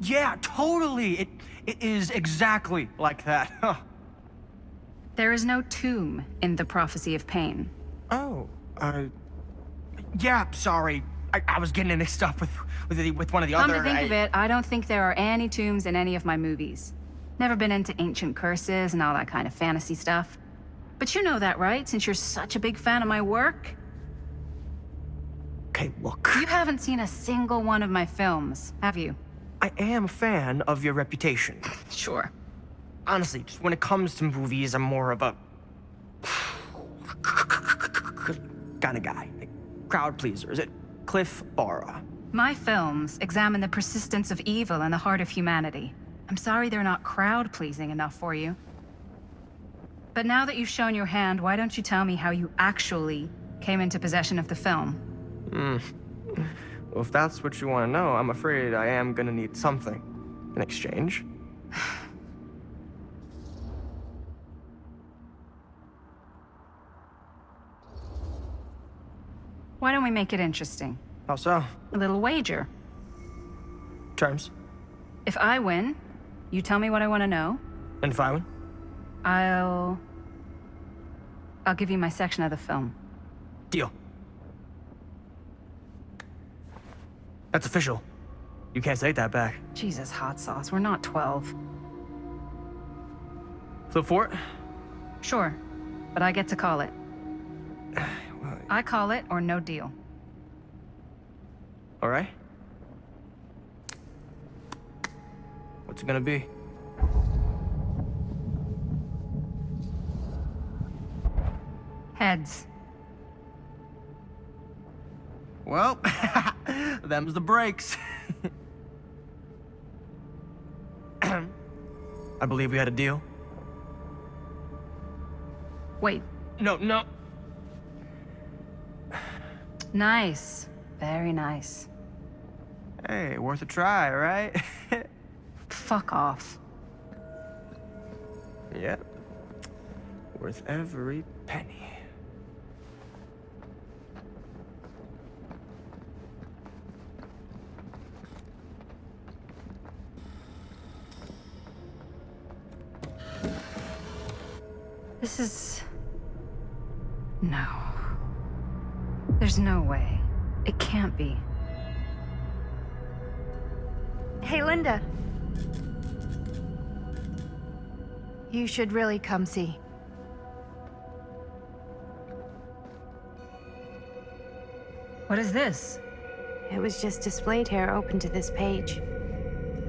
yeah, totally. It is exactly like that. Huh. There is no tomb in The Prophecy of Pain. Oh, yeah, sorry. I was getting mixed up with one of the other... Come to think of it, I don't think there are any tombs in any of my movies. Never been into ancient curses and all that kind of fantasy stuff. But you know that, right? Since you're such a big fan of my work? Okay, look. You haven't seen a single one of my films, have you? I am a fan of your reputation. Sure. Honestly, just when it comes to movies, I'm more of a... kind of guy. Like, crowd pleaser. Is it Cliff Barra? My films examine the persistence of evil in the heart of humanity. I'm sorry they're not crowd-pleasing enough for you. But now that you've shown your hand, why don't you tell me how you actually came into possession of the film? Well, if that's what you want to know, I'm afraid I am gonna need something in exchange. Why don't we make it interesting? How so? A little wager. Terms? If I win, you tell me what I want to know. And if I win? I'll I'll give you my section of the film. Deal. That's official. You can't take that back. Jesus, hot sauce. We're not 12. Flip for it? Sure, but I get to call it. I call it or no deal. All right. What's it gonna be? Heads. Well, them's the breaks. I believe we had a deal. Wait. No. Nice. Very nice. Hey, worth a try, right? Fuck off. Yep. Worth every penny. This is... No. There's no way. It can't be. Hey, Linda. You should really come see. What is this? It was just displayed here, open to this page.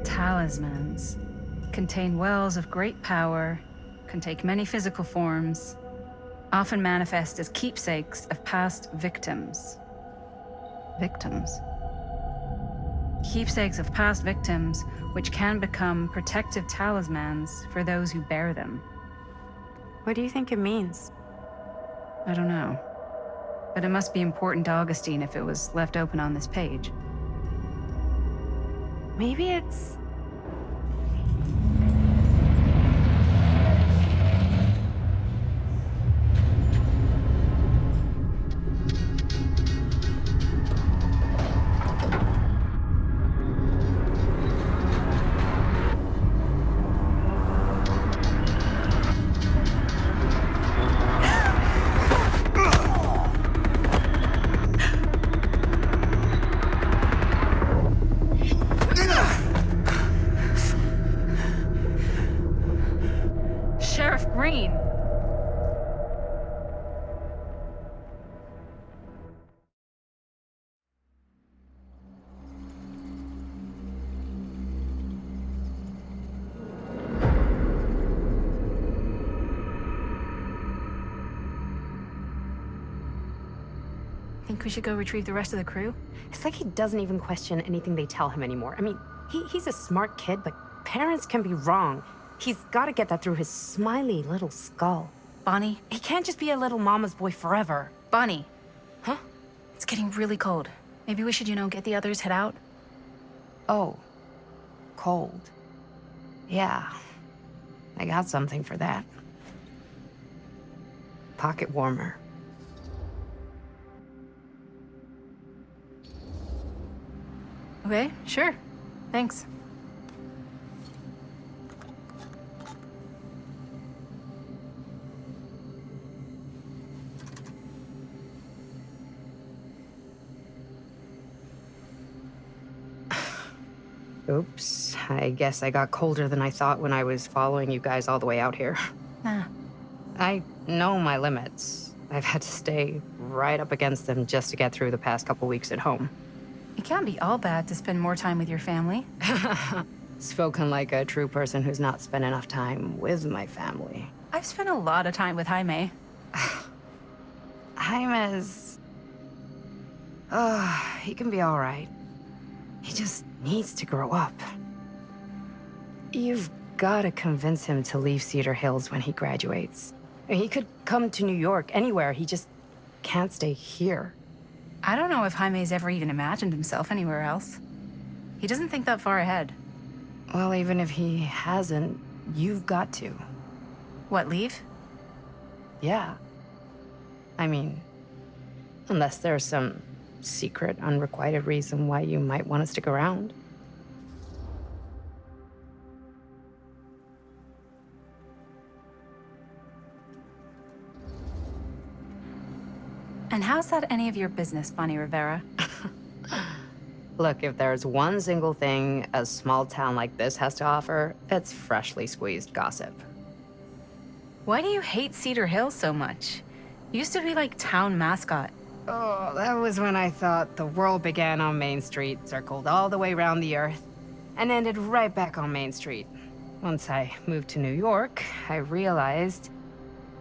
Talismans. Contain wells of great power, can take many physical forms, often manifest as keepsakes of past victims. Victims? Keepsakes of past victims, which can become protective talismans for those who bear them. What do you think it means? I don't know. But it must be important to Augustine if it was left open on this page. Maybe it's... Sheriff Green! Think we should go retrieve the rest of the crew? It's like he doesn't even question anything they tell him anymore. I mean, he's a smart kid, but parents can be wrong. He's got to get that through his smiley little skull. Bonnie? He can't just be a little mama's boy forever. Bonnie. Huh? It's getting really cold. Maybe we should, get the others, head out? Oh. Cold. Yeah. I got something for that. Pocket warmer. Okay, sure. Thanks. Oops. I guess I got colder than I thought when I was following you guys all the way out here. Nah. I know my limits. I've had to stay right up against them just to get through the past couple weeks at home. It can't be all bad to spend more time with your family. Spoken like a true person who's not spent enough time with my family. I've spent a lot of time with Jaime. Jaime's... he can be all right. He just needs to grow up. You've got to convince him to leave Cedar Hills when he graduates. He could come to New York, anywhere. He just can't stay here. I don't know if Jaime's ever even imagined himself anywhere else. He doesn't think that far ahead. Well, even if he hasn't, you've got to. What, leave? Yeah. I mean, unless there's some secret, unrequited reason why you might want to stick around. And how's that any of your business, Bonnie Rivera? Look, if there's one single thing a small town like this has to offer, it's freshly squeezed gossip. Why do you hate Cedar Hills so much? You used to be like town mascot. Oh, that was when I thought the world began on Main Street, circled all the way around the earth, and ended right back on Main Street. Once I moved to New York, I realized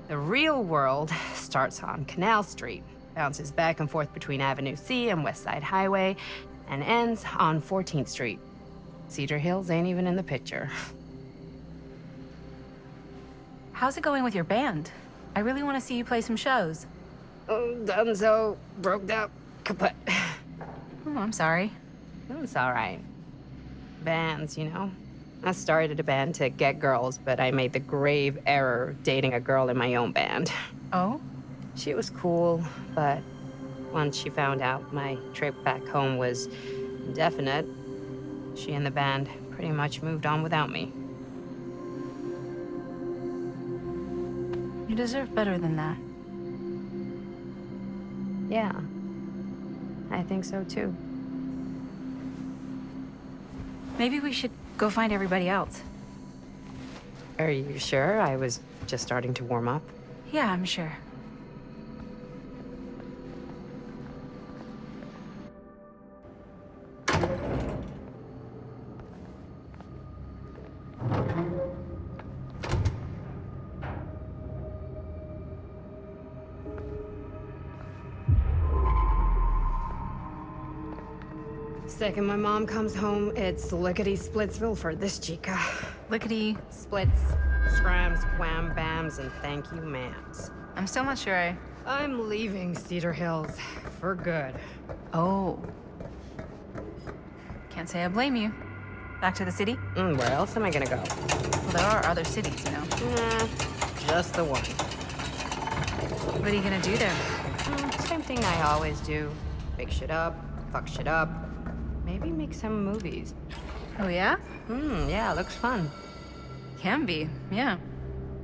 the real world starts on Canal Street, bounces back and forth between Avenue C and West Side Highway, and ends on 14th Street. Cedar Hills ain't even in the picture. How's it going with your band? I really want to see you play some shows. Oh, done so, broke up, kaput. Oh, I'm sorry. It's all right. Bands, you know? I started a band to get girls, but I made the grave error of dating a girl in my own band. Oh? She was cool, but once she found out my trip back home was indefinite, she and the band pretty much moved on without me. You deserve better than that. Yeah, I think so too. Maybe we should go find everybody else. Are you sure? I was just starting to warm up. Yeah, I'm sure. Second my mom comes home, it's lickety-splitsville for this chica. Lickety... Splits, scrams, wham bams, and thank you ma'ams. I'm still not sure I'm leaving Cedar Hills for good. Oh. Can't say I blame you. Back to the city? Where else am I gonna go? Well, there are other cities, you know. Nah, just the one. What are you gonna do there? Same thing I always do. Make shit up, fuck shit up. Maybe make some movies. Oh, yeah? Yeah, looks fun. Can be, yeah.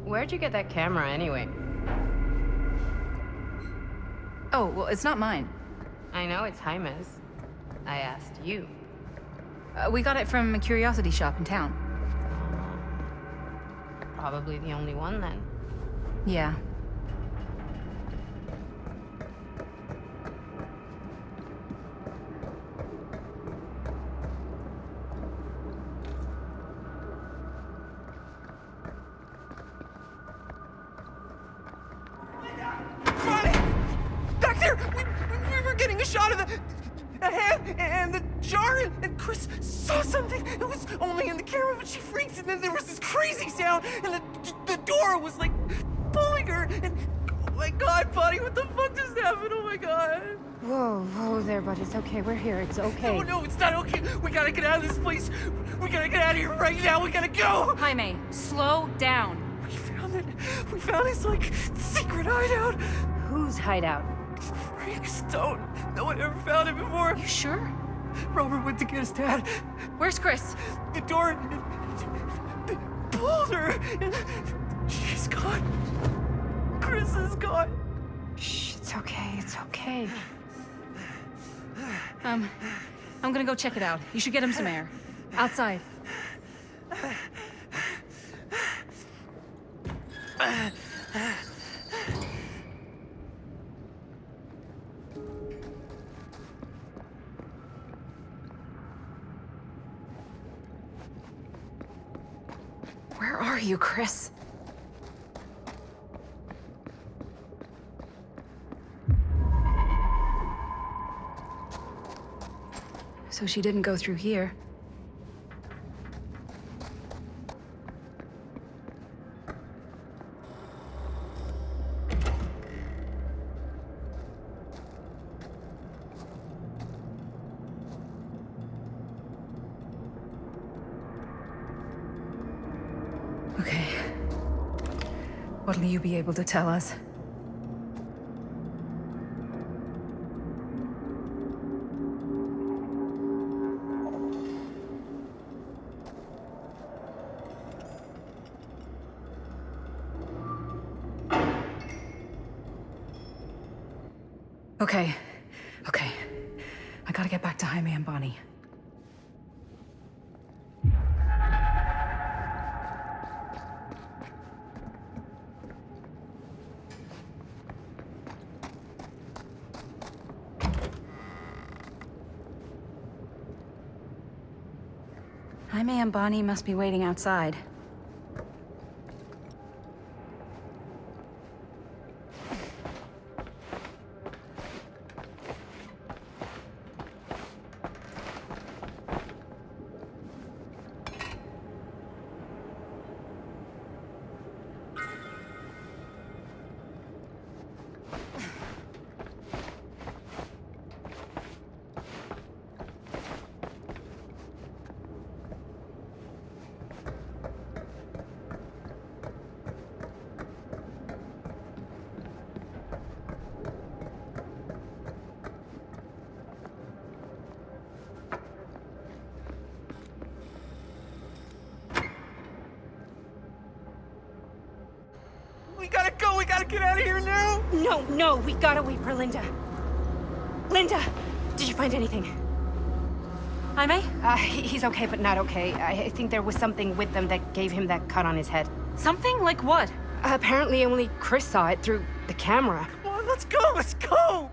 Where'd you get that camera anyway? Oh, well, it's not mine. I know it's Jaime's. I asked you. We got it from a curiosity shop in town. Probably the only one then. Yeah. Back there! We were getting a shot of the hand and the jar, and Chris saw something. It was only in the camera, but she freaked, and then there was this crazy sound, and the door was like pulling her, and oh my God, Bonnie, what the fuck just happened? Oh my God. Whoa there, buddy. It's okay. We're here. It's okay. No, it's not okay. We gotta get out of this place. We gotta get out of here right now. We gotta go. Jaime, slow down. We found it. We found his, like, secret hideout. Whose hideout? Frank Stone. No one ever found it before. You sure? Robert went to get his dad. Where's Chris? The door pulled her. And she's gone. Chris is gone. Shh, it's okay. It's okay. I'm gonna go check it out. You should get him some air. Outside. Where are you, Chris? So she didn't go through here. Okay. What'll you be able to tell us? Okay. I gotta get back to Jaime and Bonnie. Jaime and Bonnie must be waiting outside. We gotta go! We gotta get out of here now! No, we gotta wait for Linda. Linda, did you find anything? Jaime? He's okay, but not okay. I think there was something with them that gave him that cut on his head. Something? Like what? Apparently only Chris saw it through the camera. Come on, let's go! Let's go!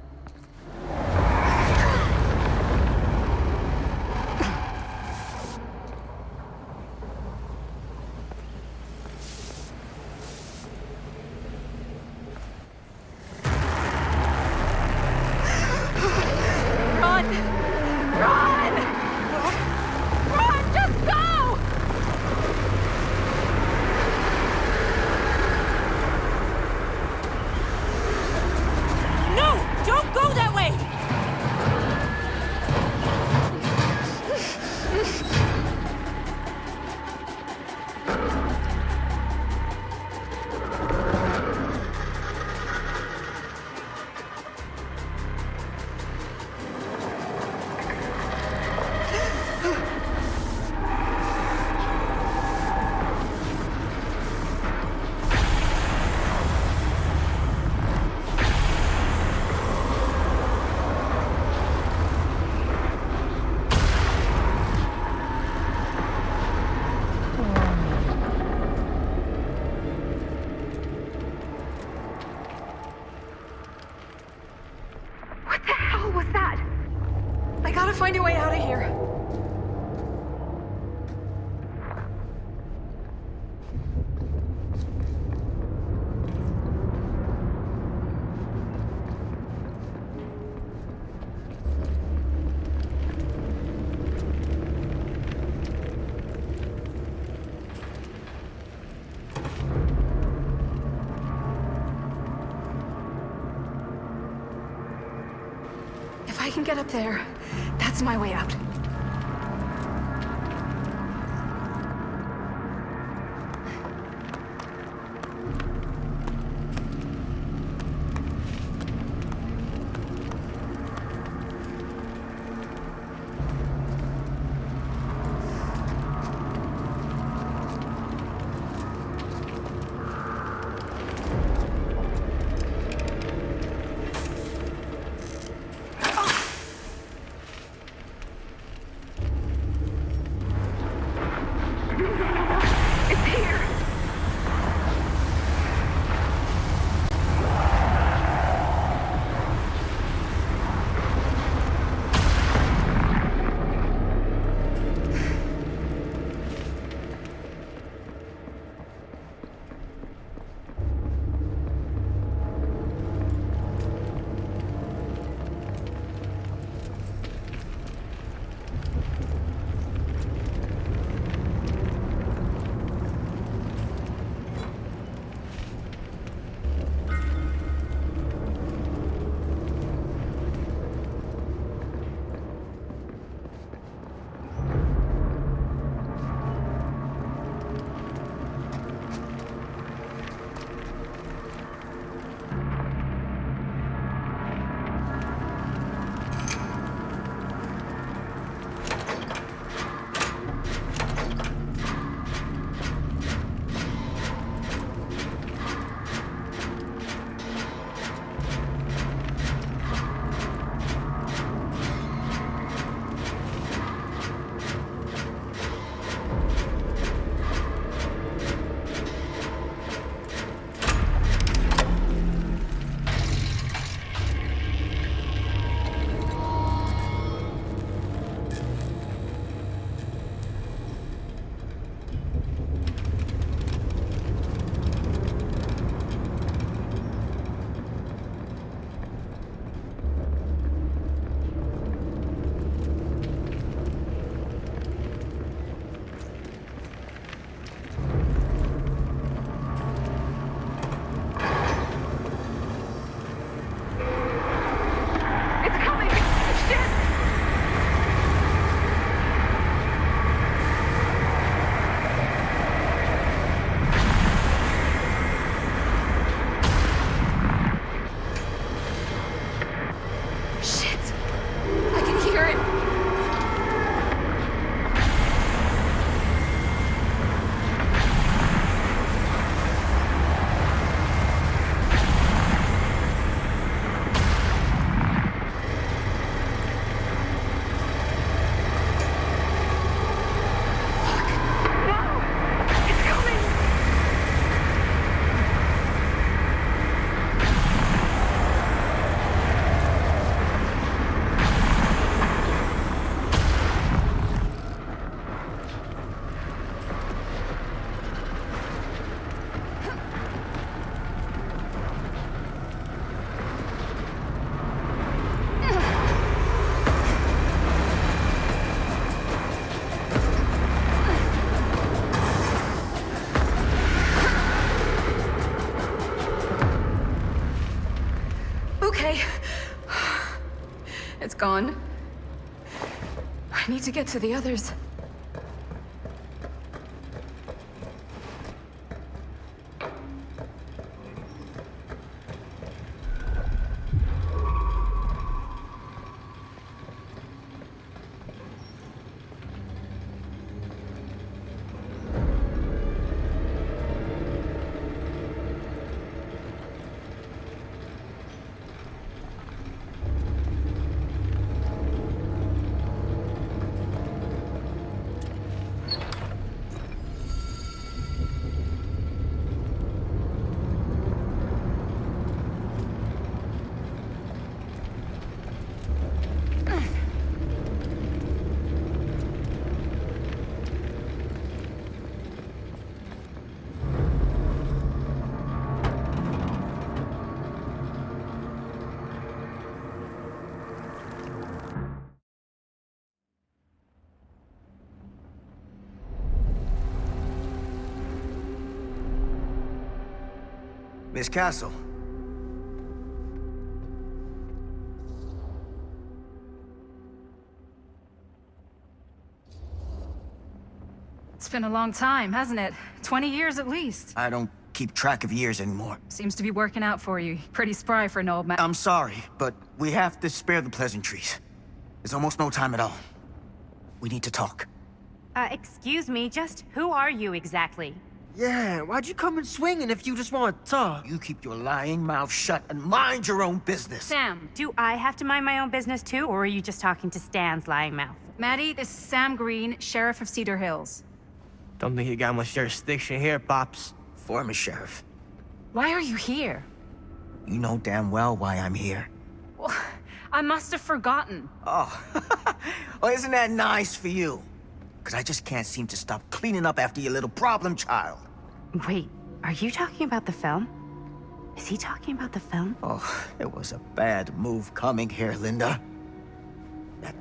Find a way out of here. If I can get up there, that's my way out. gone. I need to get to the others. Miss Castle. It's been a long time, hasn't it? 20 years at least. I don't keep track of years anymore. Seems to be working out for you. Pretty spry for an old man. I'm sorry, but we have to spare the pleasantries. There's almost no time at all. We need to talk. Excuse me, just who are you exactly? Yeah, why'd you come in swinging if you just want to talk? You keep your lying mouth shut and mind your own business. Sam. Do I have to mind my own business too, or are you just talking to Stan's lying mouth? Maddie, this is Sam Green, Sheriff of Cedar Hills. Don't think you got much jurisdiction here, Pops. Former sheriff. Why are you here? You know damn well why I'm here. Well, I must have forgotten. Oh, well, isn't that nice for you? Because I just can't seem to stop cleaning up after your little problem child. Wait, are you talking about the film? Is he talking about the film? Oh, it was a bad move coming here, Linda. That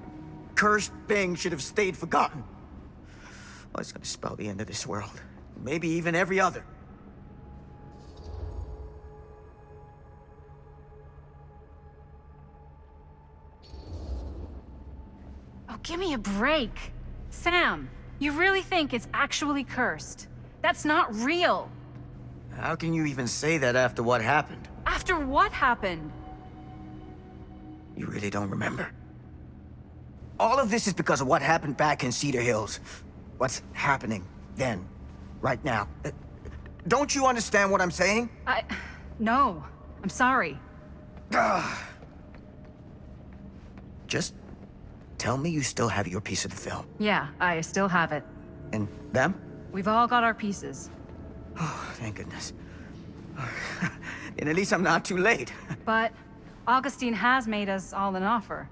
cursed thing should have stayed forgotten. Oh, it's gonna spell the end of this world. Maybe even every other. Oh, give me a break. Sam, you really think it's actually cursed? That's not real. How can you even say that after what happened? After what happened? You really don't remember. All of this is because of what happened back in Cedar Hills. What's happening then, right now. Don't you understand what I'm saying? No. I'm sorry. Just tell me you still have your piece of the film. Yeah, I still have it. And them? We've all got our pieces. Oh, thank goodness. And at least I'm not too late. But Augustine has made us all an offer.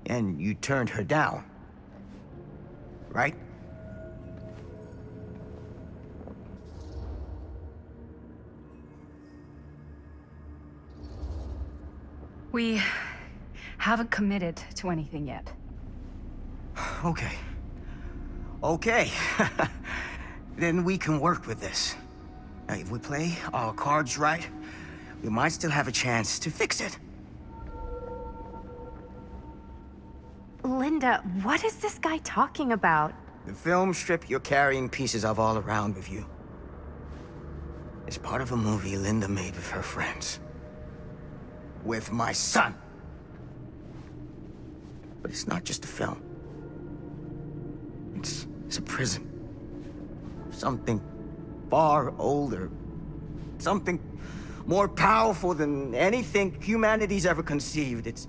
And you turned her down, right? We haven't committed to anything yet. Okay. Okay. Then we can work with this. Now, if we play our cards right, we might still have a chance to fix it. Linda, what is this guy talking about? The film strip you're carrying pieces of all around with you is part of a movie Linda made with her friends. With my son. But it's not just a film. It's a prison. Something far older. Something more powerful than anything humanity's ever conceived. It's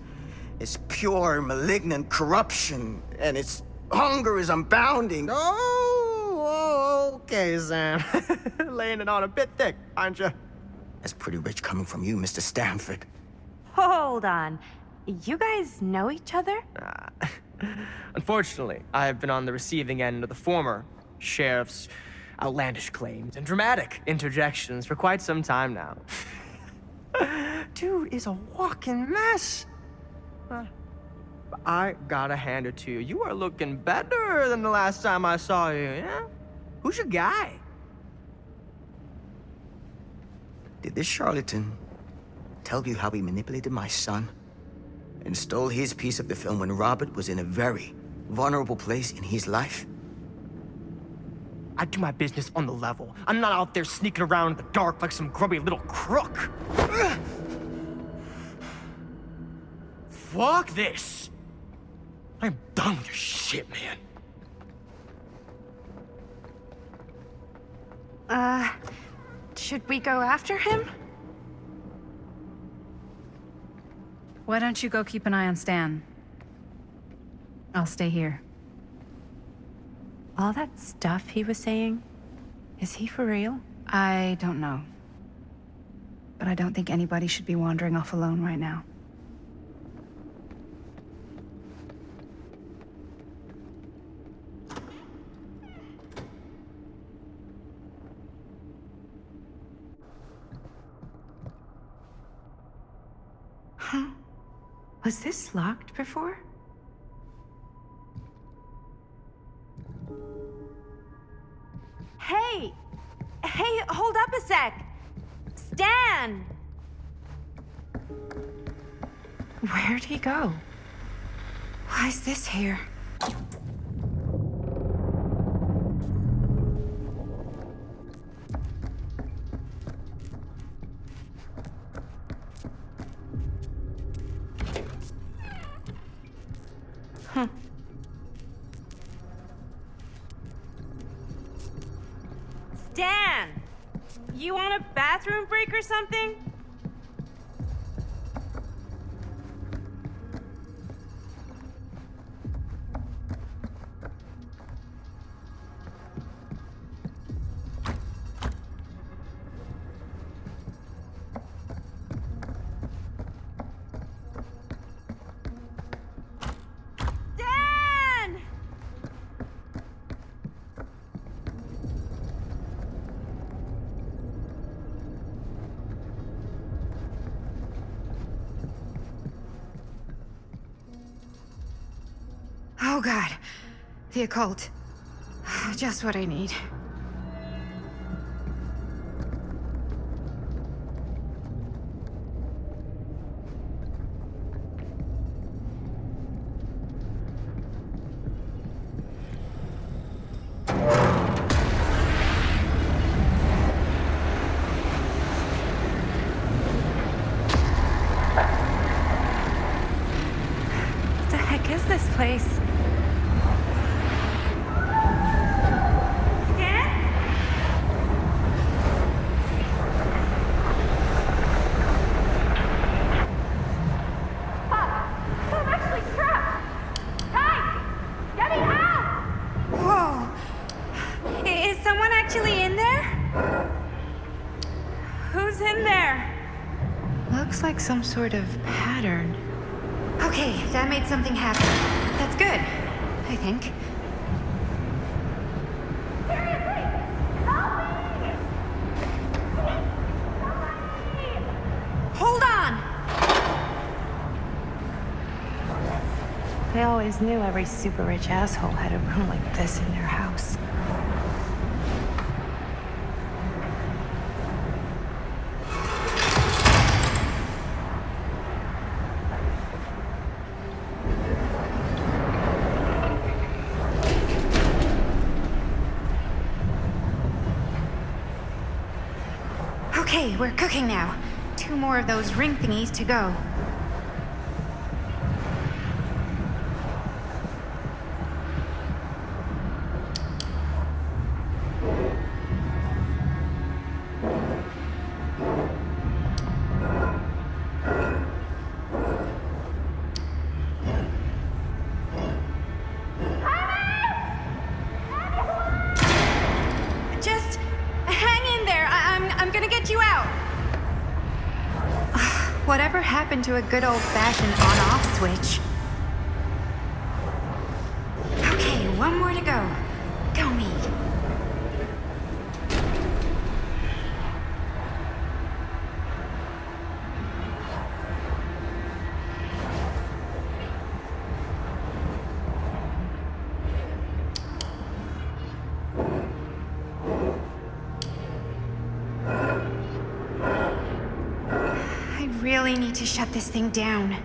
pure, malignant corruption, and its hunger is unbounding. Oh, okay, Sam. Laying it on a bit thick, aren't you? That's pretty rich coming from you, Mr. Stanford. Hold on. You guys know each other? Unfortunately, I have been on the receiving end of the former sheriff's outlandish claims and dramatic interjections for quite some time now. Dude is a walking mess. I gotta hand it to you. You are looking better than the last time I saw you, yeah? Who's your guy? Did this charlatan tell you how he manipulated my son? and stole his piece of the film when Robert was in a very vulnerable place in his life? I do my business on the level. I'm not out there sneaking around in the dark like some grubby little crook. Fuck this. I'm done with your shit, man. Should we go after him? Why don't you go keep an eye on Stan? I'll stay here. All that stuff he was saying, is he for real? I don't know. But I don't think anybody should be wandering off alone right now. Huh? Was this locked before? Hey! Hey, hold up a sec! Stan! Where'd he go? Why is this here? Huh. Stan! You want a bathroom break or something? Stan! Oh God, the occult. Just what I need. What the heck is this place? Whoa! Is someone actually in there? Who's in there? Looks like some sort of pattern. Okay, that made something happen. That's good, I think. Hold on! I always knew every super rich asshole had a room like this in their house. Okay, we're cooking now. 2 more of those ring thingies to go. Just hang in there. I'm gonna get you out. Whatever happened to a good old-fashioned on-off switch? Okay, 1 more to go. Go me. I really need to shut this thing down.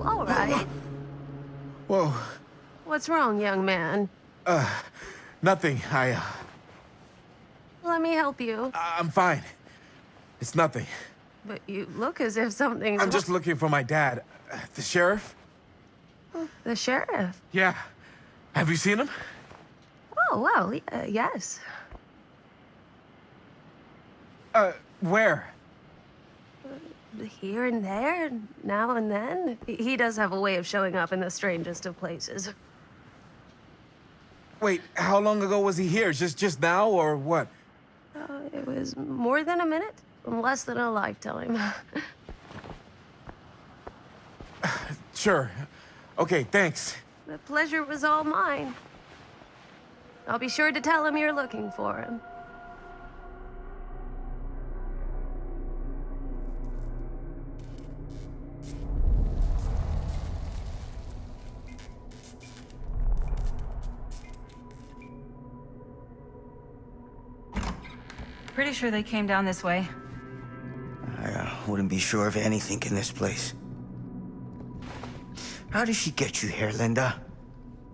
all right. Whoa. What's wrong, young man? Nothing. Let me help you. I'm fine. It's nothing. But you look as if something's I'm just looking for my dad. The sheriff? The sheriff? Yeah. Have you seen him? Oh, well, yes. Where? Here and there, now and then. He does have a way of showing up in the strangest of places. Wait, how long ago was he here? Just now, or what? It was more than a minute, less than a lifetime. Sure. Okay, thanks. The pleasure was all mine. I'll be sure to tell him you're looking for him. Pretty sure they came down this way. I wouldn't be sure of anything in this place. How did she get you here, Linda?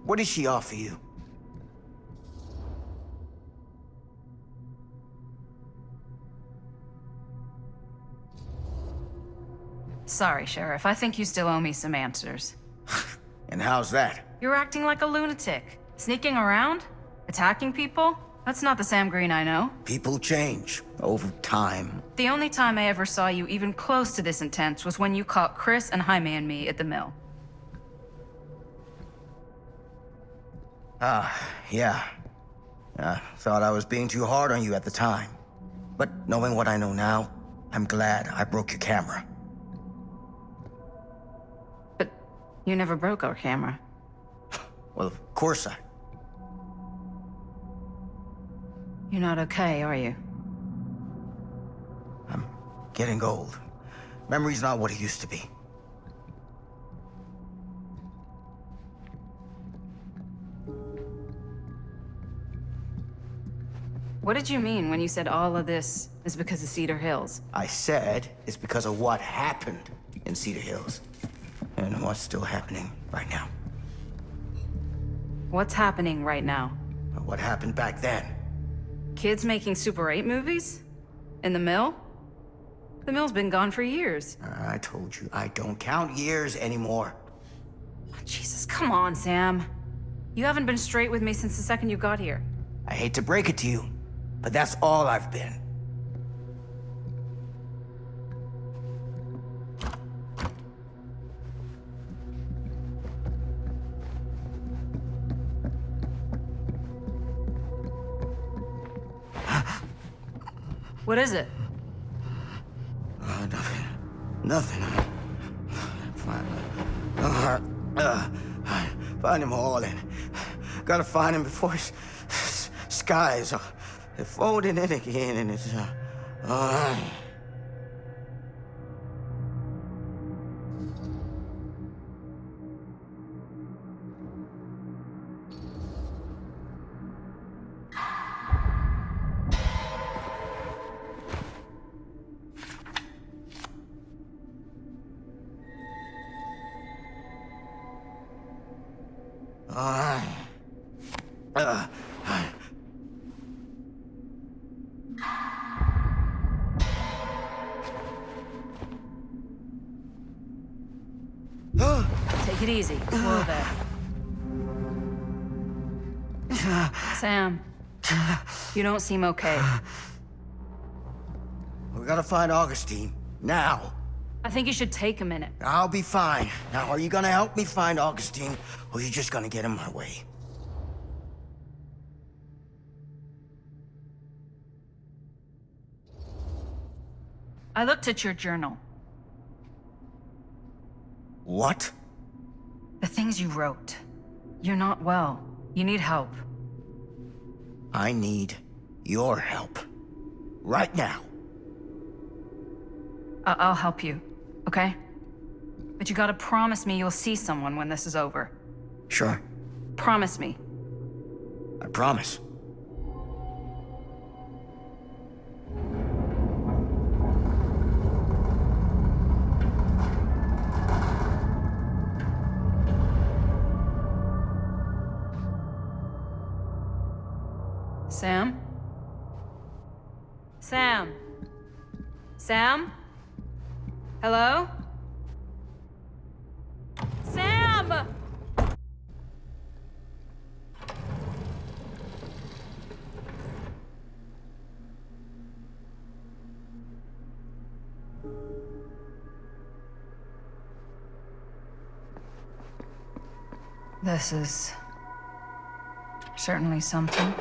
What did she offer you? Sorry, Sheriff. I think you still owe me some answers. And how's that? You're acting like a lunatic. Sneaking around? Attacking people? That's not the Sam Green I know. People change over time. The only time I ever saw you even close to this intense was when you caught Chris and Jaime and me at the mill. Yeah. Thought I was being too hard on you at the time. But knowing what I know now, I'm glad I broke your camera. But you never broke our camera. Well, of course I... You're not okay, are you? I'm getting old. Memory's not what it used to be. What did you mean when you said all of this is because of Cedar Hills? I said it's because of what happened in Cedar Hills. And what's still happening right now. What's happening right now? What happened back then? Kids making Super 8 movies? In the mill? The mill's been gone for years. I told you, I don't count years anymore. Oh, Jesus, come on, Sam. You haven't been straight with me since the second you got here. I hate to break it to you, but that's all I've been. What is it? Nothing. Nothing. Find him all and gotta find him before his skies are folding in again and it's Take it easy. Whoa there. Sam, you don't seem okay. We gotta find Augustine now. I think you should take a minute. I'll be fine. Now, are you gonna help me find Augustine, or are you just gonna get in my way? I looked at your journal. What? The things you wrote. You're not well. You need help. I need your help. Right now. I'll help you, okay? But you gotta promise me you'll see someone when this is over. Sure. Promise me. I promise. Sam? Sam? Sam? Hello? Sam! This is certainly something.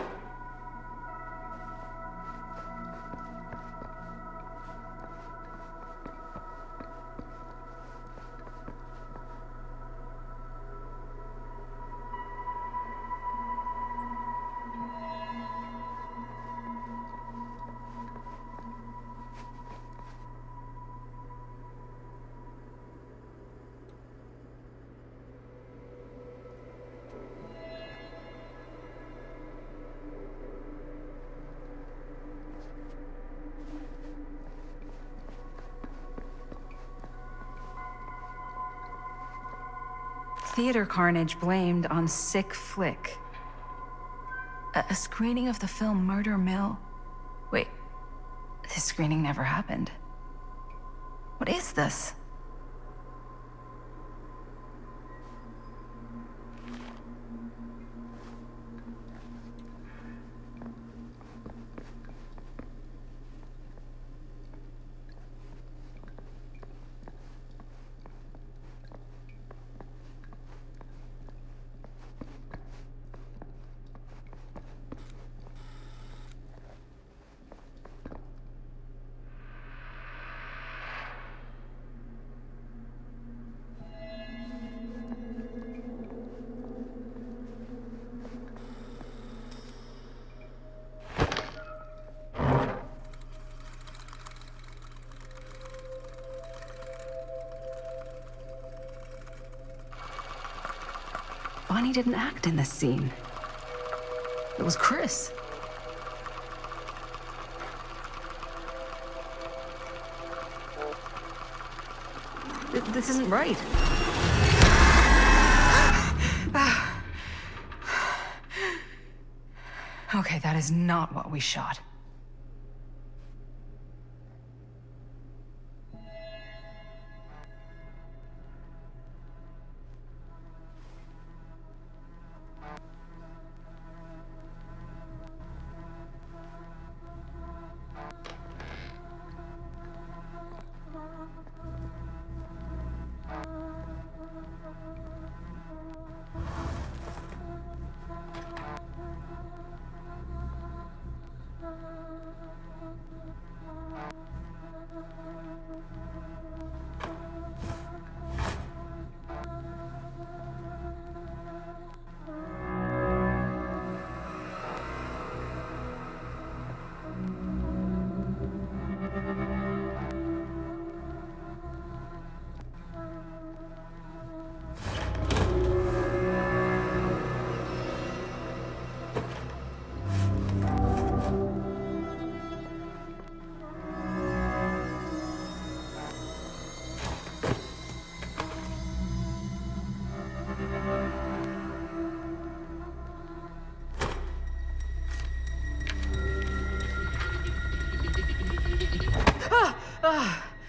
Theater carnage blamed on sick flick. A screening of the film Murder Mill? Wait, this screening never happened. What is this? Bonnie didn't act in this scene. It was Chris. This isn't right. Okay, that is not what we shot.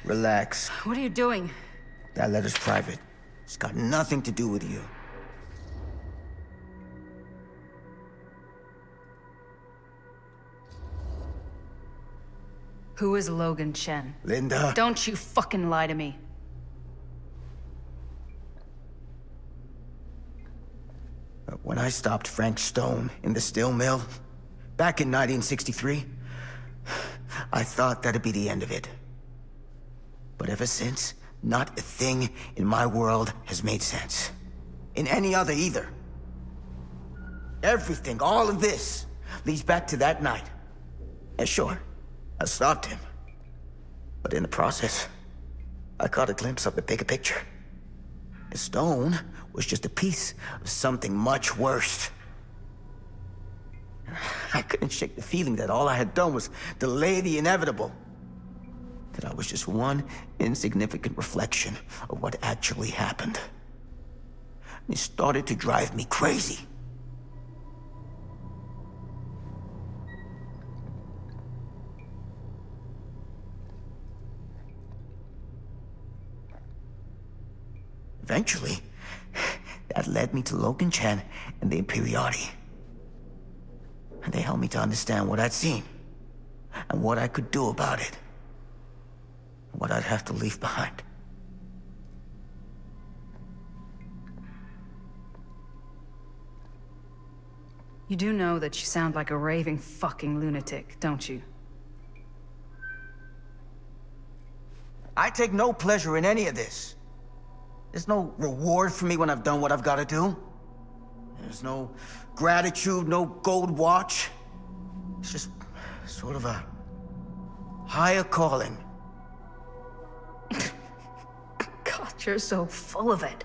Relax. What are you doing? That letter's private. It's got nothing to do with you. Who is Logan Chen? Linda. Don't you fucking lie to me. When I stopped Frank Stone in the steel mill, back in 1963, I thought that'd be the end of it. But ever since, not a thing in my world has made sense. In any other either. Everything, all of this, leads back to that night. And sure, I stopped him. But in the process, I caught a glimpse of the bigger picture. The stone was just a piece of something much worse. I couldn't shake the feeling that all I had done was delay the inevitable. That I was just one insignificant reflection of what actually happened. It started to drive me crazy. eventually, that led me to Logan Chen and the Imperiati. And they helped me to understand what I'd seen, and what I could do about it, and what I'd have to leave behind. You do know that you sound like a raving fucking lunatic, don't you? I take no pleasure in any of this. There's no reward for me when I've done what I've got to do. There's no gratitude, no gold watch. It's just sort of a higher calling. God, you're so full of it.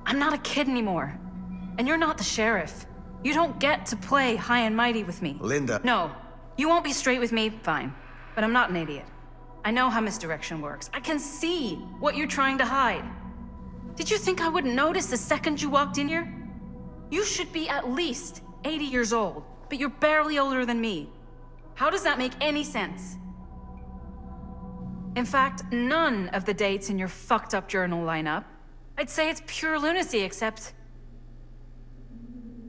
I'm not a kid anymore. And you're not the sheriff. You don't get to play high and mighty with me. Linda. No. You won't be straight with me, fine. But I'm not an idiot. I know how misdirection works. I can see what you're trying to hide. Did you think I wouldn't notice the second you walked in here? You should be at least 80 years old, but you're barely older than me. How does that make any sense? In fact, none of the dates in your fucked up journal line up. I'd say it's pure lunacy, except...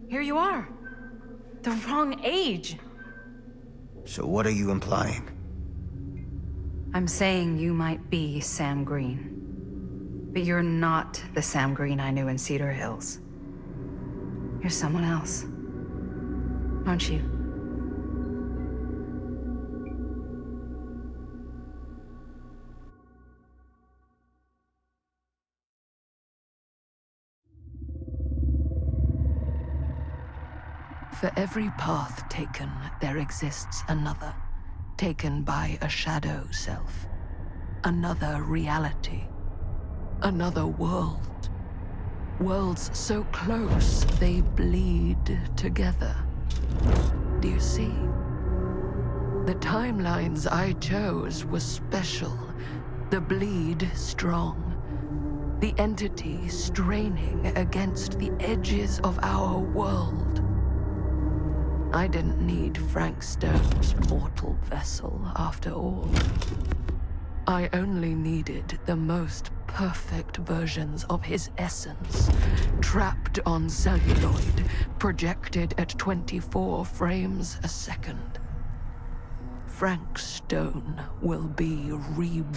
here you are. The wrong age. So what are you implying? I'm saying you might be Sam Green. But you're not the Sam Green I knew in Cedar Hills. You're someone else. Aren't you? For every path taken, there exists another, taken by a shadow self. Another reality. Another world. Worlds so close, they bleed together. Do you see? The timelines I chose were special. The bleed strong. The entity straining against the edges of our world. I didn't need Frank Stone's mortal vessel, after all. I only needed the most perfect versions of his essence, trapped on celluloid, projected at 24 frames a second. Frank Stone will be reborn.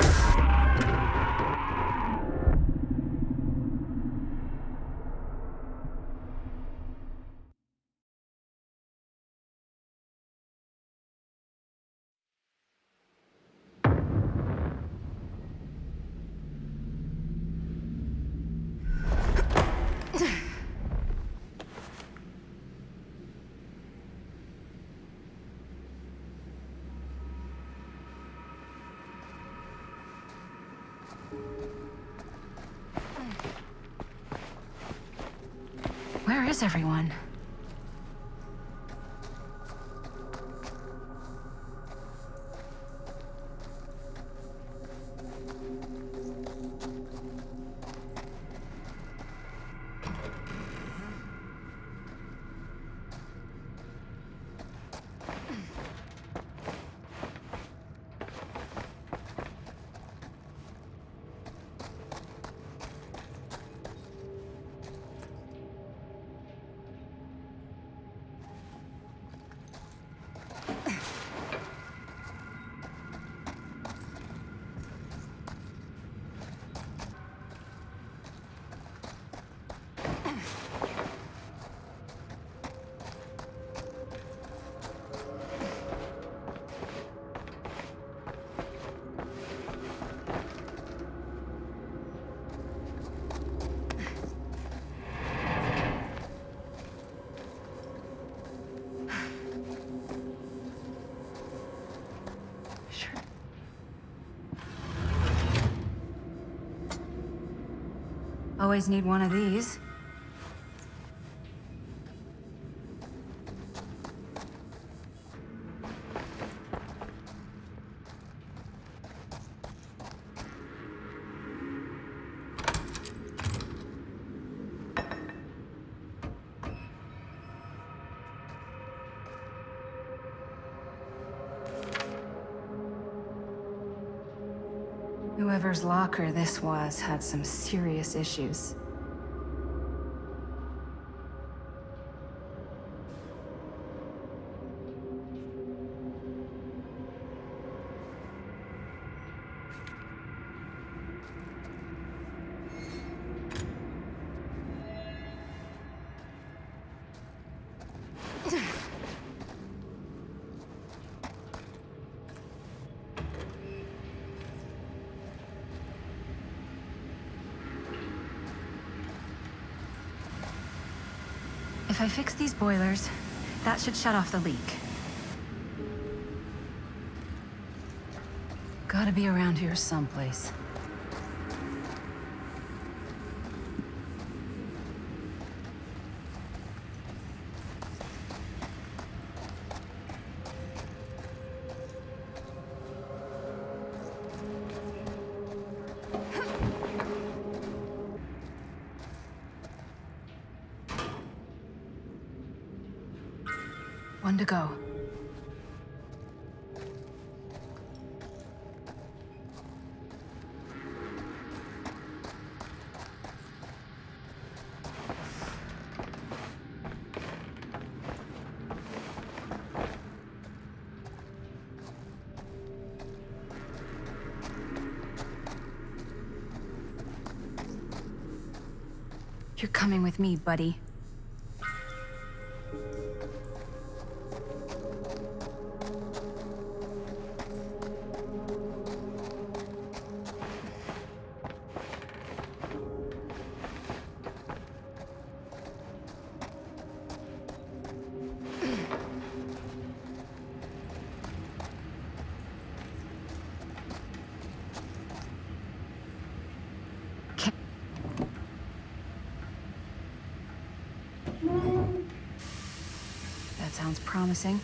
Where is everyone? Always need one of these. Whoever's locker this was had some serious issues. If I fix these boilers, that should shut off the leak. Gotta be around here someplace. One to go. You're coming with me, buddy. That sounds promising.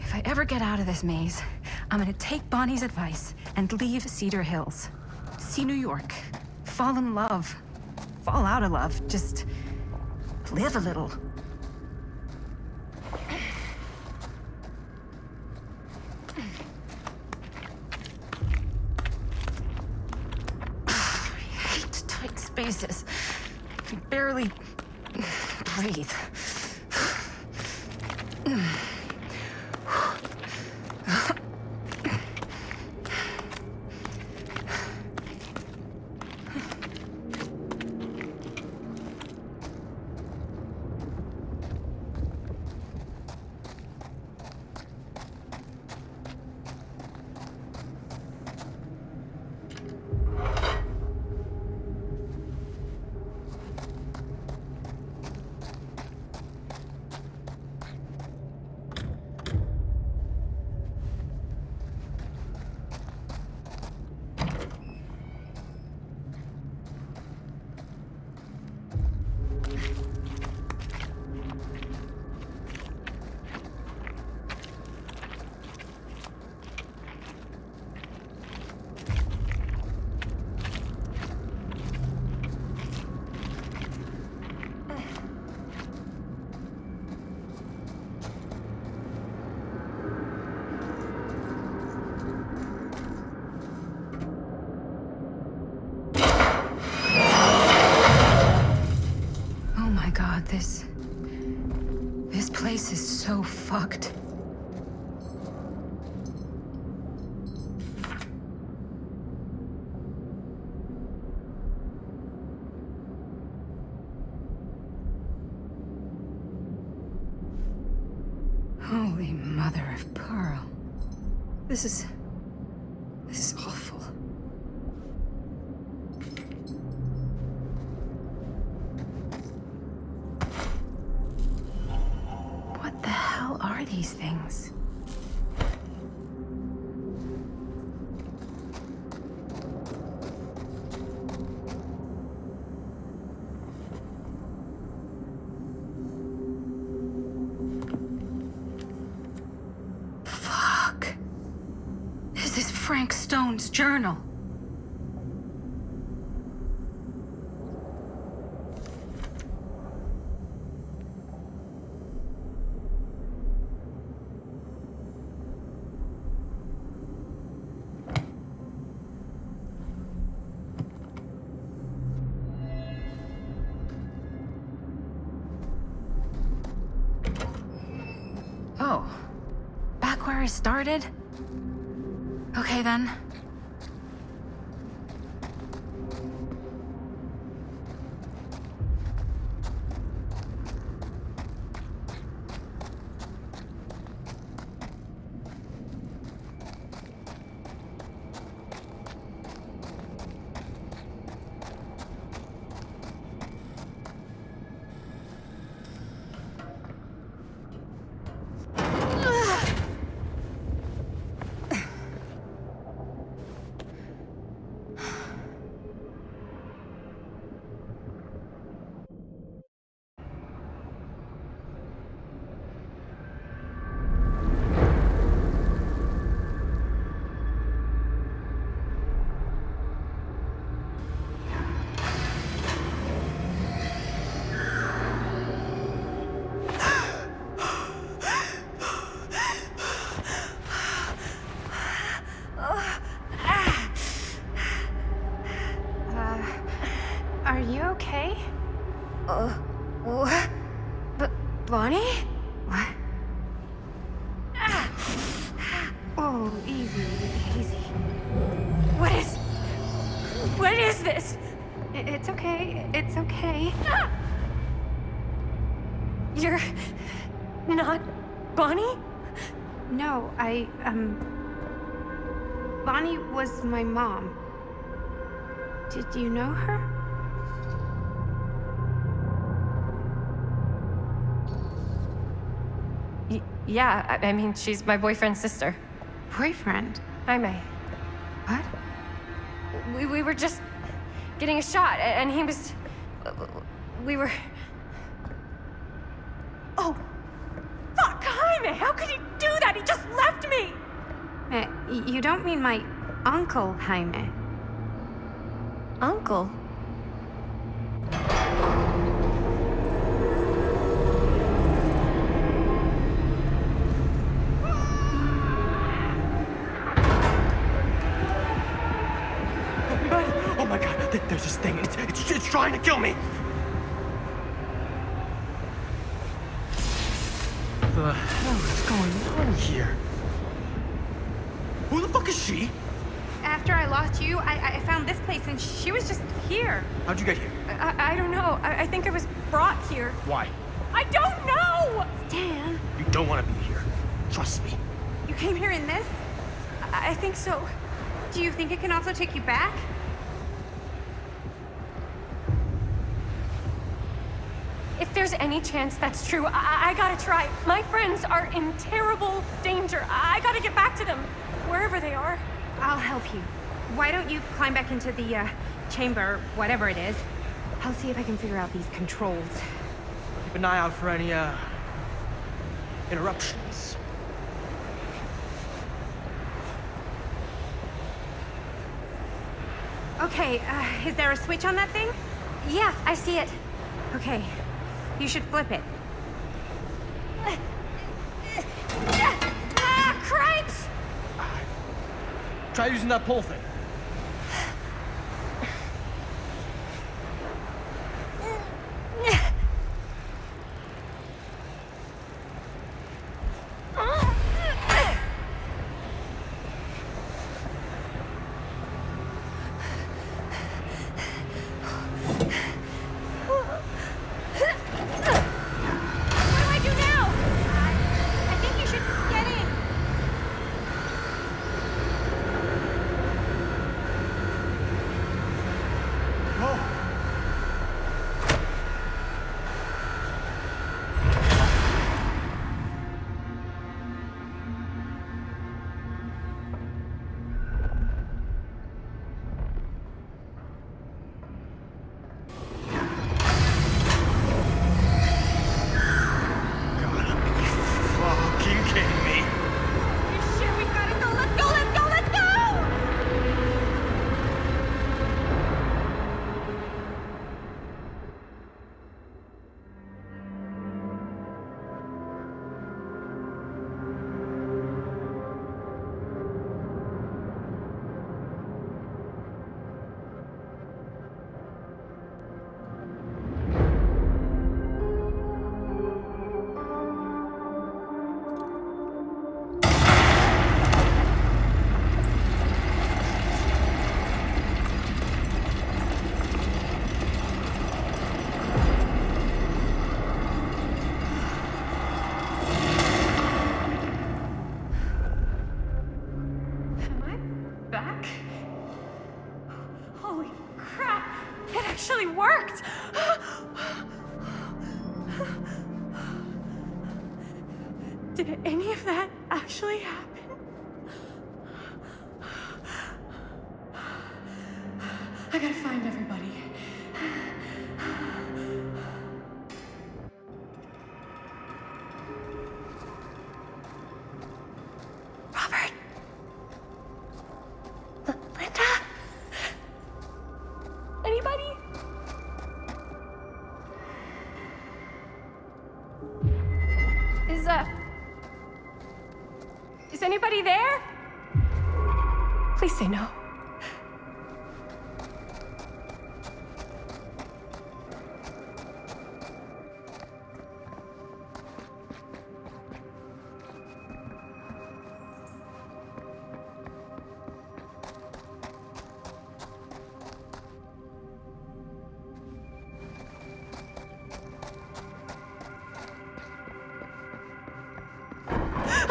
If I ever get out of this maze, I'm gonna take Bonnie's advice and leave Cedar Hills. See New York. Fall in love. Fall out of love. Just live a little. I hate tight spaces. I can barely breathe. so fucked. Holy mother of pearl. This is awful. What the hell are these things? Fuck. This is Frank Stone's journal. Oh, back where I started? Okay then. Are you okay? What? Bonnie? What? Oh, easy, easy. What is this? It's okay, it's okay. You're not Bonnie? No, Bonnie was my mom. Did you know her? Yeah, I mean, she's my boyfriend's sister. Boyfriend? Jaime. What? We were just getting a shot, and he was... We were... Oh! Fuck, Jaime! How could he do that? He just left me! You don't mean my uncle, Jaime. Uncle? Oh my god, there's this thing. It's trying to kill me. What the hell is going on here? Who the fuck is she? After I lost you, I found this place and she was just here. How'd you get here? I don't know. I think I was brought here. Why? I don't know! Dan. You don't want to be here. Trust me. You came here in this? I think so. Do you think it can also take you back? If there's any chance that's true, I gotta try. My friends are in terrible danger. I gotta get back to them, wherever they are. I'll help you. Why don't you climb back into the, chamber, whatever it is. I'll see if I can figure out these controls. Keep an eye out for any, interruptions. Okay, is there a switch on that thing? Yeah, I see it. Okay, you should flip it. Cripes! Try using that pole thing. Did any of that actually happen? I gotta find everybody. Robert? Linda? Anybody? Is anybody there? Please say no.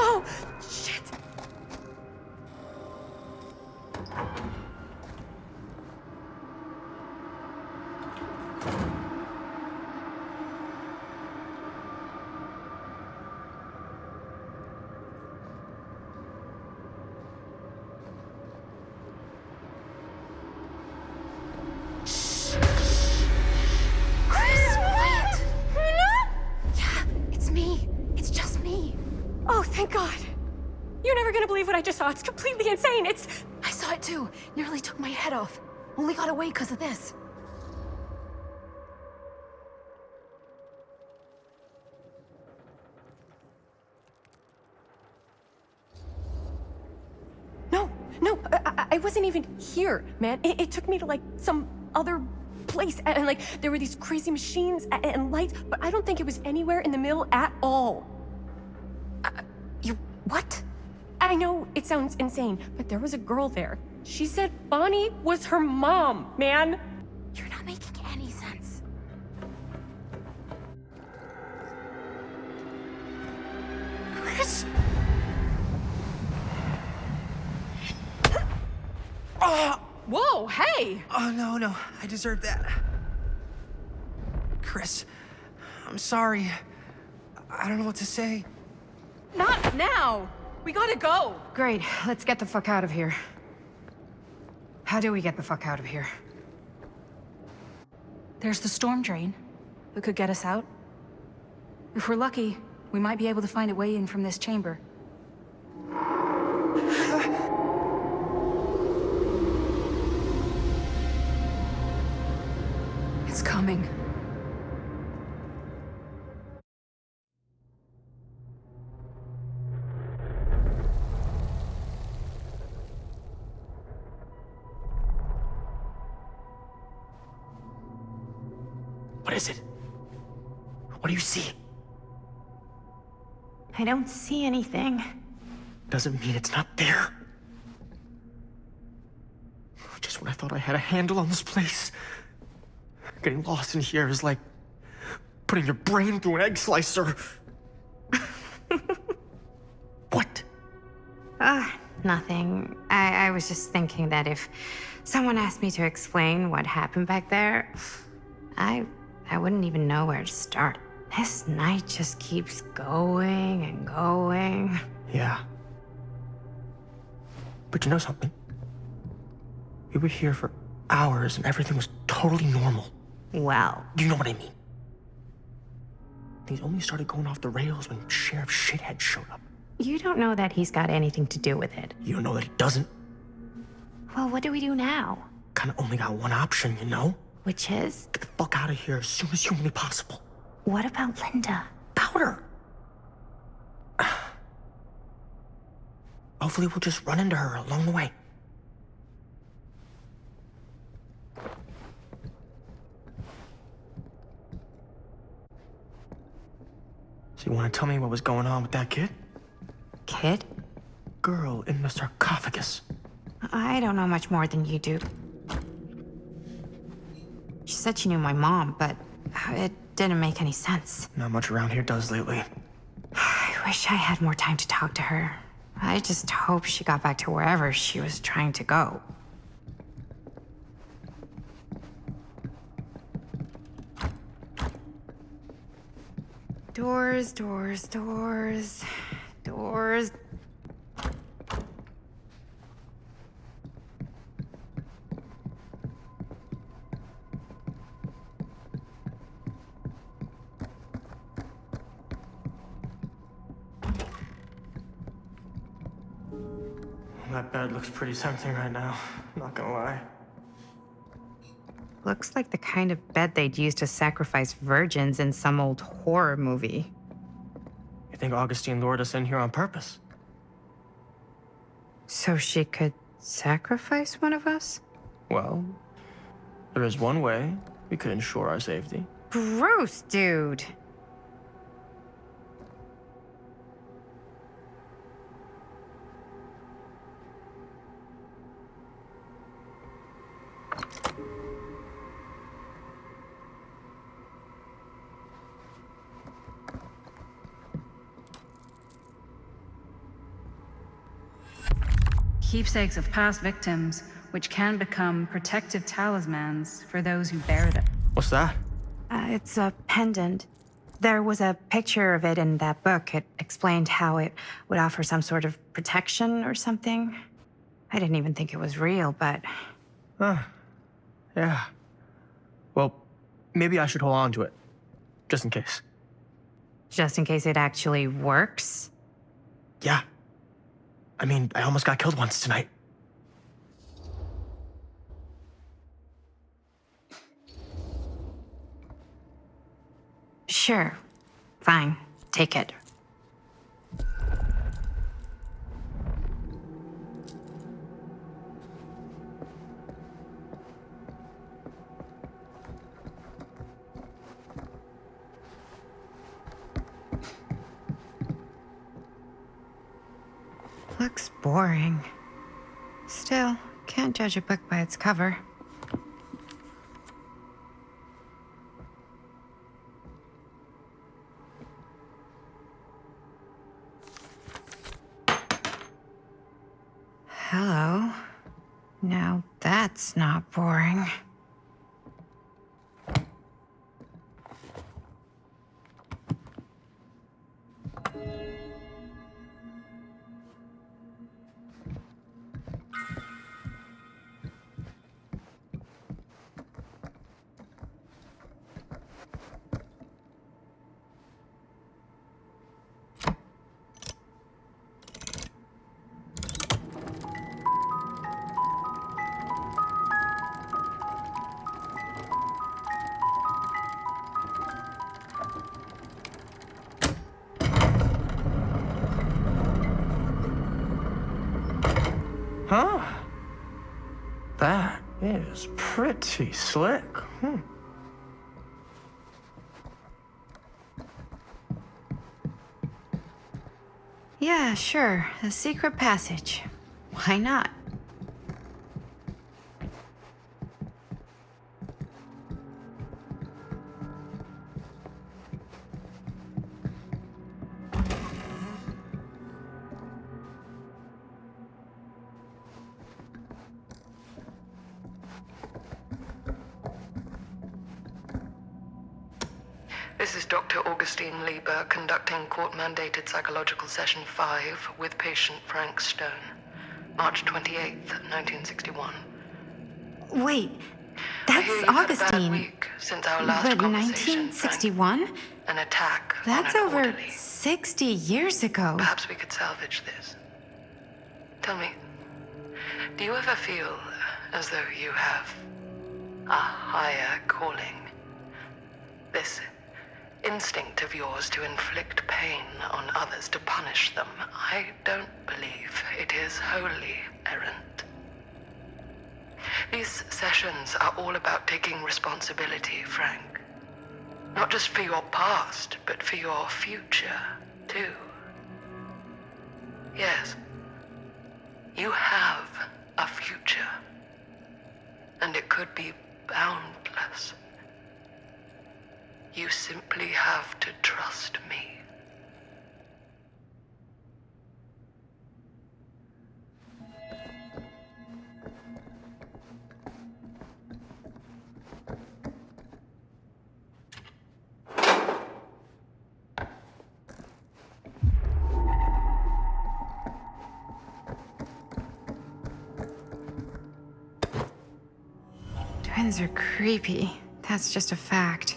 Oh, shit! Chris, quiet! Yeah, it's me. It's just me. Oh, thank God. You're never gonna believe what I just saw. It's completely insane. I saw it too. Nearly took my head off. Only got away because of this. No, I wasn't even here, man. It took me to like some other place, and like there were these crazy machines and lights, but I don't think it was anywhere in the middle at all. What? I know it sounds insane, but there was a girl there. She said Bonnie was her mom, man. You're not making any sense. Chris? Oh! Whoa, hey! Oh, no. I deserve that. Chris, I'm sorry. I don't know what to say. Not now! We gotta go! Great, let's get the fuck out of here. How do we get the fuck out of here? There's the storm drain that could get us out. If we're lucky, we might be able to find a way in from this chamber. It's coming. What is it? What do you see? I don't see anything. Doesn't mean it's not there. Just when I thought I had a handle on this place. Getting lost in here is like putting your brain through an egg slicer. What? Nothing. I was just thinking that if someone asked me to explain what happened back there, I wouldn't even know where to start. This night just keeps going and going. Yeah. But you know something? We were here for hours and everything was totally normal. Well. You know what I mean? Things only started going off the rails when Sheriff Shithead showed up. You don't know that he's got anything to do with it. You don't know that he doesn't? Well, what do we do now? Kinda only got one option, you know? Which is? Get the fuck out of here as soon as humanly possible. What about Linda? Powder! Hopefully we'll just run into her along the way. So you want to tell me what was going on with that kid? Kid? Girl in the sarcophagus. I don't know much more than you do. She said she knew my mom, but it didn't make any sense. Not much around here does lately. I wish I had more time to talk to her. I just hope she got back to wherever she was trying to go. Doors, doors, doors. Or is... That bed looks pretty tempting right now, not gonna lie. Looks like the kind of bed they'd use to sacrifice virgins in some old horror movie. You think Augustine lured us in here on purpose? So she could sacrifice one of us? Well, there is one way we could ensure our safety. Gross, dude. Keepsakes of past victims, which can become protective talismans for those who bear them. What's that? It's a pendant. There was a picture of it in that book. It explained how it would offer some sort of protection or something. I didn't even think it was real, but... Yeah. Well, maybe I should hold on to it. Just in case. Just in case it actually works? Yeah. I mean, I almost got killed once tonight. Sure. Fine. Take it. Looks boring. Still, can't judge a book by its cover. Hello. Now that's not boring. Huh? That is pretty slick. Yeah, sure. A secret passage. Why not? This is Dr. Augustine Lieber conducting court-mandated psychological session 5 with patient Frank Stone. March 28th, 1961. Wait, I hear that's you've had a bad Augustine. week since our last But conversation, 1961? Frank. An attack That's on an over orderly. 60 years ago. Perhaps we could salvage this. Tell me, do you ever feel as though you have a higher calling? This instinct of yours to inflict pain on others, to punish them, I don't believe it is wholly errant. These sessions are all about taking responsibility, Frank. Not just for your past, but for your future, too. Yes, you have a future, and it could be boundless. You simply have to trust me. Twins are creepy. That's just a fact.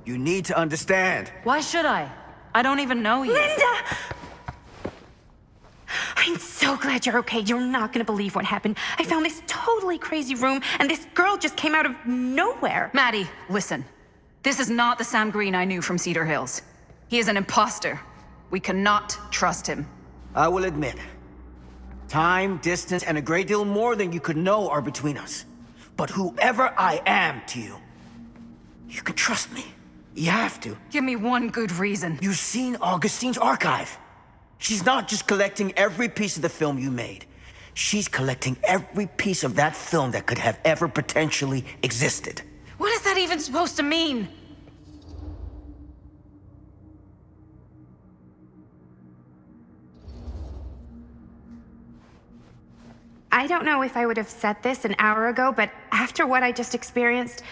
You need to understand. Why should I? I don't even know you. Linda! I'm so glad you're okay. You're not gonna believe what happened. I found this totally crazy room, and this girl just came out of nowhere. Maddie, listen. This is not the Sam Green I knew from Cedar Hills. He is an imposter. We cannot trust him. I will admit, time, distance, and a great deal more than you could know are between us. But whoever I am to you, you can trust me. You have to. Give me one good reason. You've seen Augustine's archive. She's not just collecting every piece of the film you made. She's collecting every piece of that film that could have ever potentially existed. What is that even supposed to mean? I don't know if I would have said this an hour ago, but after what I just experienced,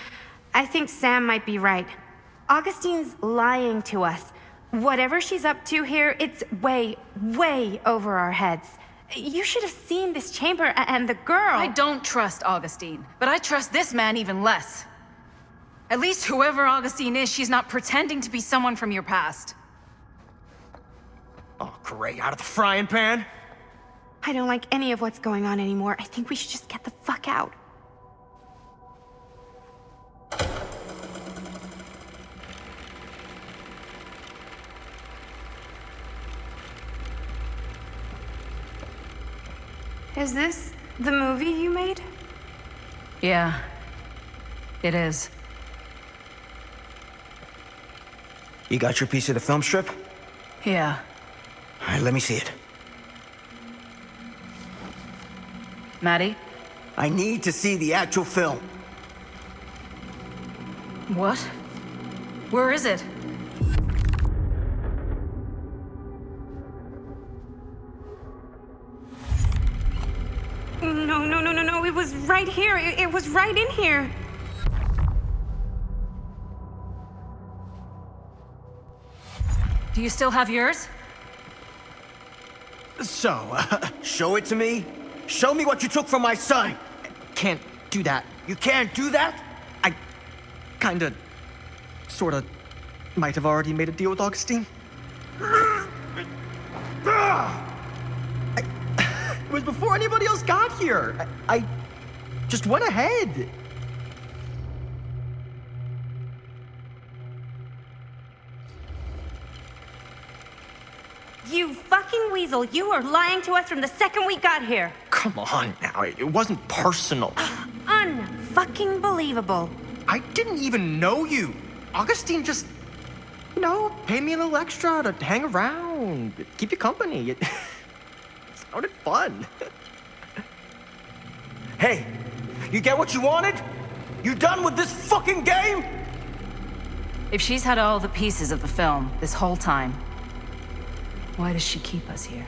I think Sam might be right. Augustine's lying to us. Whatever she's up to here, it's way, way over our heads. You should have seen this chamber and the girl. I don't trust Augustine, but I trust this man even less. At least whoever Augustine is, she's not pretending to be someone from your past. Oh, great. Out of the frying pan? I don't like any of what's going on anymore. I think we should just get the fuck out. Is this the movie you made? Yeah, it is. You got your piece of the film strip? Yeah. All right, let me see it. Maddie? I need to see the actual film. What? Where is it? No. It was right here. It was right in here. Do you still have yours? So, show it to me. Show me what you took from my son. Can't do that. You can't do that? I kinda, sorta, might have already made a deal with Augustine. It was before anybody else got here. I just went ahead. You fucking weasel. You were lying to us from the second we got here. Come on now, it wasn't personal. Unfucking believable. I didn't even know you. Augustine just, paid me a little extra to hang around, keep you company. It sounded fun. Hey, you get what you wanted? You done with this fucking game? If she's had all the pieces of the film this whole time, why does she keep us here?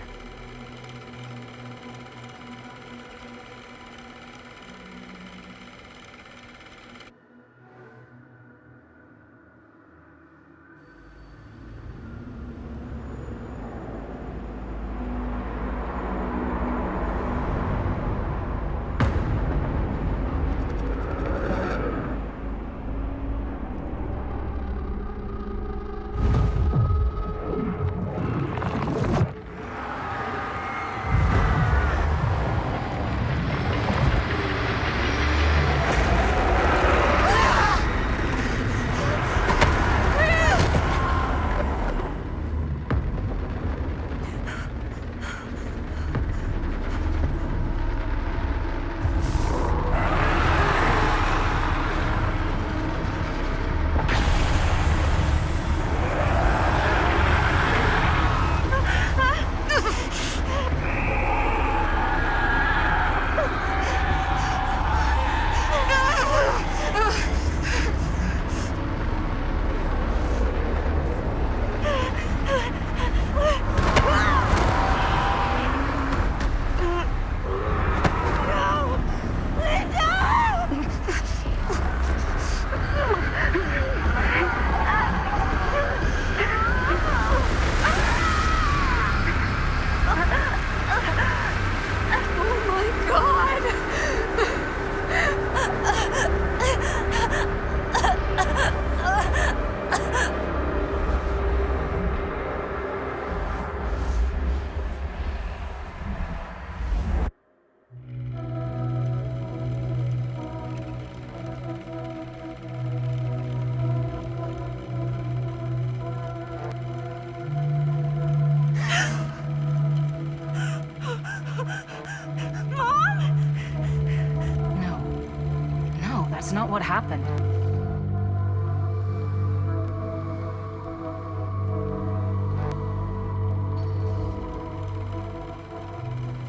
That's not what happened.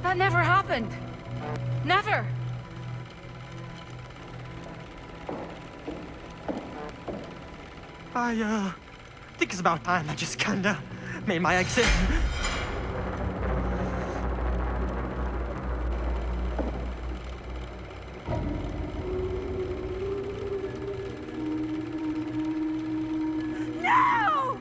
That never happened. Never. I think it's about time I just kinda made my exit. No!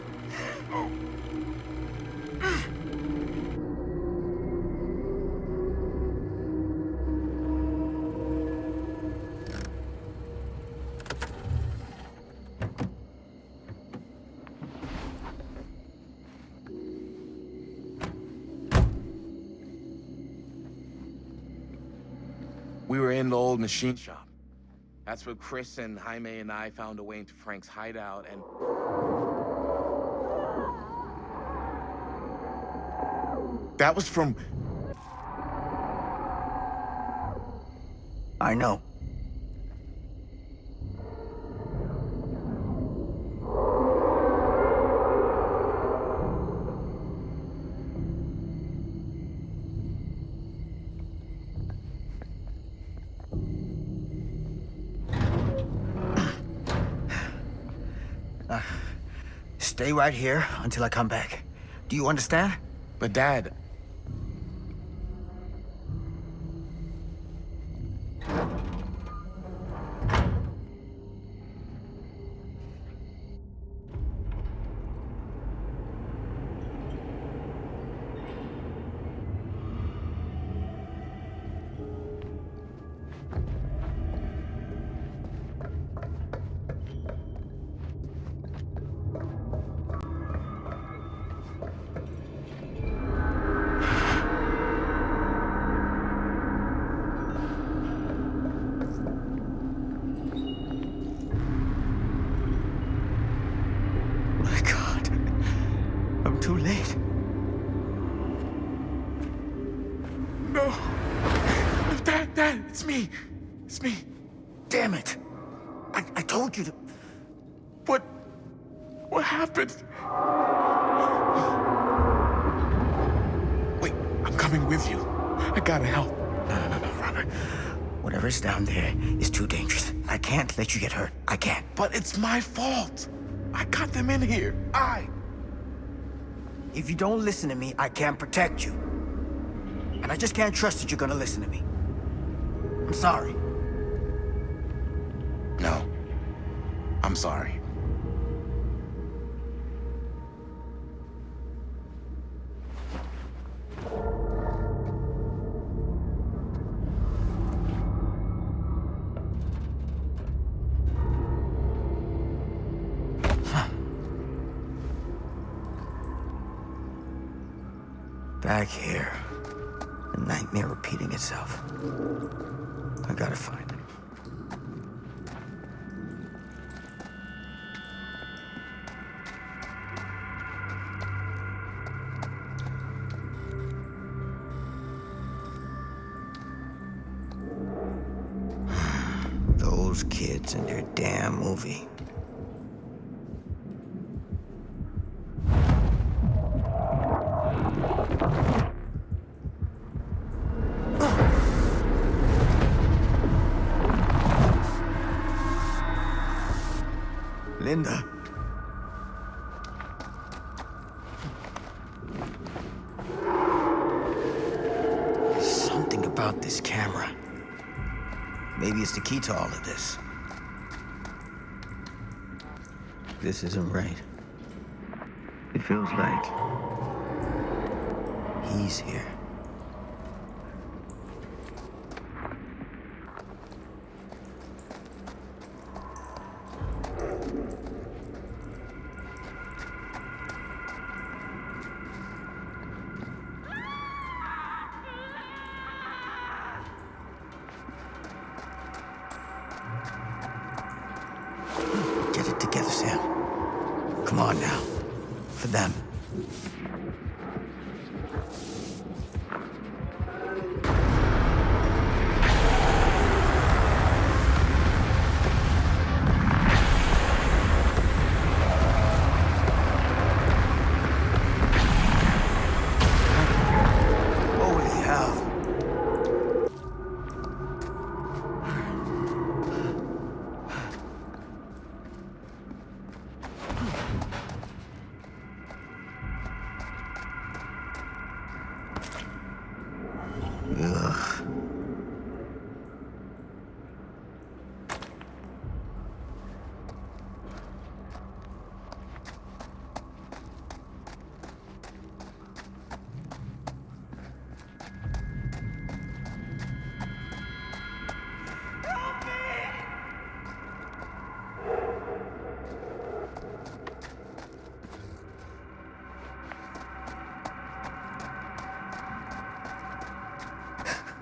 We were in the old machine shop. That's where Chris and Jaime and I found a way into Frank's hideout and... That was from... I know. Stay right here until I come back. Do you understand? But Dad... Too late. No. Dad, it's me. It's me. Damn it. I told you to... What happened? Wait, I'm coming with you. I gotta help. No, Robert. Whatever's down there is too dangerous. I can't let you get hurt. I can't. But it's my fault. I got them in here. If you don't listen to me, I can't protect you. And I just can't trust that you're gonna listen to me. I'm sorry. No. I'm sorry. Back here. A nightmare repeating itself. I gotta find him. Those kids and their damn movie. Linda. Something about this camera. Maybe it's the key to all of this. This isn't right. It feels like he's here. Get it together, Sam. Come on now. For them.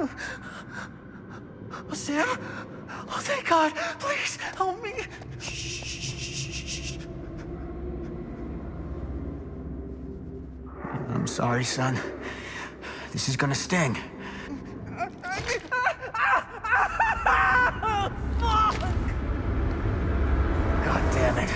Oh, Sam? Oh, thank God. Please, help me. I'm sorry, son. This is gonna sting. God damn it.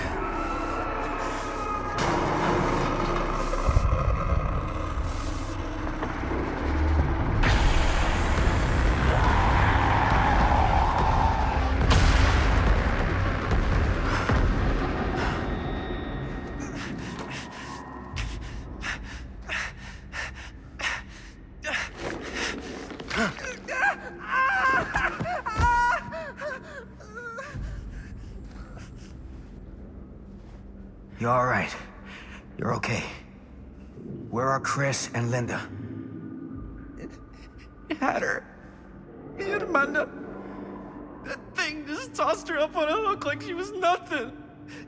You all right? You're okay. Where are Chris and Linda? You had her. Me and Amanda. That thing just tossed her up on a hook like she was nothing.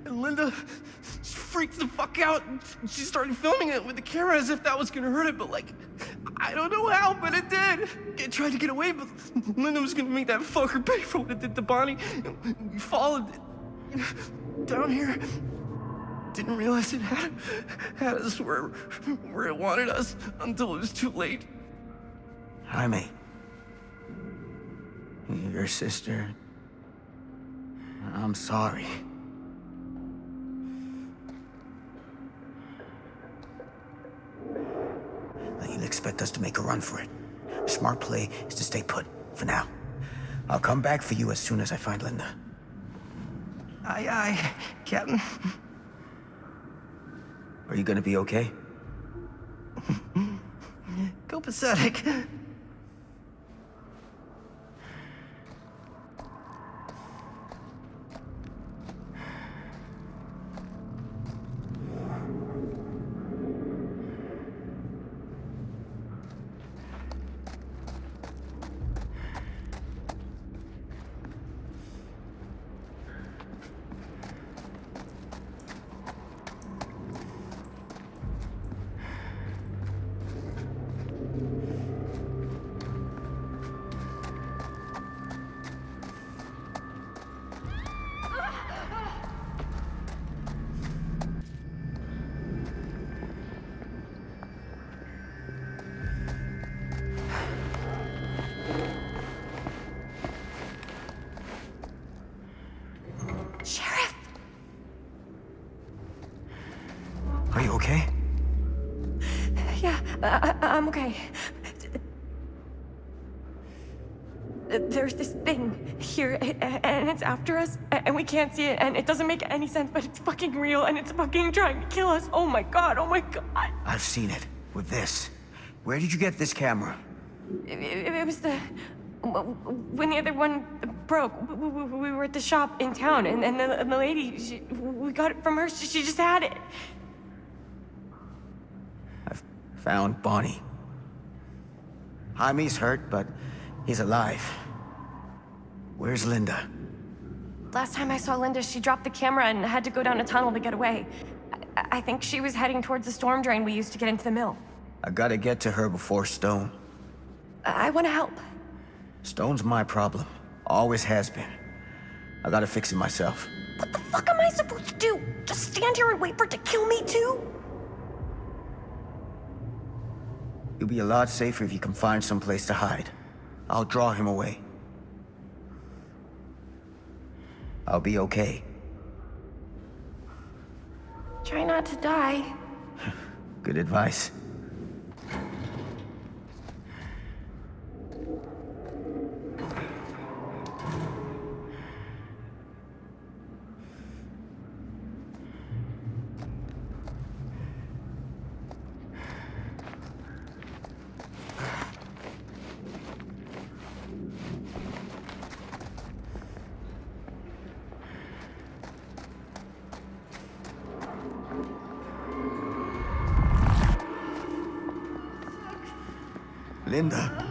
And Linda freaked the fuck out. And she started filming it with the camera as if that was gonna hurt it, but like, I don't know how, but it did. It tried to get away, but Linda was gonna make that fucker pay for what it did to Bonnie. And we followed it down here. Didn't realize it had us where it wanted us until it was too late. Jaime. Your sister. I'm sorry. Now, you'll expect us to make a run for it. Smart play is to stay put, for now. I'll come back for you as soon as I find Linda. Aye, aye, Captain. Are you gonna be okay? Copacetic. Are you okay? Yeah, I'm okay. There's this thing here, and it's after us, and we can't see it, and it doesn't make any sense, but it's fucking real, and it's fucking trying to kill us. Oh my God, oh my God. I've seen it. With this. Where did you get this camera? It was when the other one broke. We were at the shop in town, and the lady, we got it from her. She just had it. I've found Bonnie. Jaime's hurt, but he's alive. Where's Linda? Last time I saw Linda, she dropped the camera and had to go down a tunnel to get away. I think she was heading towards the storm drain we used to get into the mill. I gotta get to her before Stone. I want to help. Stone's my problem. Always has been. I gotta fix it myself. What the fuck am I supposed to do? Just stand here and wait for it to kill me too? You'll be a lot safer if you can find someplace to hide. I'll draw him away. I'll be okay. Try not to die. Good advice. Linda.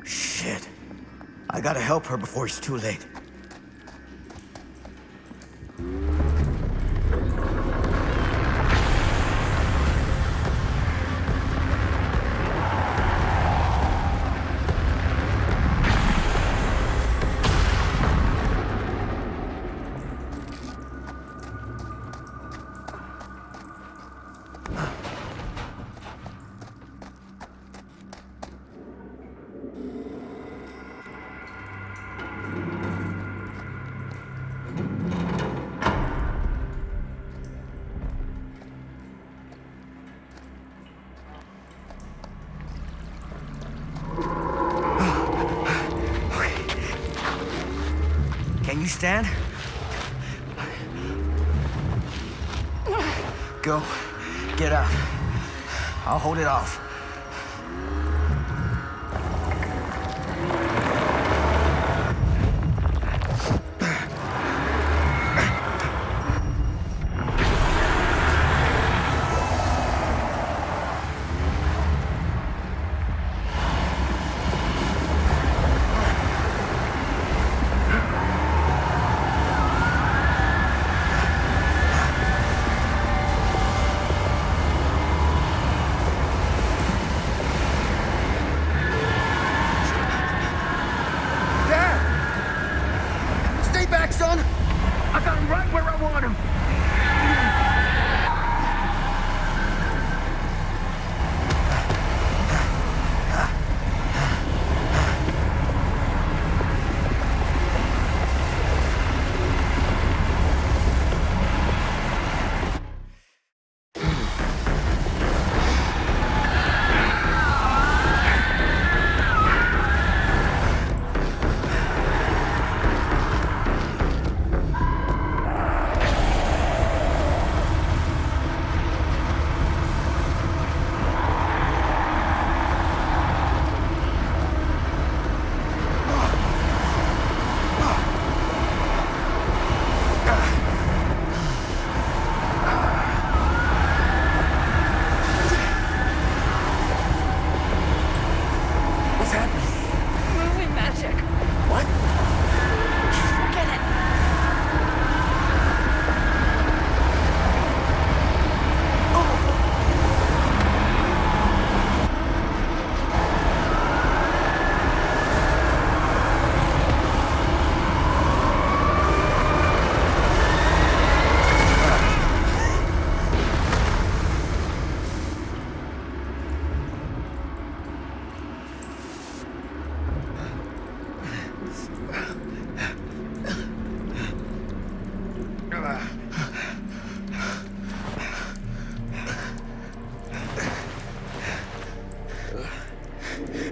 Shit. I gotta help her before it's too late. Please stand. Go. Get out. I'll hold it off.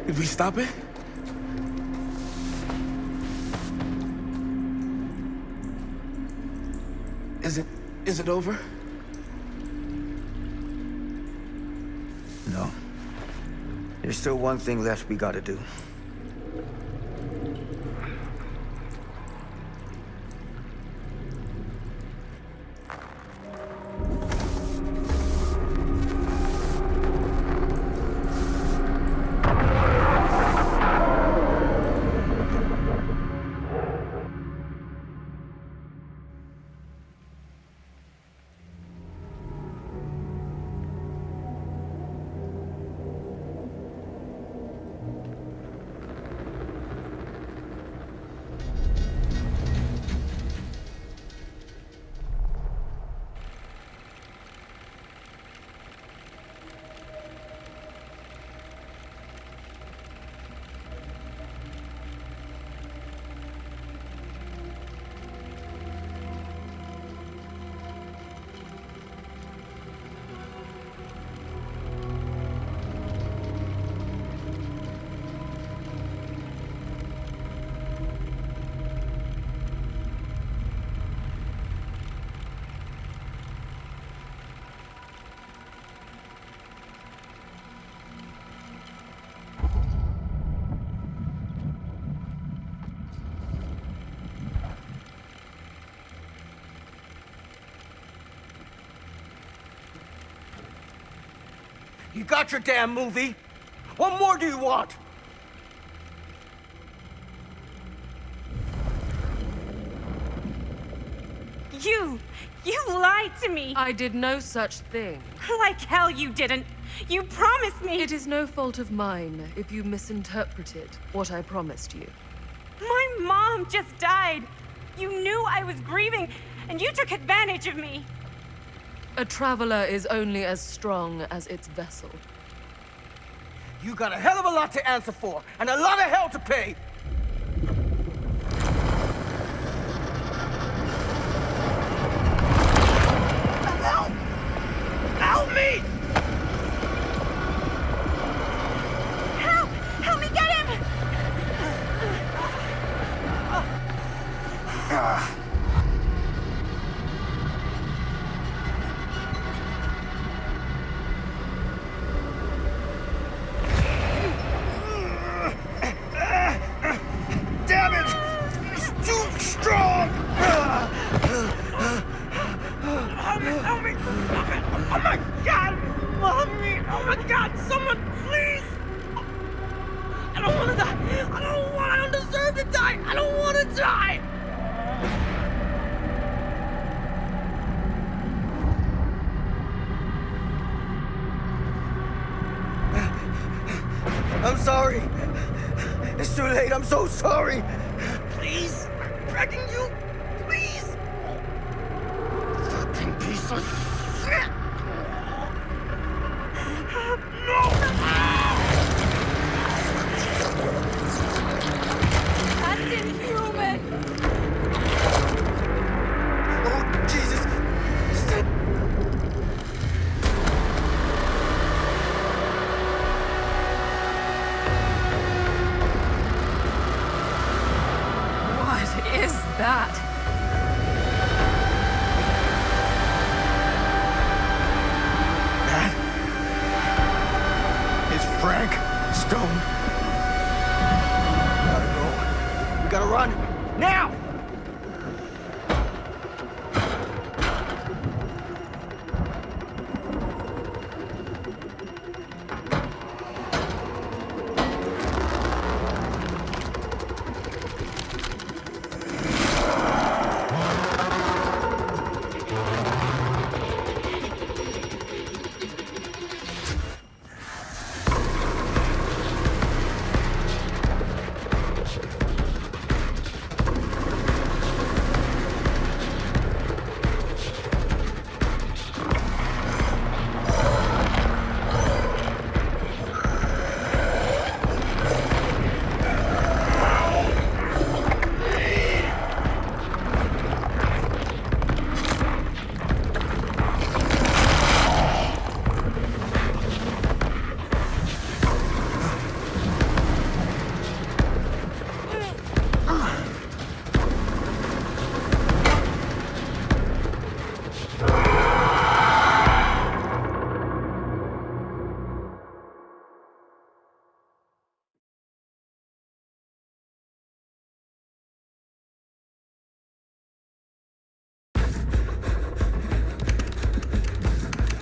Did we stop it? Is it over? No. There's still one thing left we gotta do. You got your damn movie. What more do you want? You lied to me. I did no such thing. Like hell you didn't. You promised me. It is no fault of mine if you misinterpreted what I promised you. My mom just died. You knew I was grieving, and you took advantage of me. A traveler is only as strong as its vessel. You got a hell of a lot to answer for, and a lot of hell to pay. Help! Help me! Help! Help me get him! my God, someone, please! I don't want to die. I don't deserve to die. I don't want to die. I'm sorry. It's too late. I'm so sorry. Please, I'm begging you, please. Fucking piece of shit. No! That's inhuman! Oh, Jesus! What is that? It's Frank Stone. We gotta go. We gotta run. Now!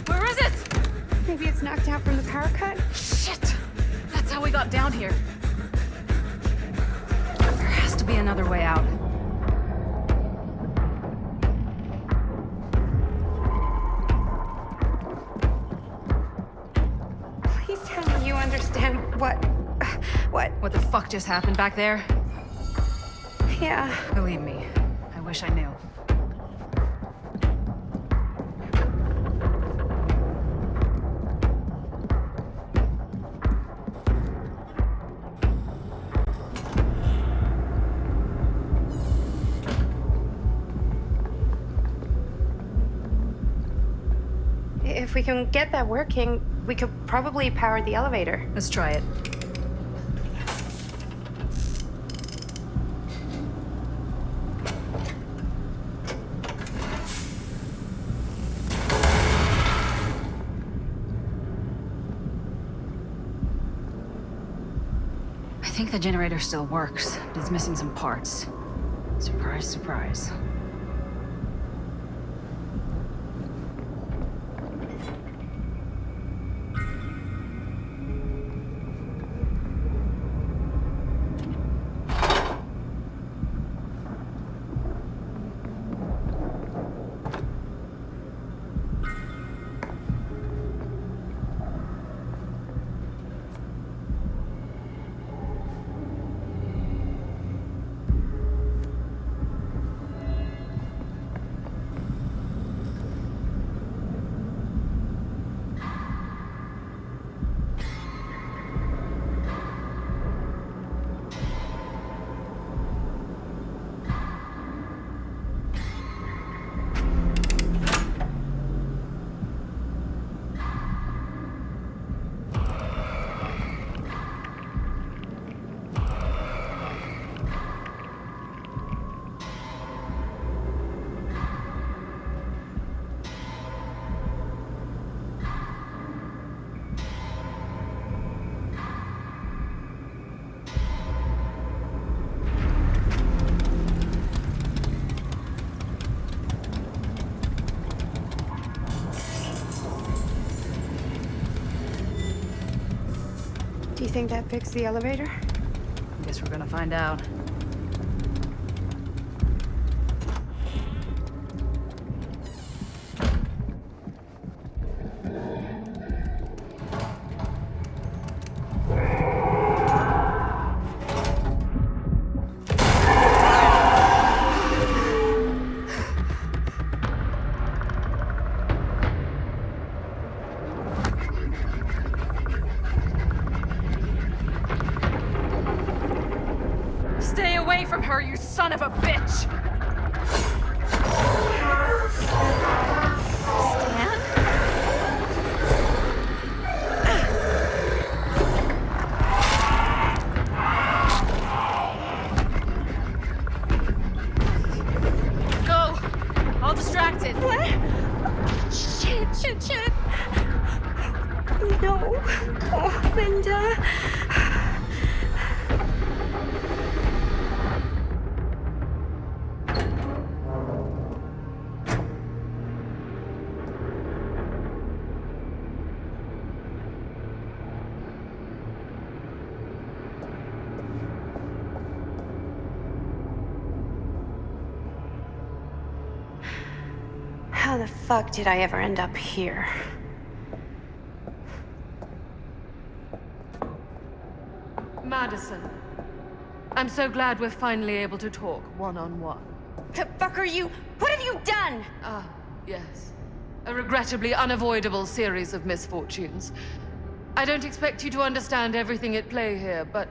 Where is it? Maybe it's knocked out from the power cut? Shit! That's how we got down here. There has to be another way out. Please tell me you understand what... What the fuck just happened back there? Yeah. Believe me, I wish I knew. If we can get that working, we could probably power the elevator. Let's try it. I think the generator still works, but it's missing some parts. Surprise, surprise. Do you think that fixed the elevator? Guess we're gonna find out. Stay away from her, you son of a bitch! Stan? Go! All distracted. What? Shit. No. Oh, Linda. How the fuck did I ever end up here? Madison, I'm so glad we're finally able to talk one-on-one. The fuck are you? What have you done? Ah, yes. A regrettably unavoidable series of misfortunes. I don't expect you to understand everything at play here, but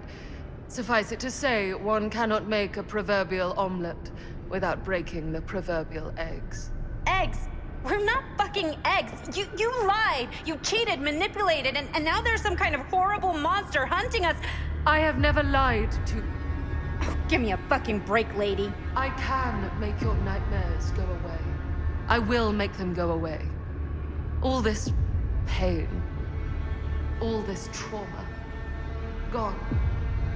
suffice it to say, one cannot make a proverbial omelet without breaking the proverbial eggs. Eggs? We're not fucking eggs. You lied. You cheated, manipulated, and now there's some kind of horrible monster hunting us. I have never lied to... Oh, give me a fucking break, lady. I can make your nightmares go away. I will make them go away. All this pain, all this trauma, gone.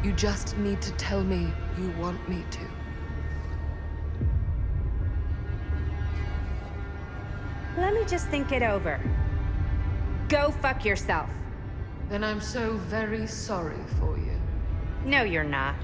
You just need to tell me you want me to. Let me just think it over. Go fuck yourself. Then I'm so very sorry for you. No, you're not.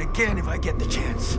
Again if I get the chance.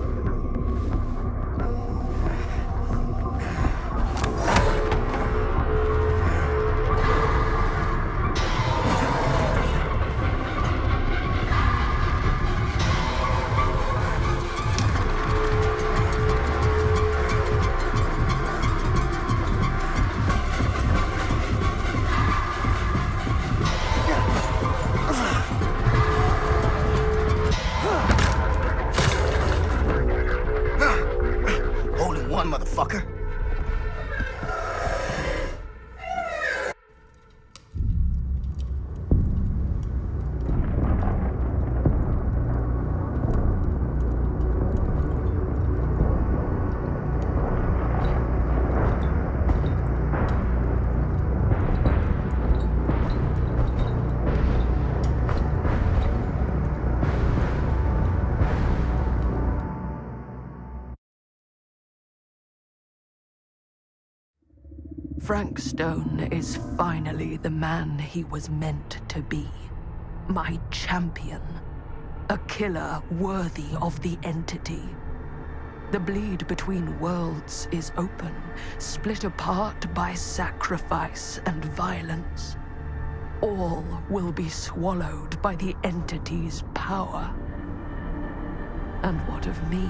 Frank Stone is finally the man he was meant to be. My champion. A killer worthy of the entity. The bleed between worlds is open, split apart by sacrifice and violence. All will be swallowed by the entity's power. And what of me?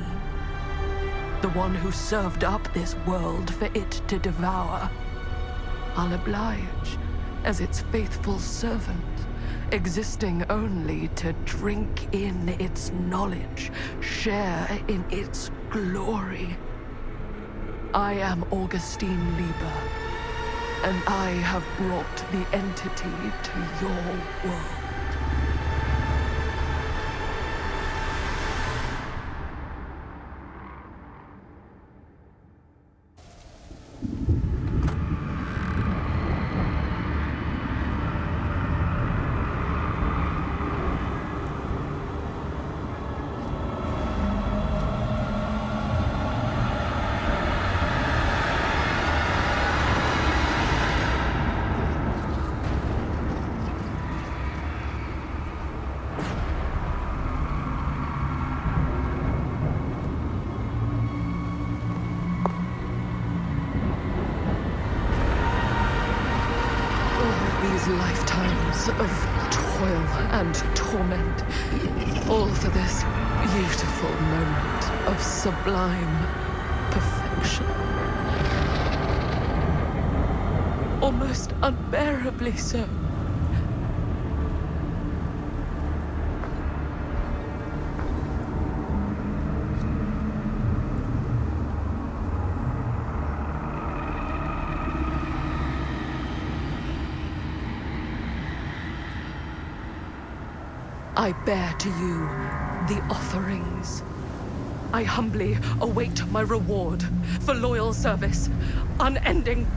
The one who served up this world for it to devour. I'll oblige as its faithful servant, existing only to drink in its knowledge, share in its glory. I am Augustine Lieber, and I have brought the entity to your world. Lifetimes of toil and torment, all for this beautiful moment of sublime perfection. Almost unbearably so. I bear to you the offerings. I humbly await my reward for loyal service, unending.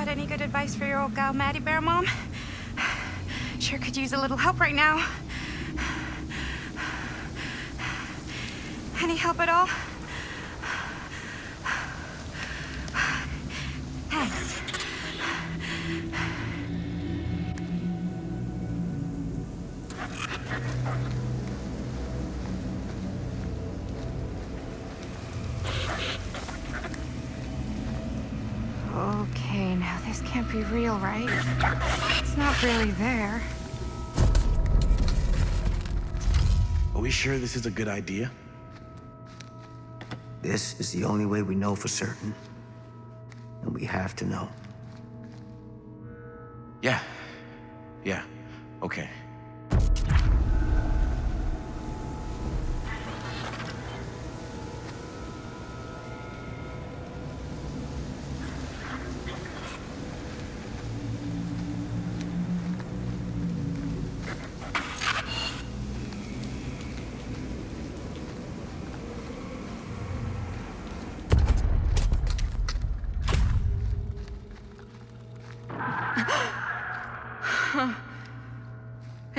Any good advice for your old gal Maddie Bear Mom? Sure could use a little help right now. Any help at all? Thanks. Okay, now this can't be real, right? It's not really there. Are we sure this is a good idea? This is the only way we know for certain. And we have to know. Yeah. Yeah. Okay.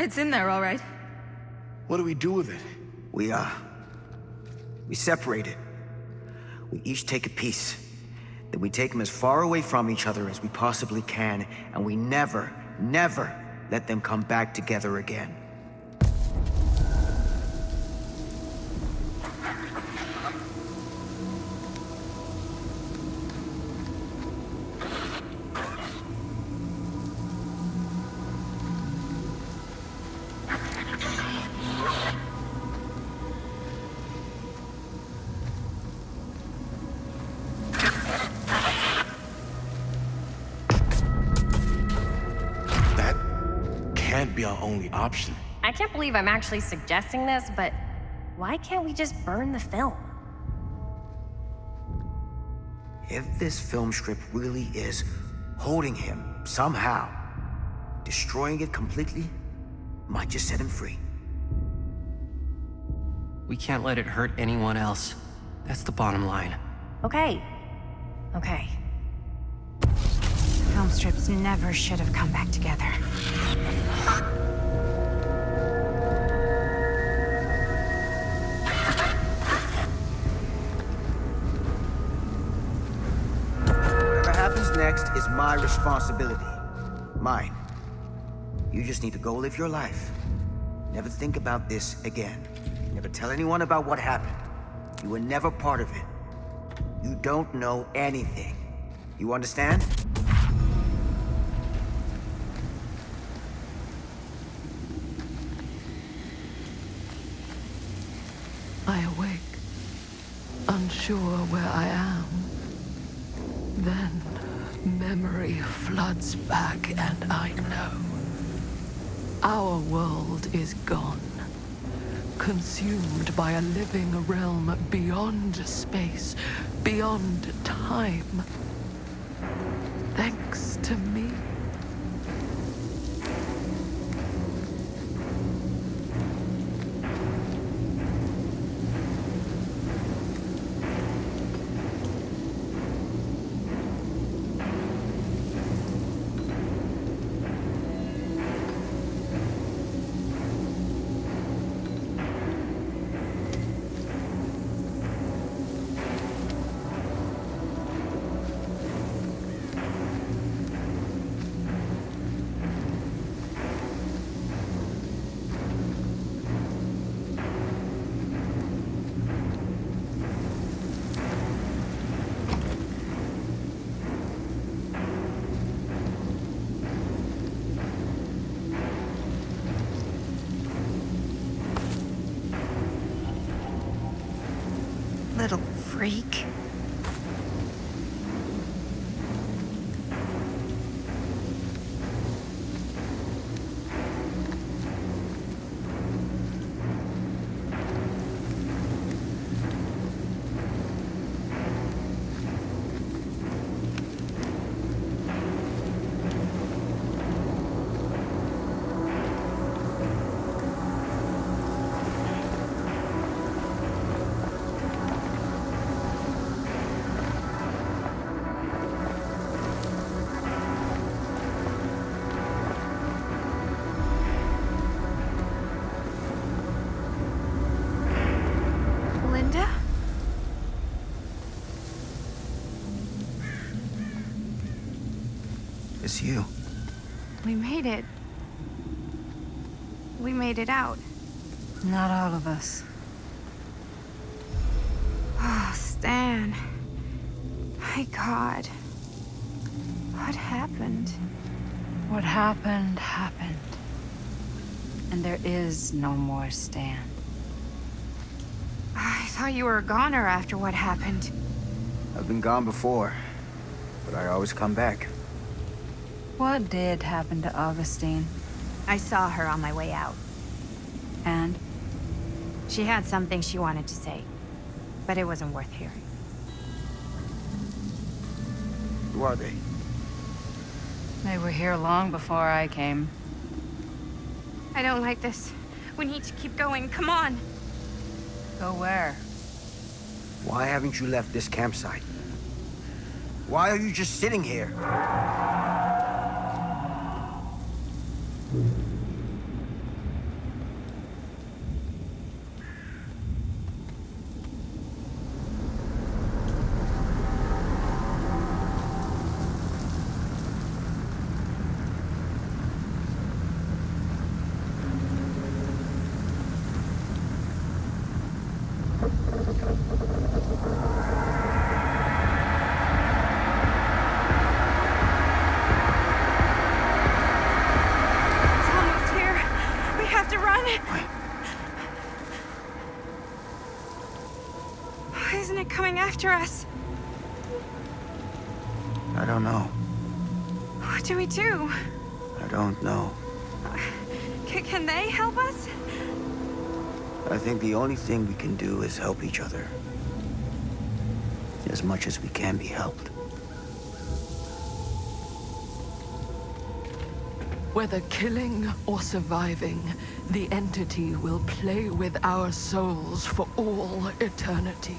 It's in there, all right. What do we do with it? We separate it. We each take a piece. Then we take them as far away from each other as we possibly can, and we never, never let them come back together again. Can't be our only option. I can't believe I'm actually suggesting this, but why can't we just burn the film? If this film strip really is holding him somehow, destroying it completely might just set him free. We can't let it hurt anyone else. That's the bottom line. Okay. Okay. Film strips never should have come back together. Whatever happens next is my responsibility. Mine. You just need to go live your life. Never think about this again. Never tell anyone about what happened. You were never part of it. You don't know anything. You understand? I awake, unsure where I am. Then memory floods back and I know. Our world is gone, consumed by a living realm beyond space, beyond time. Thanks to me. Little freak. It's you. We made it. We made it out. Not all of us. Oh, Stan. My God. What happened? What happened, happened. And there is no more Stan. I thought you were a goner after what happened. I've been gone before, but I always come back. What did happen to Augustine? I saw her on my way out. And? She had something she wanted to say, but it wasn't worth hearing. Who are they? They were here long before I came. I don't like this. We need to keep going. Come on. Go where? Why haven't you left this campsite? Why are you just sitting here? It's almost here. We have to run. Isn't it coming after us? I don't know. What do we do? I don't know. Can they help us? I think the only thing we can do is help each other. As much as we can be helped. Whether killing or surviving, the entity will play with our souls for all eternity.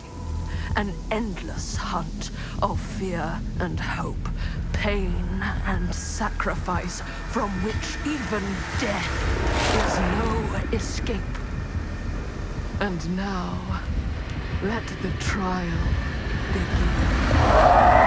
An endless hunt of fear and hope, pain and sacrifice, from which even death is no escape. And now, let the trial begin.